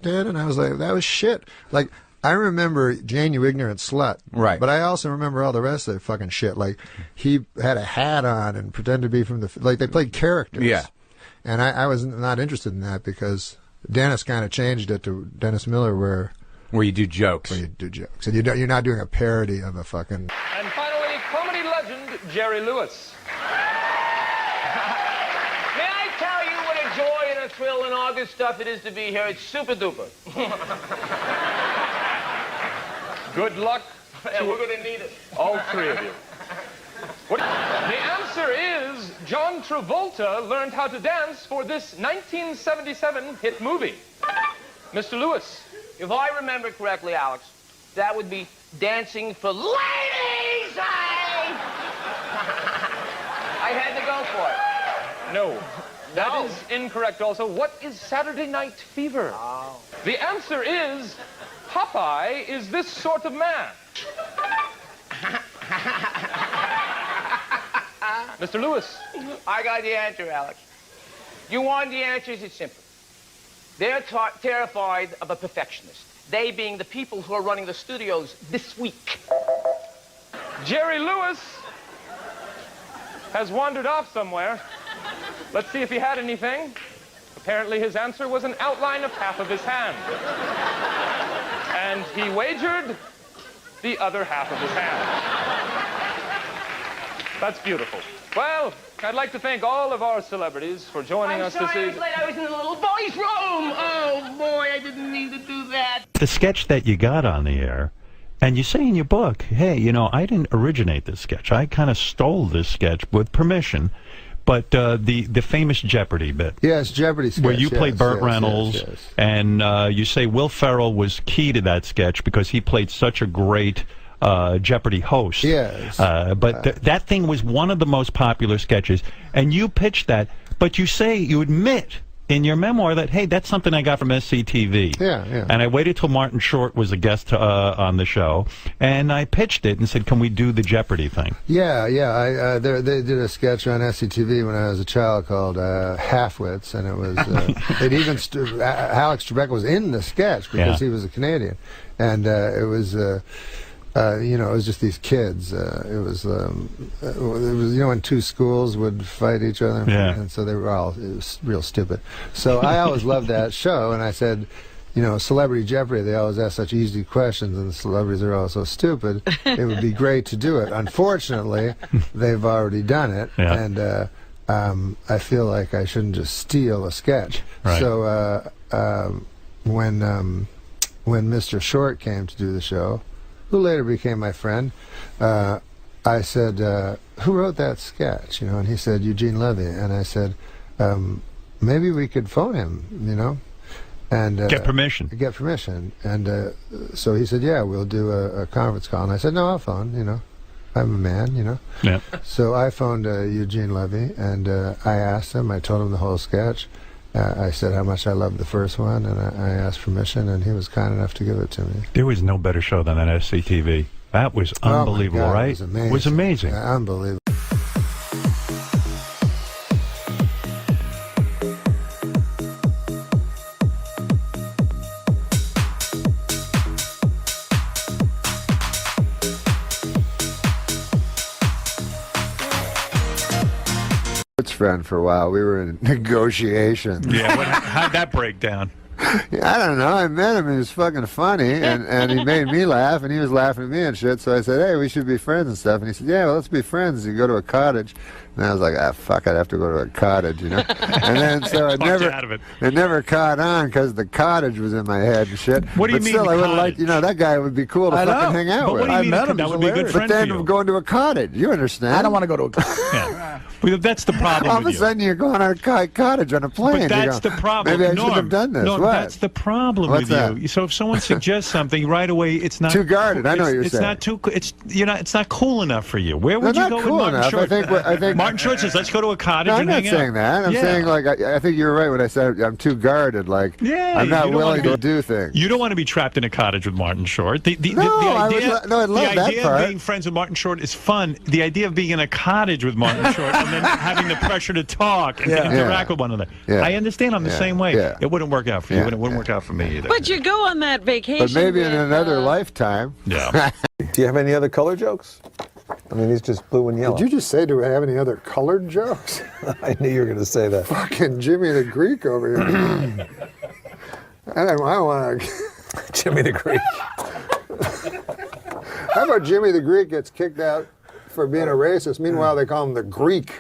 S16: And I was like, that was shit. Like, I remember Jane, you ignorant slut.
S10: Right.
S16: But I also remember all the rest of the fucking shit. Like, he had a hat on and pretended to be from they played characters.
S10: Yeah.
S16: And I was not interested in that because Dennis kind of changed it to Dennis Miller
S10: where you do jokes.
S16: Where you do jokes. And you're not doing a parody of a fucking...
S5: And finally, comedy legend Jerry Lewis. Joy and a thrill and all good stuff it is to be here. It's super duper. Good luck. And we're going to need it. All three of you. The answer is John Travolta learned how to dance for this 1977 hit movie. Mr. Lewis.
S12: If I remember correctly, Alex, that would be Dancing for Ladies! I had to go for it.
S5: No. That is incorrect also. What is Saturday Night Fever?
S12: Oh.
S5: The answer is Popeye is this sort of man. Mr. Lewis.
S12: I got the answer, Alex. You want the answers? It's simple. They're terrified of a perfectionist. They being the people who are running the studios this week.
S5: Jerry Lewis has wandered off somewhere. Let's see if he had anything. Apparently his answer was an outline of half of his hand. And he wagered the other half of his hand. That's beautiful. Well, I'd like to thank all of our celebrities for joining us this evening.
S12: I was late. I was in the little boy's room. Oh, boy, I didn't mean to do that.
S13: The sketch that you got on the air, and you say in your book, hey, I didn't originate this sketch. I kind of stole this sketch with permission. But the famous Jeopardy bit.
S16: Yes, Jeopardy sketch.
S13: Where you play Burt Reynolds, and you say Will Ferrell was key to that sketch because he played such a great Jeopardy host.
S16: Yes.
S13: But that thing was one of the most popular sketches, and you pitched that, but you admit in your memoir that, hey, that's something I got from SCTV.
S16: Yeah.
S13: And I waited till Martin Short was a guest on the show, and I pitched it and said, can we do the Jeopardy thing?
S16: Yeah. They did a sketch on SCTV when I was a child called Halfwits, and it was, Alex Trebek was in the sketch because he was a Canadian. And it was you know, it was just these kids. It was, you know, when two schools would fight each other,
S13: Yeah.
S16: and so they were all, it was real stupid. So I always loved that show, and I said, you know, Celebrity Jeopardy, they always ask such easy questions, and the celebrities are all so stupid. It would be great to do it. Unfortunately, they've already done it, and I feel like I shouldn't just steal a sketch.
S13: Right.
S16: So when Mr. Short came to do the show, who later became my friend, I said, who wrote that sketch? You know, and he said, Eugene Levy. And I said, maybe we could phone him, you know, and
S13: get permission.
S16: Get permission. And so he said, yeah, we'll do a conference call. And I said, no, I'll phone, you know. I'm a man, you know.
S13: Yeah.
S16: So I phoned Eugene Levy, and I asked him, I told him the whole sketch. I said how much I loved the first one, and I asked permission, and he was kind enough to give it to me.
S13: There was no better show than that SCTV. That was unbelievable,
S16: oh my God,
S13: right?
S16: It was amazing.
S13: It was amazing.
S16: Yeah, unbelievable. Friend for a while. We were in negotiations.
S13: Yeah, how'd that break down?
S16: I don't know. I met him. He was fucking funny, and he made me laugh, and he was laughing at me and shit. So I said, hey, we should be friends and stuff. And he said, yeah, well, let's be friends. You go to a cottage. And I was like, ah, fuck, I'd have to go to a cottage, you know. And then so it never caught on because the cottage was in my head and shit.
S13: What do you
S16: but
S13: mean
S16: still, I would
S13: cottage?
S16: like, you know, that guy would be cool to fucking hang out
S13: But
S16: with.
S13: what do you mean
S16: I met him.
S13: that would be a good friend
S16: But then
S13: for you?
S16: going to a cottage, you understand?
S3: I don't want to go to a cottage.
S13: Yeah. Well, that's the problem
S16: All of a
S13: with you.
S16: sudden, you're going on a cottage on a plane.
S13: But that's
S16: You go,
S13: the problem.
S16: Maybe I
S13: Norm,
S16: should have done this.
S13: Norm,
S16: What?
S13: that's the problem
S16: What's
S13: with
S16: that?
S13: you. So if someone suggests something right away, it's not
S16: Too guarded. I know what you're
S13: it's
S16: saying.
S13: not too. It's not cool enough for you. Where would
S16: They're
S13: you
S16: not
S13: go
S16: cool
S13: with Martin
S16: enough.
S13: Short?
S16: I think
S13: Martin Short says, "Let's go to a cottage
S16: No, I'm
S13: and
S16: not
S13: hang
S16: saying
S13: out."
S16: that. I'm
S13: Yeah.
S16: saying, like, I think you're right when I said I'm too guarded. Like,
S13: Yeah,
S16: I'm not
S13: you don't
S16: willing
S13: wanna
S16: to do things.
S13: You don't want to be trapped in a cottage with Martin Short. The idea,
S16: I love
S13: the
S16: that
S13: idea
S16: part.
S13: of being friends with Martin Short is fun. The idea of being in a cottage with Martin Short and then having the pressure to talk and to interact with one another.
S16: Yeah.
S13: I understand. I'm the same way.
S16: Yeah.
S13: It wouldn't work out for you.
S16: Yeah.
S13: It wouldn't work out for me either.
S9: But you go on that vacation.
S16: But maybe in
S9: with,
S16: another lifetime.
S13: Yeah.
S11: Do you have any other color jokes? I mean, he's just blue and yellow.
S16: Did you just say, do I have any other colored jokes?
S11: I knew you were going to say that.
S16: Fucking Jimmy the Greek over here. I don't want to.
S11: Jimmy the Greek.
S16: How about Jimmy the Greek gets kicked out for being a racist? Meanwhile, they call him the Greek.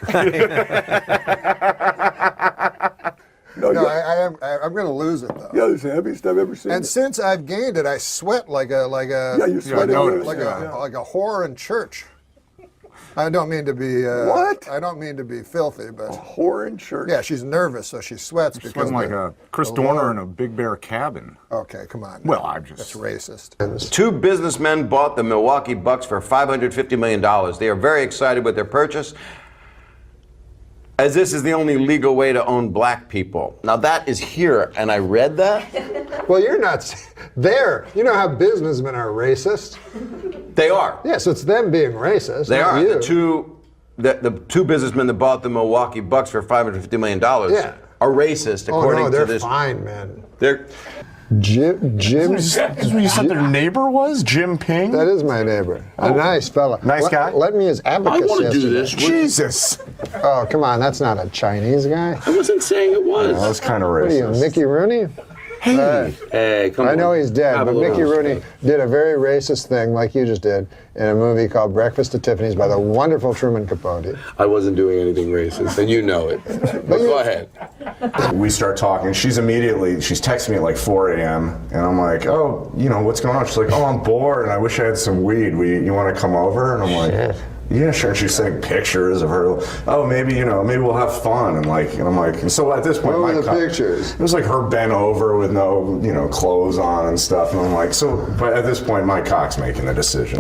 S16: I'm going to lose it though.
S11: Yeah, it's the heaviest I've ever seen.
S16: And since I've gained it, I sweat like a
S11: you sweat
S16: like a whore in church. I don't mean to be
S11: What?
S16: I don't mean to be filthy, but
S11: whore in church.
S16: Yeah, she's nervous, so she sweats because
S22: Sweating like a Chris Dorner in a Big Bear cabin.
S16: Okay, come on.
S22: Well, I'm just.
S16: That's racist.
S23: Two businessmen bought the Milwaukee Bucks for $550 million. They are very excited with their purchase, as this is the only legal way to own black people. Now that is here, and I read that.
S16: Well, you're not there. You know how businessmen are racist?
S23: They are.
S16: Yeah, so it's them being racist.
S23: They
S16: not
S23: are.
S16: You.
S23: The two businessmen that bought the Milwaukee Bucks for $550 million
S16: Yeah.
S23: are racist, according
S16: they're
S23: to this.
S16: fine, man.
S23: They're.
S16: Jim's.
S22: That's what you said their neighbor was? Jim Ping?
S16: That is my neighbor. A nice fella.
S22: Nice guy?
S16: Let me as abacus
S23: I want to do
S16: yesterday.
S23: this.
S22: Jesus.
S16: Oh, come on. That's not a Chinese guy.
S23: I wasn't saying it was.
S22: That was kind of
S16: What are you,
S22: racist.
S16: Mickey Rooney?
S23: Hey, hey, come on.
S16: I know he's dead,
S23: Have
S16: but
S23: a little
S16: Mickey Rooney
S23: respect.
S16: did a very racist thing, like you just did, in a movie called Breakfast at Tiffany's by the wonderful Truman Capote.
S23: I wasn't doing anything racist, and you know it. But go ahead.
S22: We start talking. She's texting me at like 4 a.m. And I'm like, oh, you know, what's going on? She's like, oh, I'm bored and I wish I had some weed. You want to come over? And I'm like, yeah, sure. And she's sending pictures of her. Oh, maybe we'll have fun. And I'm like, and so at this point,
S16: What were the pictures?
S22: It was like her bent over with no, clothes on and stuff. And I'm like, but at this point, my cock's making the decisions.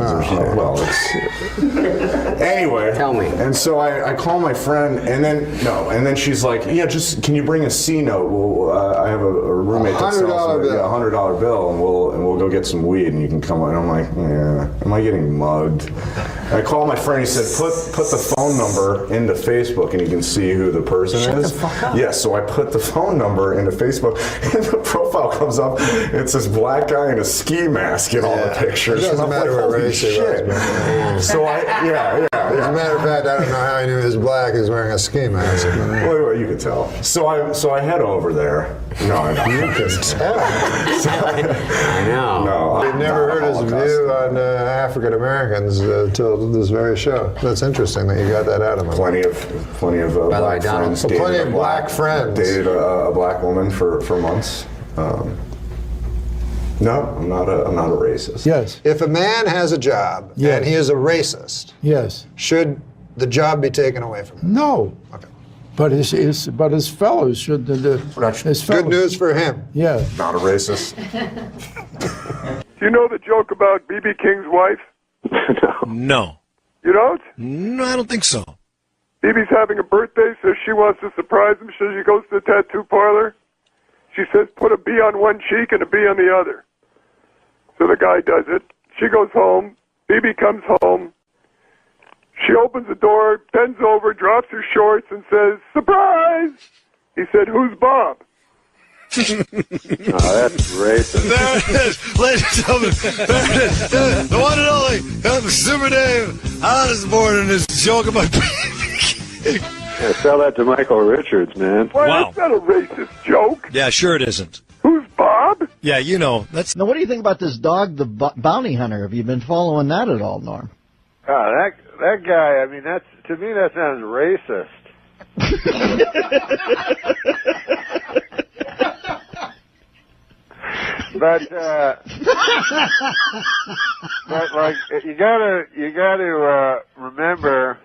S22: Anyway.
S23: Tell me.
S22: And so I call my friend, and then she's like, yeah, just can you bring a C note? Well, I have a roommate that sells
S16: $100 bill.
S22: $100 bill, and we'll go get some weed, and you can come on. And I'm like, yeah, am I getting mugged? And I call my friend. and he said, put the phone number into Facebook and you can see who the person
S1: Shut
S22: is.
S1: the fuck up.
S22: Yeah, so I put the phone number into Facebook and the profile comes up. It's this black guy in a ski mask in all the pictures.
S19: It doesn't
S22: And I'm
S19: matter
S22: like,
S19: what
S22: holy
S19: race he
S22: shit.
S19: was.
S22: So
S19: As a matter of fact, I don't know how he knew he was black. He was wearing a ski mask.
S22: Well, you could tell. So I head over there. No, I know.
S19: You can tell.
S22: I know. No,
S19: I've never heard his view on African Americans until this very show. That's interesting that you got that out of him.
S22: Plenty of black friends.
S19: Plenty of black friends.
S22: Dated a black woman for months. No, I'm not a racist.
S19: Yes. If a man has a job and he is a racist, should the job be taken away from him?
S2: No. Okay. But his fellows should.
S19: Good news for him.
S2: Yeah.
S22: Not a racist.
S6: Do you know the joke about B.B. King's wife?
S20: No.
S6: You don't?
S20: No, I don't think so.
S6: B.B.'s having a birthday, so she wants to surprise him. So she goes to the tattoo parlor. She says, put a B on one cheek and a B on the other. So the guy does it. She goes home. B.B. comes home. She opens the door, bends over, drops her shorts, and says, surprise! He said, who's Bob?
S9: That's racist.
S20: There it is, ladies and gentlemen. There it is. The one and only Super Dave Osborne and his joke about
S9: Yeah, tell that to Michael Richards, man.
S6: Why, that's not a racist joke.
S20: Yeah, sure it isn't.
S6: Who's Bob?
S20: Yeah, you know. That's.
S14: Now, what do you think about this dog, the bounty hunter? Have you been following that at all, Norm?
S9: That guy, I mean, to me that sounds racist. But like you gotta remember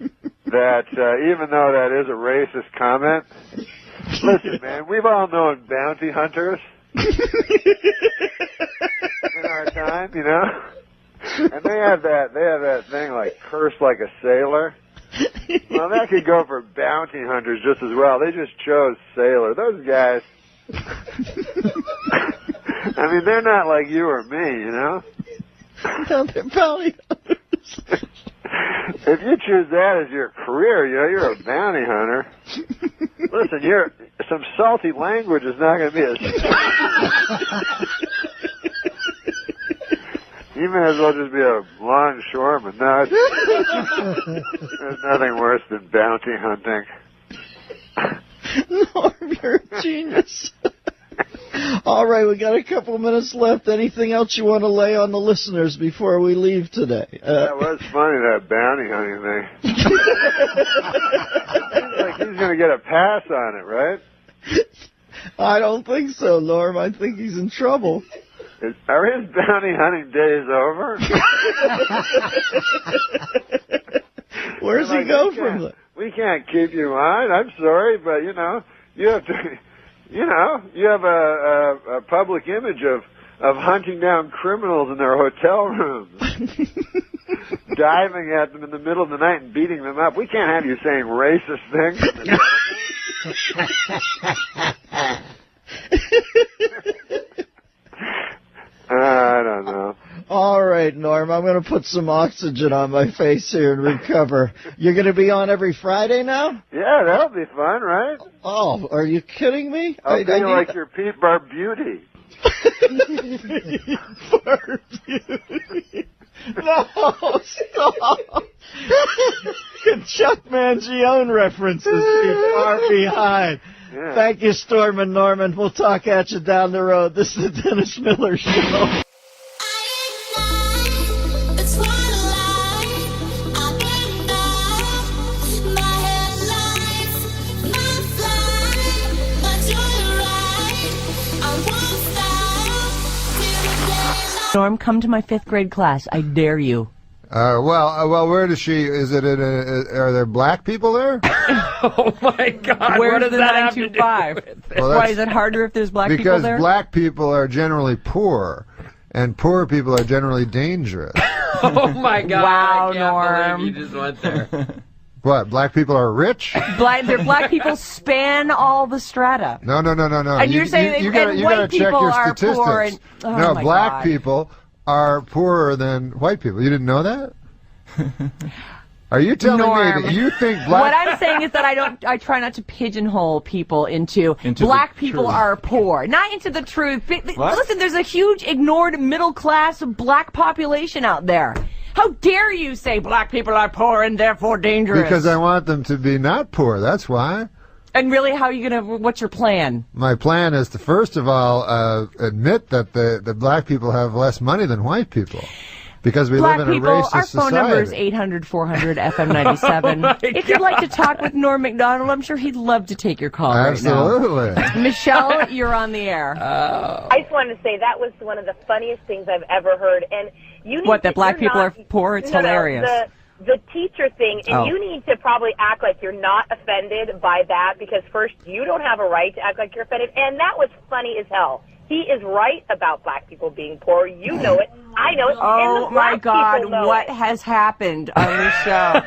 S9: that even though that is a racist comment, listen, man, we've all known bounty hunters in our time, you know, and they have that thing like curse like a sailor. Well, that could go for bounty hunters just as well. They just chose sailor. Those guys. I mean, they're not like you or me, you know?
S14: No, they're bounty hunters.
S9: If you choose that as your career, you know, you're a bounty hunter. Listen, some salty language is not going to be as... You may as well just be a longshoreman. No, there's nothing worse than bounty hunting.
S14: Norm, you're a genius. All right, we got a couple minutes left. Anything else you want to lay on the listeners before we leave today?
S9: That was funny, that bounty hunting thing. Seems like he's going to get a pass on it, right?
S14: I don't think so, Norm. I think he's in trouble.
S9: Are his bounty hunting days over?
S14: Where's he go from that?
S9: We can't keep you on. I'm sorry, but you know, you have to. You know, you have a public image of hunting down criminals in their hotel rooms, diving at them in the middle of the night and beating them up. We can't have you saying racist things. I don't know.
S14: All right, Norm, I'm going to put some oxygen on my face here and recover. You're going to be on every Friday now?
S9: Yeah, that'll be fun, right?
S14: Oh, are you kidding me?
S9: I'll be like your Pete Barbuti.
S14: Barbuti. No, stop. Chuck Mangione references you're far behind.
S9: Yeah.
S14: Thank you, Storm and Norman. We'll talk at you down the road. This is the Dennis Miller Show.
S25: Norm, come to my 5th grade class. I dare you.
S19: Well, where does she? Is it? Are there black people there?
S25: Oh my God! Where's the 925? Why is it harder if there's black people there?
S19: Because black people are generally poor, and poor people are generally dangerous.
S25: Oh my God! Wow,
S26: I can't
S25: Norm!
S26: believe you just went there.
S19: What? Black people are rich?
S25: They're black people span all the strata.
S19: No.
S25: And you're saying
S19: you gotta check your statistics.
S25: Poor and,
S19: no, black people are poorer than white people. You didn't know that?
S16: Are you telling
S25: Norm.
S16: me that you think black...
S25: What I'm saying is that I try not to pigeonhole people into black people
S16: truth.
S25: are poor, not into the truth.
S16: What?
S25: Listen, there's a huge ignored middle class black population out there. How dare you say black people are poor and therefore dangerous?
S16: Because I want them to be not poor, that's why.
S25: And really, how are you gonna? What's your plan?
S16: My plan is to first of all admit that the black people have less money than white people. Because we
S25: Black
S16: live in a
S25: people,
S16: racist
S25: our phone number is
S16: society.
S25: 800-400-FM97. If you'd like to talk with Norm MacDonald, I'm sure he'd love to take your call
S16: Absolutely.
S25: right now. Michelle, you're on the air.
S8: I just wanted to say that was one of the funniest things I've ever heard. And you need
S25: What,
S8: to,
S25: that black
S8: you're
S25: people
S8: not-
S25: are poor? It's
S8: no,
S25: hilarious.
S8: No, the teacher thing, and
S25: Oh.
S8: you need to probably act like you're not offended by that, because first, you don't have a right to act like you're offended, and that was funny as hell. He is right about black people being poor. You know it. I know it.
S25: Oh,
S8: and the
S25: my
S8: black
S25: God,
S8: people know
S25: what
S8: it.
S25: has happened on this show?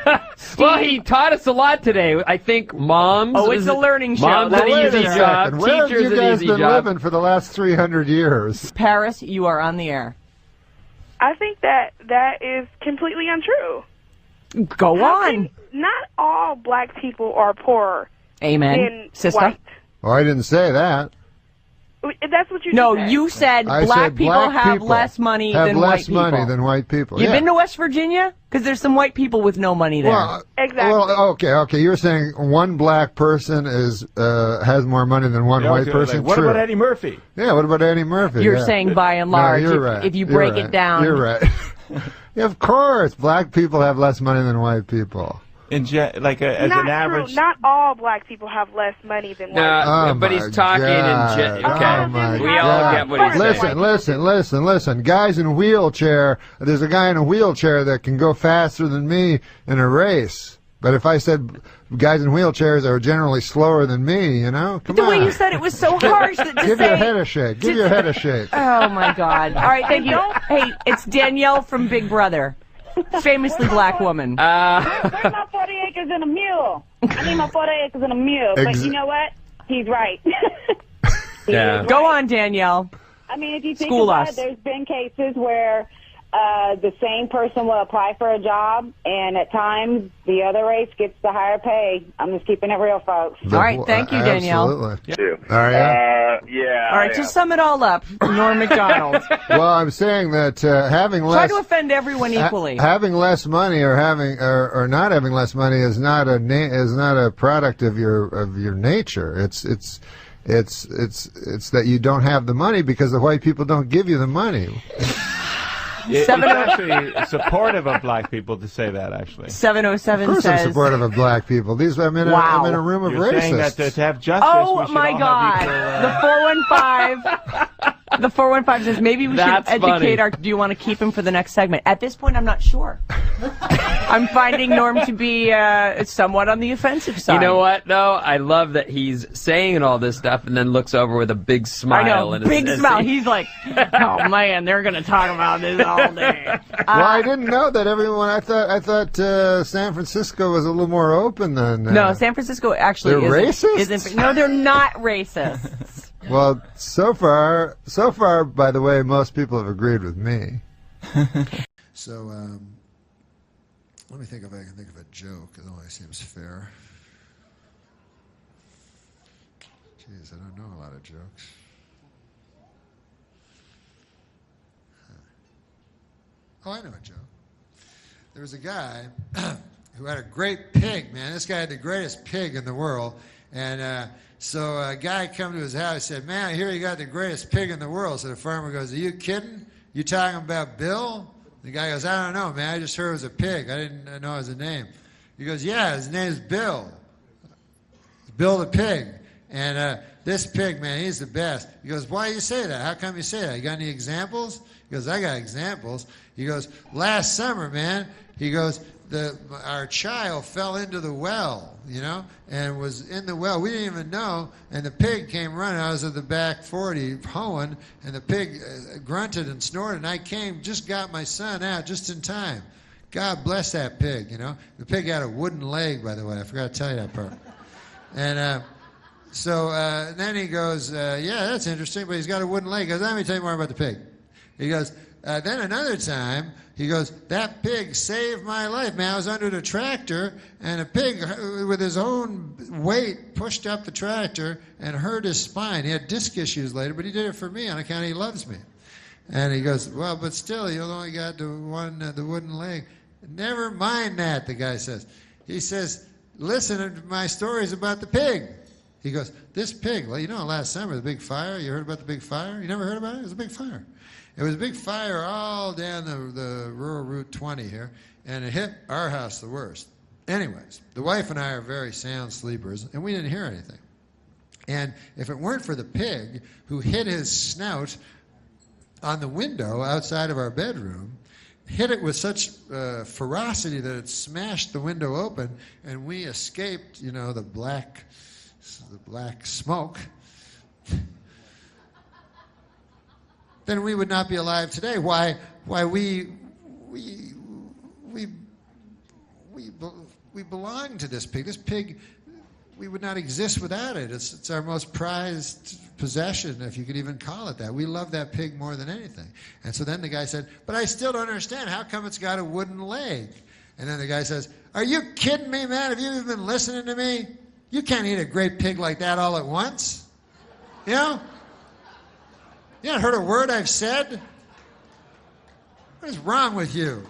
S15: Well, he taught us a lot today. I think moms...
S25: Oh, it's a learning show.
S15: Mom's
S25: That's
S15: an
S25: an
S15: easy
S25: easy
S15: job.
S16: And where have
S15: Teacher's
S16: you
S15: an
S16: guys
S15: easy
S16: been
S15: job.
S16: living for the last 300 years?
S25: Paris, you are on the air.
S17: I think that is completely untrue.
S25: Go on.
S17: Not all black people are poorer
S25: Amen.
S17: than
S25: Sister?
S17: white.
S16: Oh, I didn't say that.
S17: That's what you
S25: No,
S17: said.
S25: you said
S16: I
S25: black
S16: said
S25: people
S16: black
S25: have
S16: people
S25: less money
S16: have
S25: than
S16: less
S25: white people.
S16: money than white people.
S25: You've
S16: Yeah.
S25: been to West Virginia? Because there's some white people with no money there.
S16: Well,
S17: exactly.
S16: Well, okay. You're saying one black person has more money than one
S2: Yeah,
S16: white
S2: okay,
S16: person.
S2: like, what
S16: True.
S2: about Eddie Murphy?
S16: Yeah, what about Eddie Murphy?
S25: You're
S16: Yeah.
S25: saying by and
S16: No,
S25: large,
S16: you're
S25: if,
S16: right.
S25: if you
S16: You're
S25: break
S16: right.
S25: it down.
S16: You're right. Yeah, of course, black people have less money than white people.
S2: As
S17: Not
S2: an average.
S17: true. Not all black people have less money than white people.
S16: Oh
S15: but
S16: my
S15: he's talking
S16: God.
S15: in...
S16: Oh
S15: Okay,
S16: my
S15: we all
S16: God.
S15: get what he's saying.
S16: Listen. Guys in wheelchair, there's a guy in a wheelchair that can go faster than me in a race. But if I said guys in wheelchairs are generally slower than me, you know? Come
S25: the
S16: on.
S25: way you said it was so harsh that to
S16: Give
S25: say...
S16: your head a shake. Give your head a shake.
S25: Oh, my God. All right, thank you. Hey, it's Danielle from Big Brother. Famously black woman.
S18: Where's my 40 acres and a mule? I need my 40 acres and a mule. But you know what? He's right.
S25: Yeah. Go on, Danielle.
S18: I mean, if you think
S25: School
S18: about
S25: us.
S18: it, there's been cases where the same person will apply for a job, and at times the other race gets the higher pay. I'm just keeping it real, folks.
S25: All right, thank you, Danielle.
S16: Absolutely. All right.
S18: Yeah.
S25: All right, just sum it all up, Norm MacDonald.
S16: Well, I'm saying that having
S25: Try
S16: less
S25: to offend everyone equally.
S16: having less money or having or not having less money is not a product of your nature. It's that you don't have the money because the white people don't give you the money.
S2: It's actually supportive of black people to say that, actually.
S25: 707
S16: Of course,
S25: says...
S16: I'm supportive of black people. I'm in a room of
S2: You're
S16: racists.
S2: saying that to have justice,
S25: Oh,
S2: we should
S25: my
S2: all
S25: God.
S2: have equal,
S25: The 415 says maybe we should
S15: That's
S25: educate
S15: funny.
S25: our... Do you want to keep him for the next segment? At this point, I'm not sure. I'm finding Norm to be somewhat on the offensive side.
S15: You know what, though? I love that he's saying all this stuff and then looks over with a big smile.
S25: I know,
S15: and his-
S25: big
S15: his-
S25: smile. He's like, oh, man, they're going to talk about this all day.
S16: Well, I didn't know that everyone. I thought San Francisco was a little more open than.
S25: No, San Francisco actually
S16: They're
S25: isn't.
S16: racist?
S25: No, they're not racist.
S16: Well, so far, by the way, most people have agreed with me. So, let me think if I can think of a joke. It only seems fair. Jeez, I don't know a lot of jokes. Oh, I know a joke. There was a guy who had a great pig, man. This guy had the greatest pig in the world. And so a guy come to his house and said, man, I hear you got the greatest pig in the world. So the farmer goes, are you kidding? You talking about Bill? The guy goes, I don't know, man. I just heard it was a pig. I didn't know it was a name. He goes, yeah, his name's Bill. Bill the pig. And this pig, man, he's the best. He goes, why do you say that? How come you say that? You got any examples? He goes, I got examples. He goes, last summer, man, he goes, our child fell into the well, you know, and was in the well. We didn't even know, and the pig came running. I was at the back 40 hoeing, and the pig grunted and snorted, and I came, just got my son out just in time. God bless that pig, you know. The pig had a wooden leg, by the way. I forgot to tell you that part. And so then he goes, yeah, that's interesting, but he's got a wooden leg. He goes, let me tell you more about the pig. He goes, then another time,
S1: He goes, that pig saved my life, man. I was under the tractor, and a pig with his own weight pushed up the tractor and hurt his spine. He had disc issues later, but he did it for me on account he loves me. And he goes, well, but still, you only got the wooden leg. Never mind that, the guy says. He says, listen to my stories about the pig. He goes, this pig, well, you know, last summer, the big fire, you heard about the big fire? You never heard about it? It was a big fire. It was a big fire all down the rural Route 20 here, and it hit our house the worst. Anyways, the wife and I are very sound sleepers, and we didn't hear anything. And if it weren't for the pig who hit his snout on the window outside of our bedroom, hit it with such ferocity that it smashed the window open, and we escaped, you know, the black smoke, then we would not be alive today. Why we belong to this pig. This pig, we would not exist without it. It's our most prized possession, if you could even call it that. We love that pig more than anything. And so then the guy said, but I still don't understand. How come it's got a wooden leg? And then the guy says, are you kidding me, man? Have you even been listening to me? You can't eat a great pig like that all at once. You know? You haven't heard a word I've said? What is wrong with you?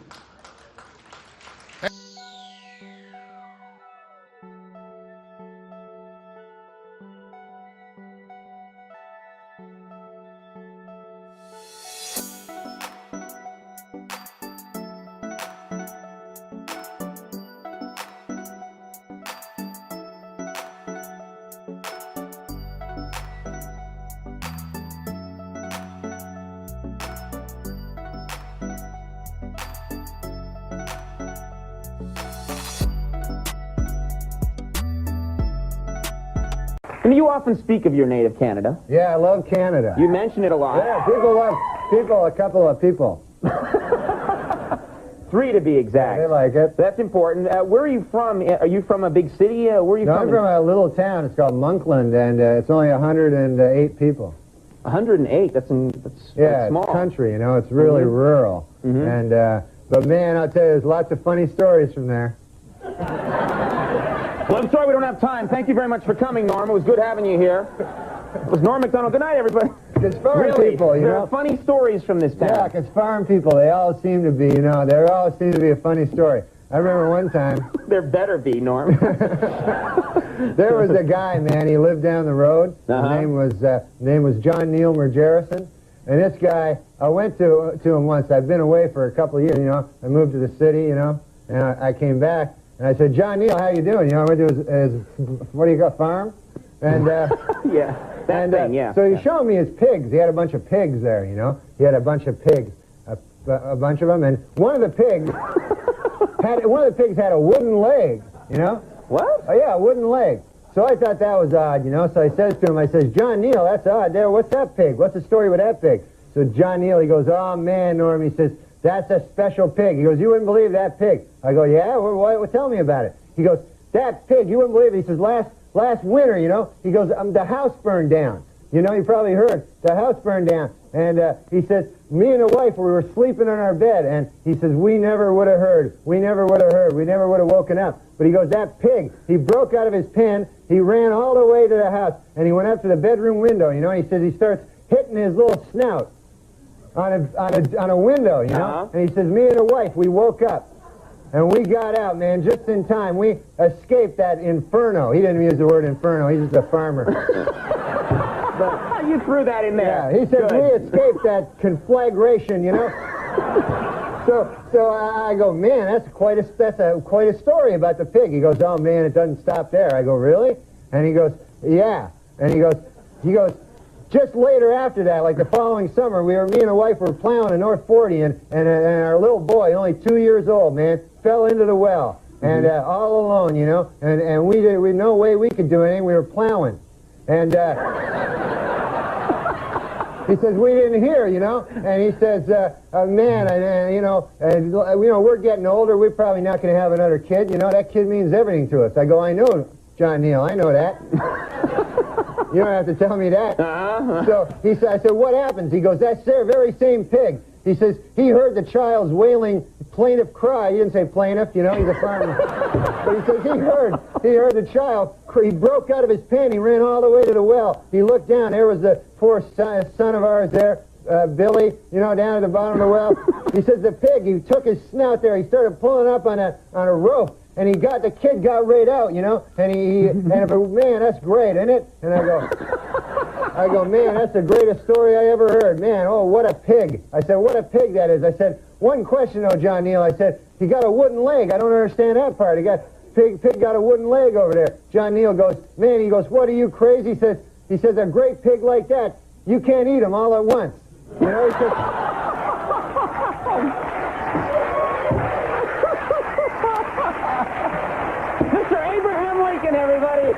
S4: And you often speak of your native Canada.
S19: Yeah, I love Canada.
S4: You mention it a lot.
S19: Yeah, a couple of people.
S4: 3 to be exact.
S19: Yeah, they like it.
S4: That's important. Where are you from? Are you from a big city? Where are you from?
S19: I'm from a little town. It's called Monkland, and it's only 108 people.
S4: 108? That's small.
S19: It's country, you know. It's really rural. And but man, I'll tell you, there's lots of funny stories from there.
S4: Well, I'm sorry we don't have time. Thank you very much for coming, Norm. It was good having you here. It was Norm MacDonald. Good night, everybody.
S19: It's farm people, you know.
S4: There are funny stories from this town.
S19: Yeah, it's farm people. They all seem to be, you know, there always seems to be a funny story. I remember one time.
S4: There better be, Norm.
S19: There was a guy, man. He lived down the road. His name was John Neil Mergerison. And this guy, I went to him once. I've been away for a couple of years, you know. I moved to the city, you know, and I came back. And I said, John Neil, how you doing? You know, I went to his what do you got, farm? And
S4: yeah,
S19: so he showed me his pigs. He had a bunch of pigs there, you know. He had a bunch of pigs, a bunch of them, and one of the pigs had a wooden leg, you know.
S4: What?
S19: Oh yeah, a wooden leg. So I thought that was odd, you know. So I says to him, I says, John Neil, that's odd. There, what's that pig? What's the story with that pig? So John Neil, he goes, oh man, Norm, he says, that's a special pig. He goes, you wouldn't believe that pig. I go, yeah? Well, tell me about it. He goes, that pig, you wouldn't believe it. He says, last winter, you know, he goes, the house burned down. You know, you probably heard, the house burned down. And he says, me and the wife, we were sleeping on our bed. And he says, we never would have heard. We never would have heard. We never would have woken up. But he goes, that pig, he broke out of his pen. He ran all the way to the house. And he went up to the bedroom window, you know. And he says he starts hitting his little snout on a window, you know. And he says, me and the wife, we woke up. And we got out, man, just in time. We escaped that inferno. He didn't use the word inferno. He's just a farmer.
S4: But you threw that in there.
S19: Yeah, he said we escaped that conflagration, you know. So I go, man, that's quite a story about the pig. He goes, oh man, it doesn't stop there. I go, really? And he goes, yeah. And he goes. Just later after that, like the following summer, me and the wife were plowing in North 40, and our little boy, only 2 years old, man, fell into the well, and all alone, you know, and we no way we could do anything. We were plowing, and he says we didn't hear, you know, and he says, man, you know, we're getting older. We're probably not going to have another kid. You know, that kid means everything to us. I go, I know, John Neil, I know that. You don't have to tell me that. So I said, what happens? He goes, that very same pig. He says he heard the child's wailing plaintive cry. He didn't say plaintiff, you know, he's a farmer. But he says he heard the child. He broke out of his pen. He ran all the way to the well. He looked down. There was the poor son of ours there, Billy, you know, down at the bottom of the well. He says the pig, he took his snout there. He started pulling up on a rope. And the kid got right out, you know, and man, that's great, isn't it? And I go, man, that's the greatest story I ever heard. Man, oh, what a pig. I said, what a pig that is. I said, one question though, John Neal. I said, he got a wooden leg. I don't understand that part. Pig got a wooden leg over there. John Neal goes, man, he goes, what are you crazy? He says, a great pig like that, you can't eat him all at once. You know, he says,
S4: everybody.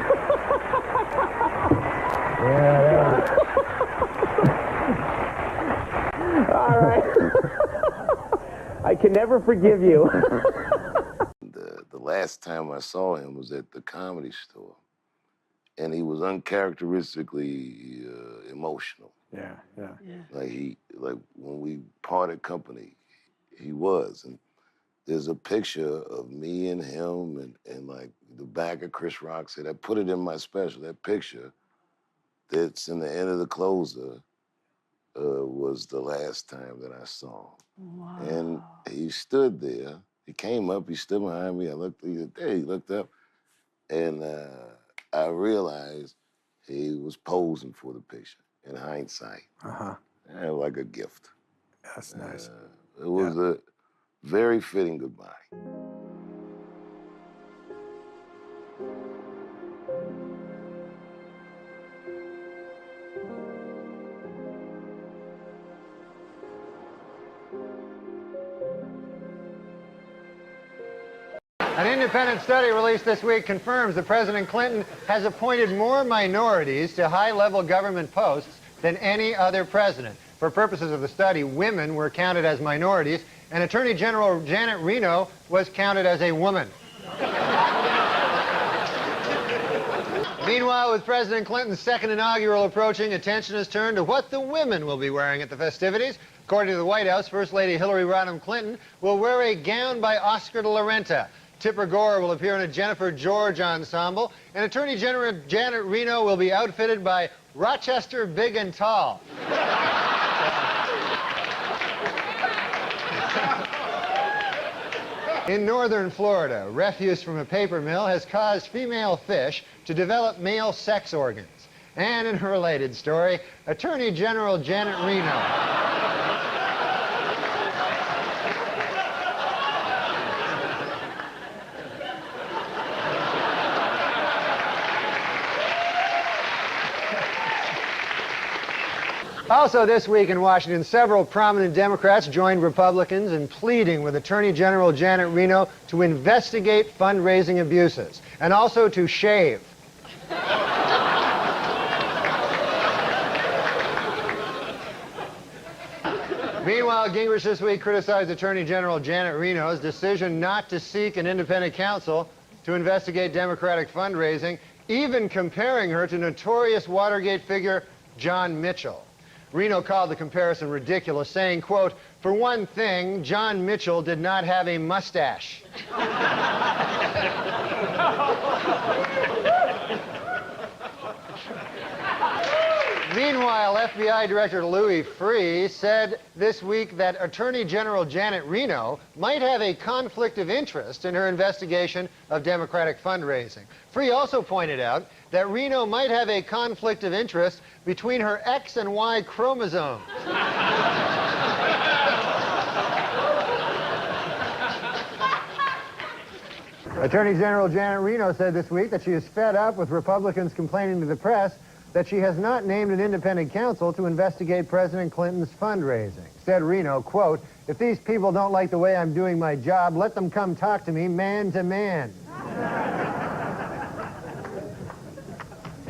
S19: Yeah.
S4: All right. I can never forgive you.
S5: The last time I saw him was at the Comedy Store, and he was uncharacteristically emotional.
S3: Yeah.
S5: Like when we parted company, he was. And there's a picture of me and him and like the back of Chris Rock said, I put it in my special. That picture that's in the end of the closer was the last time that I saw him. Wow. And he stood there. He came up, he stood behind me. I looked, he looked up, and I realized he was posing for the picture in hindsight. Like a gift.
S3: That's nice.
S5: It was a very fitting goodbye.
S19: An independent study released this week confirms that President Clinton has appointed more minorities to high-level government posts than any other president. For purposes of the study, women were counted as minorities, and Attorney General Janet Reno was counted as a woman. Meanwhile, with President Clinton's second inaugural approaching, attention is turned to what the women will be wearing at the festivities. According to the White House, First Lady Hillary Rodham Clinton will wear a gown by Oscar de la Renta. Tipper Gore will appear in a Jennifer George ensemble, and Attorney General Janet Reno will be outfitted by Rochester Big and Tall. In northern Florida, refuse from a paper mill has caused female fish to develop male sex organs. And in a related story, Attorney General Janet Reno. Also this week in Washington, several prominent Democrats joined Republicans in pleading with Attorney General Janet Reno to investigate fundraising abuses and also to shave. Meanwhile, Gingrich this week criticized Attorney General Janet Reno's decision not to seek an independent counsel to investigate Democratic fundraising, even comparing her to notorious Watergate figure John Mitchell. Reno called the comparison ridiculous, saying, quote, "For one thing, John Mitchell did not have a mustache." Meanwhile, FBI Director Louis Freeh said this week that Attorney General Janet Reno might have a conflict of interest in her investigation of Democratic fundraising. Freeh also pointed out that Reno might have a conflict of interest between her X and Y chromosomes. Attorney General Janet Reno said this week that she is fed up with Republicans complaining to the press that she has not named an independent counsel to investigate President Clinton's fundraising. Said Reno, quote, "If these people don't like the way I'm doing my job, let them come talk to me man to man."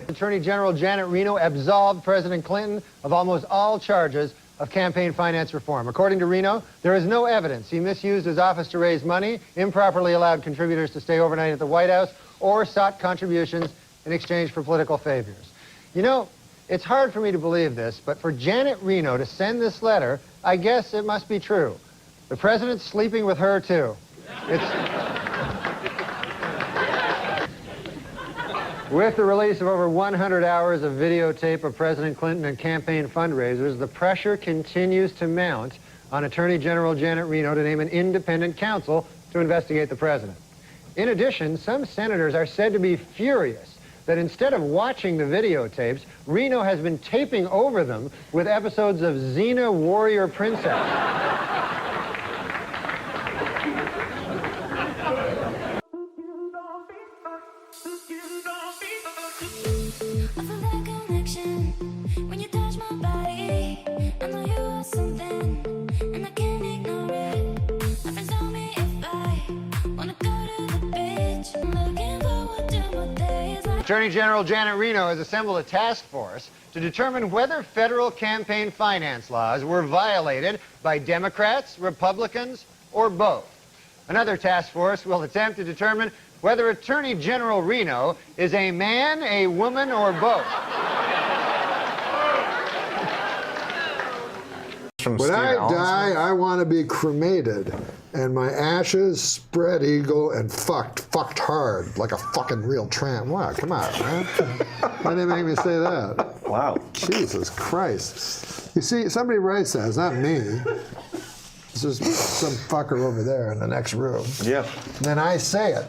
S19: Attorney General Janet Reno absolved President Clinton of almost all charges of campaign finance reform. According to Reno, there is no evidence he misused his office to raise money, improperly allowed contributors to stay overnight at the White House, or sought contributions in exchange for political favors. You know, It's hard for me to believe this, but for Janet Reno to send this letter, I guess it must be true. The president's sleeping with her, too. With the release of over 100 hours of videotape of President Clinton and campaign fundraisers, the pressure continues to mount on Attorney General Janet Reno to name an independent counsel to investigate the president. In addition, some senators are said to be furious that instead of watching the videotapes, Reno has been taping over them with episodes of Xena Warrior Princess. Attorney General Janet Reno has assembled a task force to determine whether federal campaign finance laws were violated by Democrats, Republicans, or both. Another task force will attempt to determine whether Attorney General Reno is a man, a woman, or both.
S16: When I die, I want to be cremated, and my ashes spread eagle and fucked hard, like a fucking real tramp. Wow, come on, man. Why did they make me say that? Wow. Jesus Christ. You see, somebody writes that, it's not me. It's just some fucker over there in the next room. Yep. And then I say it,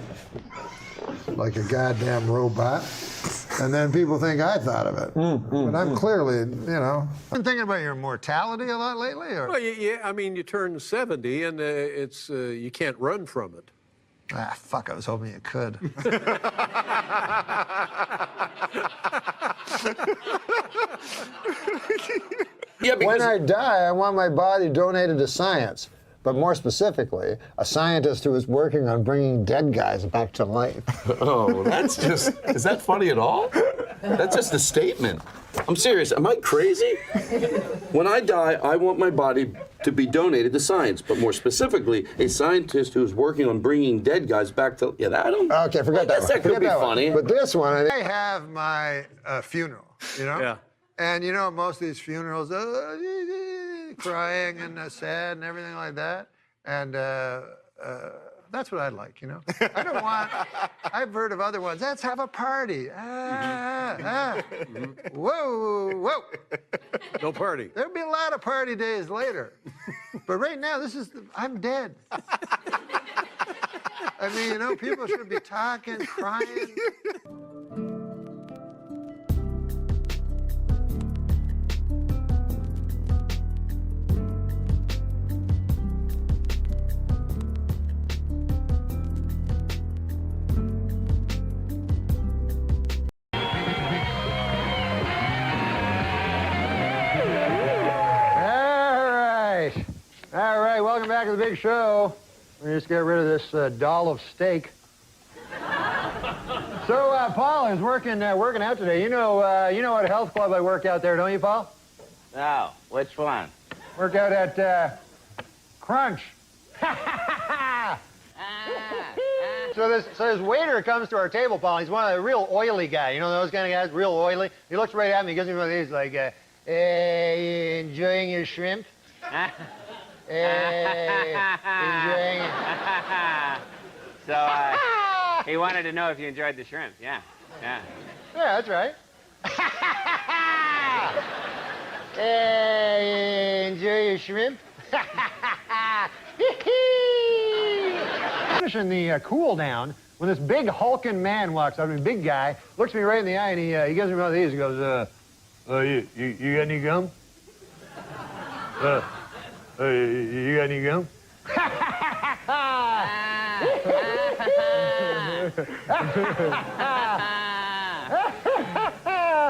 S16: like a goddamn robot. And then people think I thought of it. But I'm clearly, you know. Been thinking about your mortality a lot lately? Or?
S7: Well, yeah, I mean, you turn 70 and it's you can't run from it.
S16: Ah, fuck, I was hoping you could. When I die, I want my body donated to science. But more specifically, a scientist who is working on bringing dead guys back to life.
S10: Oh, that's just, is that funny at all? That's just a statement. I'm serious, am I crazy? When I die, I want my body to be donated to science, but more specifically, a scientist who's working on bringing dead guys back to, yeah, that I don't.
S16: Okay, forget that one.
S10: That could be funny.
S16: But this one, I have my funeral, you know? Yeah. And you know, most of these funerals, crying and sad and everything like that. And that's what I like, you know? I don't want, I've heard of other ones. Let's have a party. Whoa, whoa.
S7: No party.
S16: There'll be a lot of party days later. But right now, I'm dead. I mean, you know, people should be talking, crying. All right, welcome back to the big show. We just get rid of this doll of steak. So Paul is working out today. You know what health club I work out there, don't you, Paul?
S12: No, which one?
S16: Work out at Crunch. So this waiter comes to our table, Paul. He's one of the real oily guys. You know those kind of guys, real oily. He looks right at me. He gives me one of these, like, "Hey, enjoying your shrimp?" Hey, enjoying it.
S12: So, he wanted to know if you enjoyed the shrimp. Yeah, yeah.
S16: Yeah, that's right. Hey, enjoy your shrimp? Finishing the cool down when this big hulking man walks up to me, big guy, looks me right in the eye, and he gives me one of these. He goes, you got any gum? You got any gum?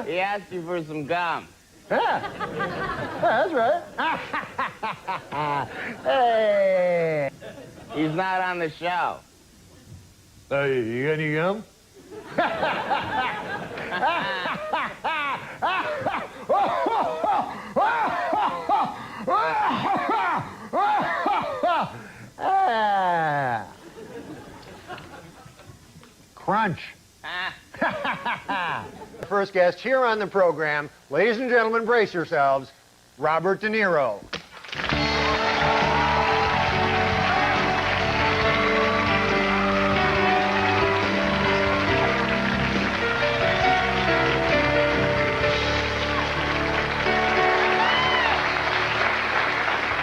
S12: He asked you for some gum.
S16: Yeah, that's right. Hey.
S12: He's not on the show.
S16: You got any gum? Crunch.
S19: first guest here on the program. Ladies and gentlemen, brace yourselves. Robert De Niro.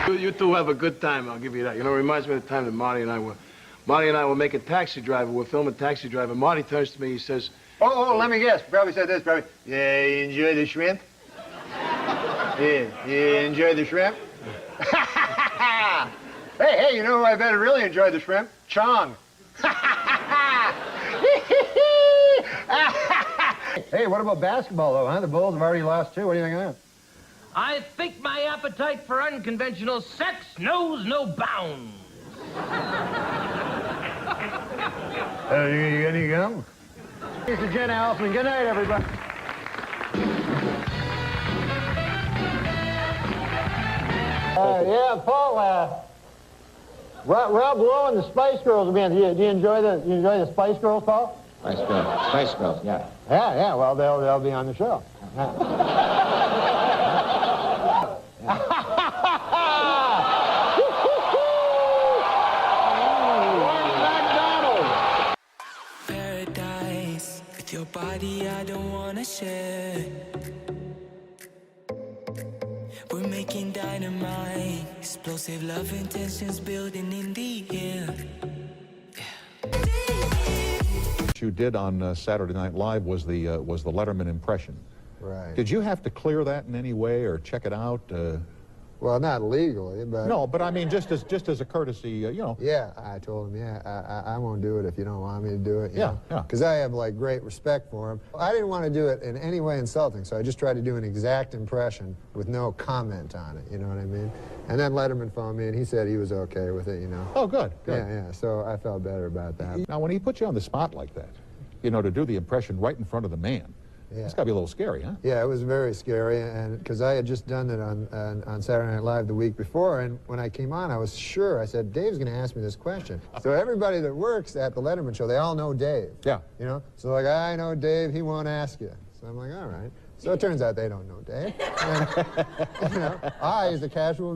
S11: You two have a good time, I'll give you that. You know, it reminds me of the time that Marty and I were making Taxi Driver. We're filming Taxi Driver. Marty turns to me, he says,
S19: Oh, let me guess. Probably said this, probably. Yeah, you enjoy the shrimp? Yeah, you enjoy the shrimp? Hey, you know who I bet really enjoyed the shrimp? Chong. Hey, what about basketball, though, huh? The Bulls have already lost 2. What do you think of that?
S13: I think my appetite for unconventional sex knows no bounds.
S19: You got any gum? This is Jen Allison. Good night, everybody. Yeah, Paul, Rob Lowe and the Spice Girls band. Do you enjoy the Spice Girls, Paul?
S21: Spice Girls, yeah.
S19: Yeah. Well, they'll be on the show.
S23: Paradise with your body, I don't wanna share. We're making dynamite, explosive love intentions building in the air.
S24: What you did on Saturday Night Live was the Letterman impression.
S19: Right.
S24: Did you have to clear that in any way or check it out?
S19: Well, not legally, but...
S24: No, but I mean, just as a courtesy, you know.
S19: Yeah, I told him, I won't do it if you don't want me to do it.
S24: Yeah.
S19: Because I have, like, great respect for him. I didn't want to do it in any way insulting, so I just tried to do an exact impression with no comment on it, you know what I mean? And then Letterman phoned me, and he said he was okay with it, you know.
S24: Oh, good.
S19: Yeah, so I felt better about that.
S24: Now, when he put you on the spot like that, you know, to do the impression right in front of the man, it's got to be a little scary, huh?
S19: Yeah, it was very scary, and because I had just done it on Saturday Night Live the week before, and when I came on, I was sure. I said, Dave's going to ask me this question. So everybody that works at the Letterman show, they all know Dave.
S24: Yeah.
S19: You know? So like, I know Dave, he won't ask you. So I'm like, all right. So it turns out they don't know Dave. And, you know, I, as a casual